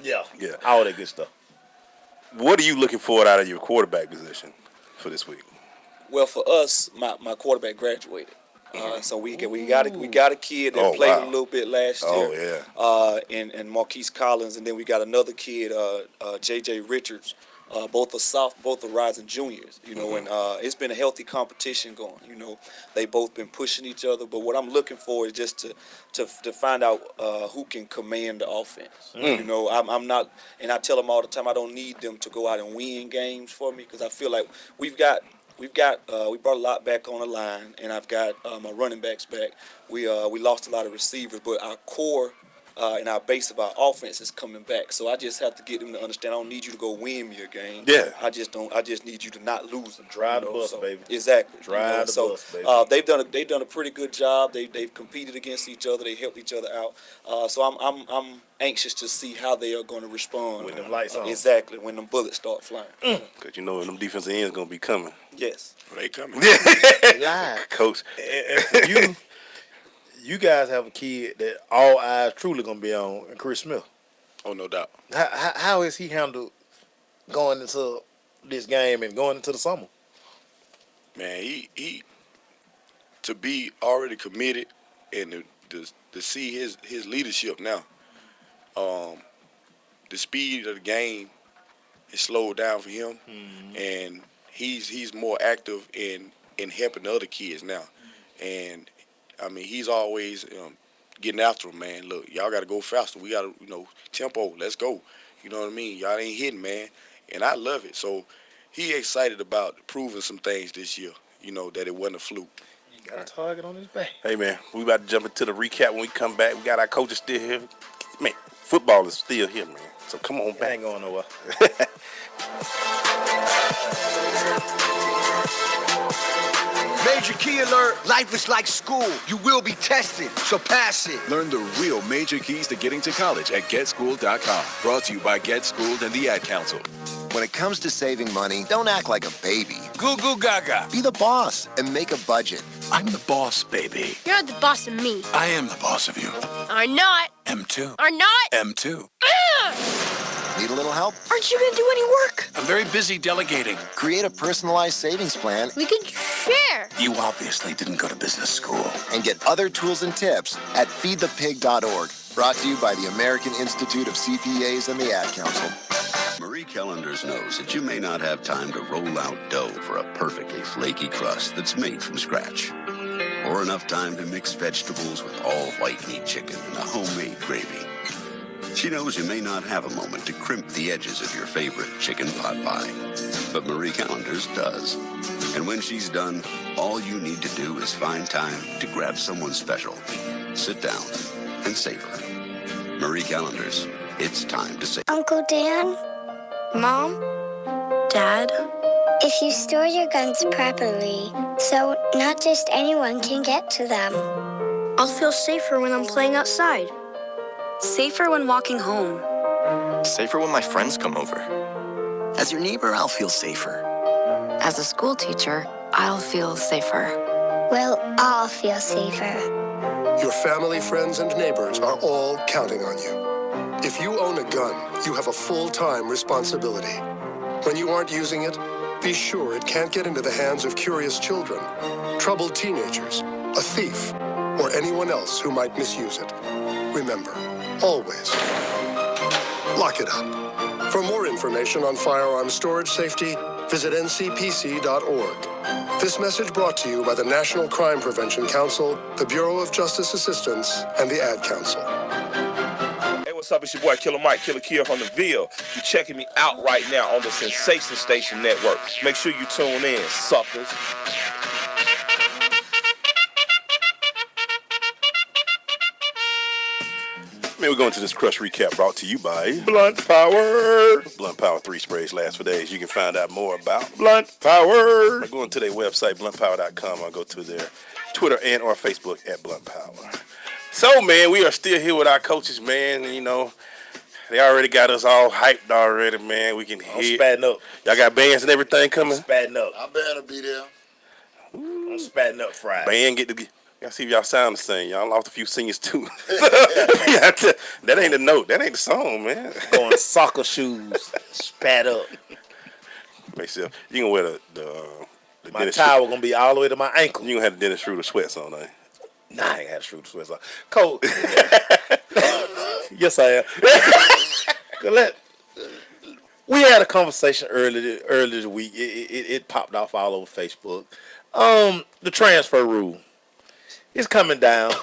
Yeah. All that good stuff.
What are you looking for out of your quarterback position for this week?
Well, for us, my quarterback graduated. So we got a kid that played a little bit last year.
Oh, yeah.
And Marquise Collins, and then we got another kid, J.J. Richards. Both are rising juniors, and it's been a healthy competition going. They both been pushing each other. But what I'm looking for is just to find out who can command the offense. I'm not, and I tell them all the time, I don't need them to go out and win games for me because I feel like we brought a lot back on the line, and I've got my running backs back. We lost a lot of receivers, but our core. And our base of our offense is coming back. So I just have to get them to understand I don't need you to go win me a game.
Yeah.
I just need you to not lose them.
Drive the bus, baby.
Exactly.
Drive the bus, baby.
They've done a pretty good job. They've competed against each other. They helped each other out. So I'm anxious to see how they are going to respond
when them lights on.
Exactly, when them bullets start flying.
Because them defensive ends going to be coming.
Yes.
Well, they coming.
Live.
Coach.
And for you guys have a kid that all eyes truly going to be on, Chris Smith.
Oh, no doubt.
How is he handled going into this game and going into the summer?
Man, he to be already committed and to see his leadership now. The speed of the game is slowed down for him, and he's more active in helping the other kids now, and I mean, he's always getting after him, man. Look, y'all got to go faster. We got to, tempo. Let's go. You know what I mean? Y'all ain't hitting, man. And I love it. So he excited about proving some things this year, that it wasn't a fluke.
You got a target on his back.
Hey, man, we about to jump into the recap when we come back. We got our coaches still here. Man, football is still here, man. So come on back.
Ain't going nowhere.
Major Major key alert. Life is like school. You will be tested, so pass it.
Learn the real major keys to getting to college at GetSchooled.com. Brought to you by GetSchooled and the Ad Council.
When it comes to saving money, don't act like a baby.
Goo goo gaga.
Be the boss and make a budget.
I'm the boss, baby.
You're the boss of me.
I am the boss of you.
Are not.
M2.
Are not.
M2.
Need a little help?
Aren't you going to do any work?
I'm very busy delegating.
Create a personalized savings plan.
We can share.
You obviously didn't go to business school.
And get other tools and tips at feedthepig.org. Brought to you by the American Institute of CPAs and the Ad Council.
Marie Callender's knows that you may not have time to roll out dough for a perfectly flaky crust that's made from scratch. Or enough time to mix vegetables with all white meat chicken in a homemade gravy. She knows you may not have a moment to crimp the edges of your favorite chicken pot pie. But Marie Callender's does. And when she's done, all you need to do is find time to grab someone special, sit down, and savor. Marie Callender's, it's time to save.
Uncle Dan?
Mom? Dad?
If you store your guns properly, so not just anyone can get to them.
I'll feel safer when I'm playing outside.
Safer when walking home.
Safer when my friends come over. As your neighbor, I'll feel safer.
As a school teacher, I'll feel safer.
We'll all feel safer.
Your family, friends, and neighbors are all counting on you. If you own a gun, you have a full-time responsibility. When you aren't using it, be sure it can't get into the hands of curious children, troubled teenagers, a thief, or anyone else who might misuse it. Remember, always lock it up. For more information on firearm storage safety, visit ncpc.org. This message brought to you by the National Crime Prevention Council, the Bureau of Justice Assistance, and the Ad Council.
Hey, what's up? It's your boy Killer Mike, Killer Kill from the Ville. You're checking me out right now on the Sensation Station Network. Make sure you tune in, suckers.
Man, we're going to this Crush recap brought to you by
Blunt Power.
Blunt Power 3 sprays last for days. You can find out more about
Blunt Power
by going to their website, bluntpower.com. I'll go to their Twitter and or Facebook at Blunt Power. So, man, we are still here with our coaches, man. And, you know, they already got us all hyped already, man. We can hit.
I'm spatting up.
Y'all got bands and everything coming?
Spatting up.
I better be there.
I'm spatting up Friday.
Band get to y'all see if y'all sound the same. Y'all lost a few singers too. That ain't the note. That ain't the song, man.
Going soccer shoes, spat up.
Myself, you can wear the
my towel gonna be all the way to my ankle.
You gonna have the Dennis Schroeder sweats on, eh?
Nah, I ain't had Schroeder sweats on. Coach. Yes, I am. We had a conversation earlier this week. It popped off all over Facebook. The transfer rule. It's coming down.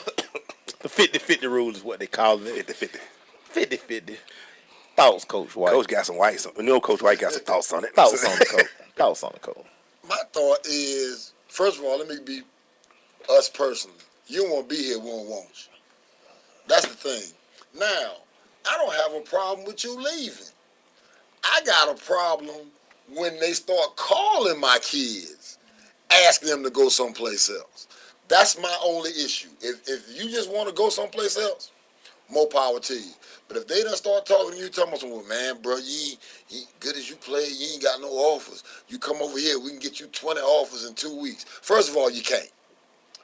The 50-50 rule is what they call it.
50-50.
50-50. Thoughts, Coach White?
Coach got some white. You know, Coach White got some thoughts on it.
Thoughts on the coach. Thoughts on the coach.
My thought is, first of all, let me be us personally. You don't want to be here, we don't want you. That's the thing. Now, I don't have a problem with you leaving. I got a problem when they start calling my kids, asking them to go someplace else. That's my only issue. If you just want to go someplace else, more power to you. But if they done start talking to you, talking about, well, man, bro, you ain't good as you play, you ain't got no offers. You come over here, we can get you 20 offers in 2 weeks. First of all, you can't.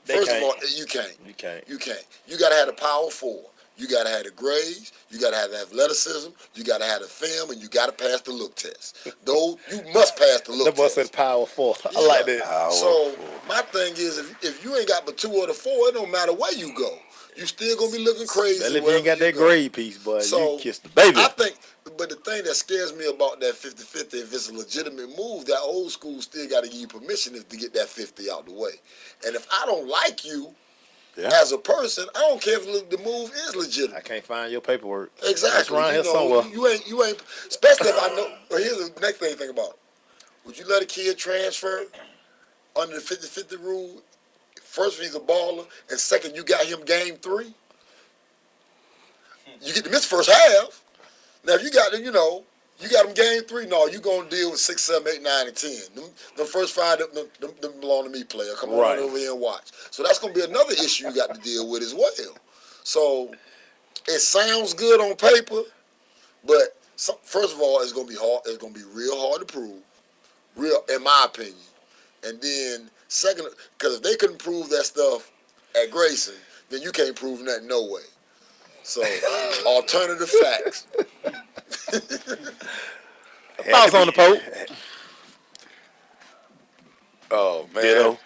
You can't. You can't. You got to have the power forward. You got to have the grades. You got to have the athleticism. You got to have the film, and you got to pass the look test. Though you must pass the look test.
The boy said power four. I like that.
So my thing is, if you ain't got but 2 or the 4, it don't matter where you go. You still gonna be looking crazy.
Well, if you ain't got that grade piece, boy, you kiss the baby.
I think, but the thing that scares me about that 50-50, if it's a legitimate move, that old school still got to give you permission to get that 50 out the way. And if I don't like you as a person, I don't care if the move is legitimate.
I can't find your paperwork.
Exactly.
It's around here somewhere.
You ain't. Especially if I know. Well, here's the next thing to think about. Would you let a kid transfer under the 50-50 rule? First, he's a baller, and second, you got him game 3. You get to miss first half. Now, if you got, You got them game 3. No, you gonna deal with 6, 7, 8, 9, and 10. The first 5 them belong to me, player. Come on over here and watch. So that's gonna be another issue you got to deal with as well. So it sounds good on paper, but first of all, it's gonna be hard. It's gonna be real hard to prove, in my opinion. And then second, because if they couldn't prove that stuff at Grayson, then you can't prove nothing no way. So alternative facts.
Thoughts on the Pope?
Oh man,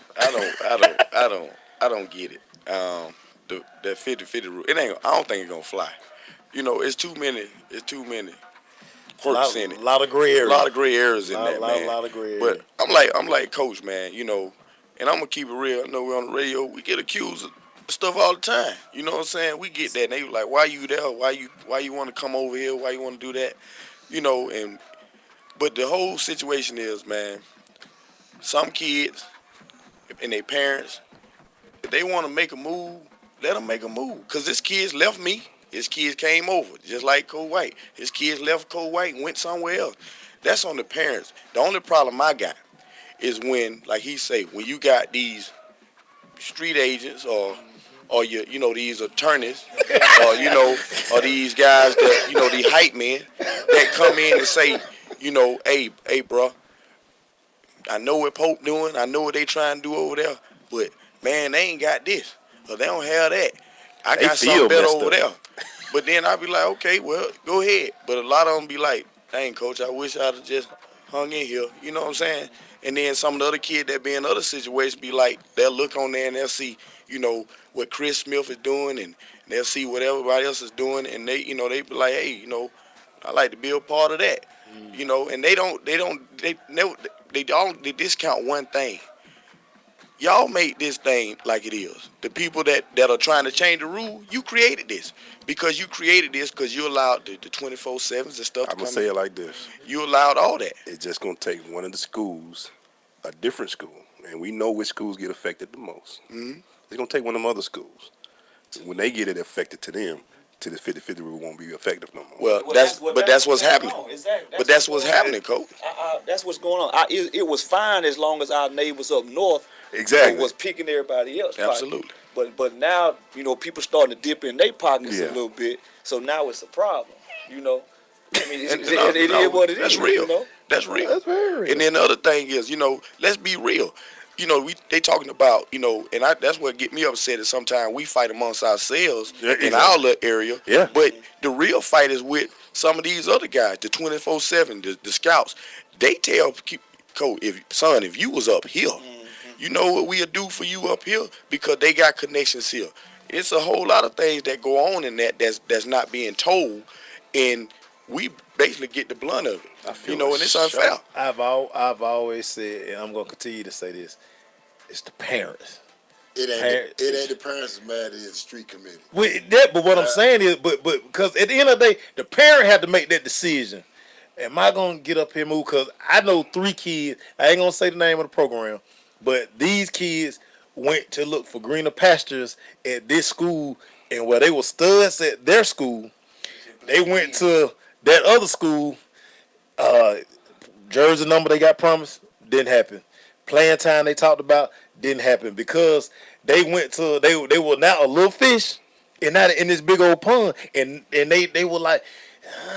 I don't get it. The 50-50 rule. I don't think it's gonna fly. You know, it's too many quirks in it.
A lot of gray areas.
A lot of gray areas in that, man.
A lot of gray areas.
But I'm like Coach, man. You know, and I'm gonna keep it real. I know we're on the radio. We get accused of stuff all the time. You know what I'm saying? We get that. And they like, why you there? Why you want to come over here? Why you want to do that? You know, but the whole situation is, man, some kids and their parents, if they want to make a move, let them make a move. Because this kid's left me. His kids came over, just like Cole White. His kids left Cole White and went somewhere else. That's on the parents. The only problem I got is when, like he say, when you got these street agents or these attorneys or these guys that, these hype men that come in and say, hey, bro, I know what Pope doing. I know what they trying to do over there, but man, they ain't got this or they don't have that. I got something better over there. But then I be like, okay, well, go ahead. But a lot of them be like, dang, Coach, I wish I'd have just hung in here. You know what I'm saying? And then some of the other kids that be in other situations be like, they'll look on there and they'll see, what Chris Smith is doing, and they'll see what everybody else is doing, and they be like, hey, I like to be a part of that. And they discount one thing. Y'all make this thing like it is. The people that are trying to change the rule, you created this. Because you created this because you allowed the 24/7s and stuff to come in.
I'm going to say it like this.
You allowed all that.
It's just going to take one of the schools, a different school, and we know which schools get affected the most.
Mm-hmm.
It's going to take one of them other schools. When they get it affected to them, to the 50-50 rule won't be effective no more.
Well, that's what's happening. But that's what's happening, Coach.
That's what's going on. It was fine as long as our neighbors up north was picking everybody else.
Absolutely.
But now, people starting to dip in their pockets a little bit. So now it's a problem, I mean, it is what it is.
That's real. That's real.
That's very real.
And then the other thing is, let's be real. They talking about, and that's what get me upset is sometimes we fight amongst ourselves in our little area.
Yeah.
But the real fight is with some of these other guys, the 24/7, the scouts. They tell Coach, if you was up here, you know what we'll do for you up here because they got connections here. It's a whole lot of things that go on in that's not being told, and we basically get the blunt of it. And it's unfair.
I've always said, and I'm gonna continue to say this: it's the parents.
It ain't the parents as mad as the street committee.
But what I'm saying is, but because at the end of the day, the parent had to make that decision. Am I gonna get up here and move? Because I know 3 kids. I ain't gonna say the name of the program, but these kids went to look for greener pastures at this school, and where they were studs at their school, they went to that other school. Jersey number they got promised didn't happen. Playing time they talked about didn't happen because they went to they were now a little fish and not in this big old pond, and they were like,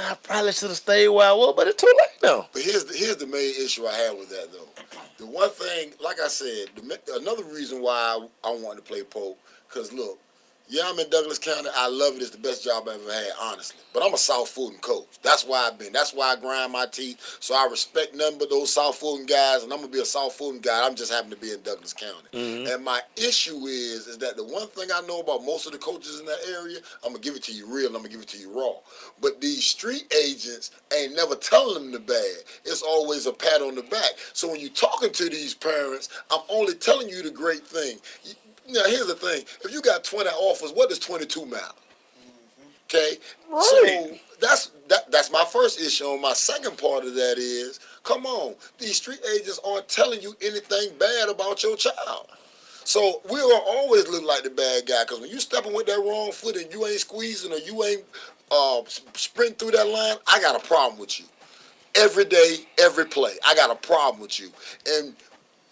I probably should have stayed where I was, but it's too late now.
But here's the main issue I have with that though. The one thing, like I said, another reason why I wanted to play Pope, because look, I'm in Douglas County. I love it. It's the best job I ever had, honestly. But I'm a South Fulton coach. That's why I've been. That's why I grind my teeth. So I respect nothing but those South Fulton guys, and I'm going to be a South Fulton guy. I'm just happen to be in Douglas County. Mm-hmm. And my issue is that the one thing I know about most of the coaches in that area, I'm going to give it to you real, and I'm going to give it to you raw. But these street agents ain't never telling them the bad. It's always a pat on the back. So when you're talking to these parents, I'm only telling you the great thing. Now, here's the thing. If you got 20 offers, what does 22 matter? Okay? Right. So that's my first issue. And my second part of that is, come on, these street agents aren't telling you anything bad about your child. So we're going to always look like the bad guy, because when you stepping with that wrong foot and you ain't squeezing or you ain't sprinting through that line, I got a problem with you. every day, every play. I got a problem with you. And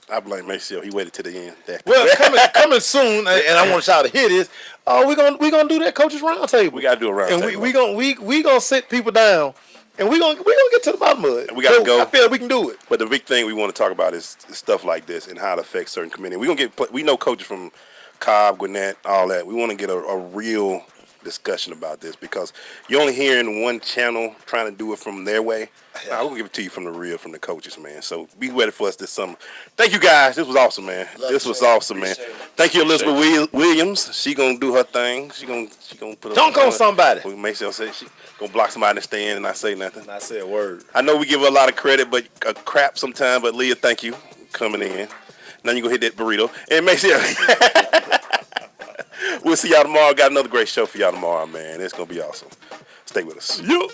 I blame Maceo. He waited to the end.
Well, coming soon, and I want y'all to hear this. We gonna do that coaches roundtable.
We gotta do a roundtable.
And we gonna sit people down, and we gonna get to the bottom of it.
We gotta go.
I feel like we can do it.
But the big thing we want to talk about is stuff like this and how it affects certain communities. We know coaches from Cobb, Gwinnett, all that. We want to get a real discussion about this because you're only hearing one channel trying to do it from their way. Nah, we're gonna give it to you from the coaches, man. So be ready for us this summer. Thank you guys. This was awesome, man. This was awesome, man. Thank you, Elizabeth Williams. She gonna do her thing. She gonna put up.
Dunk on somebody.
We make sure say she gonna block somebody in the stand and not say nothing.
Not say a word.
I know we give her a lot of credit, but crap sometimes. But Leah, thank you for coming in. Now you go hit that burrito and make sure. We'll see y'all tomorrow. Got another great show for y'all tomorrow, man. It's gonna be awesome. Stay with us.
Yup.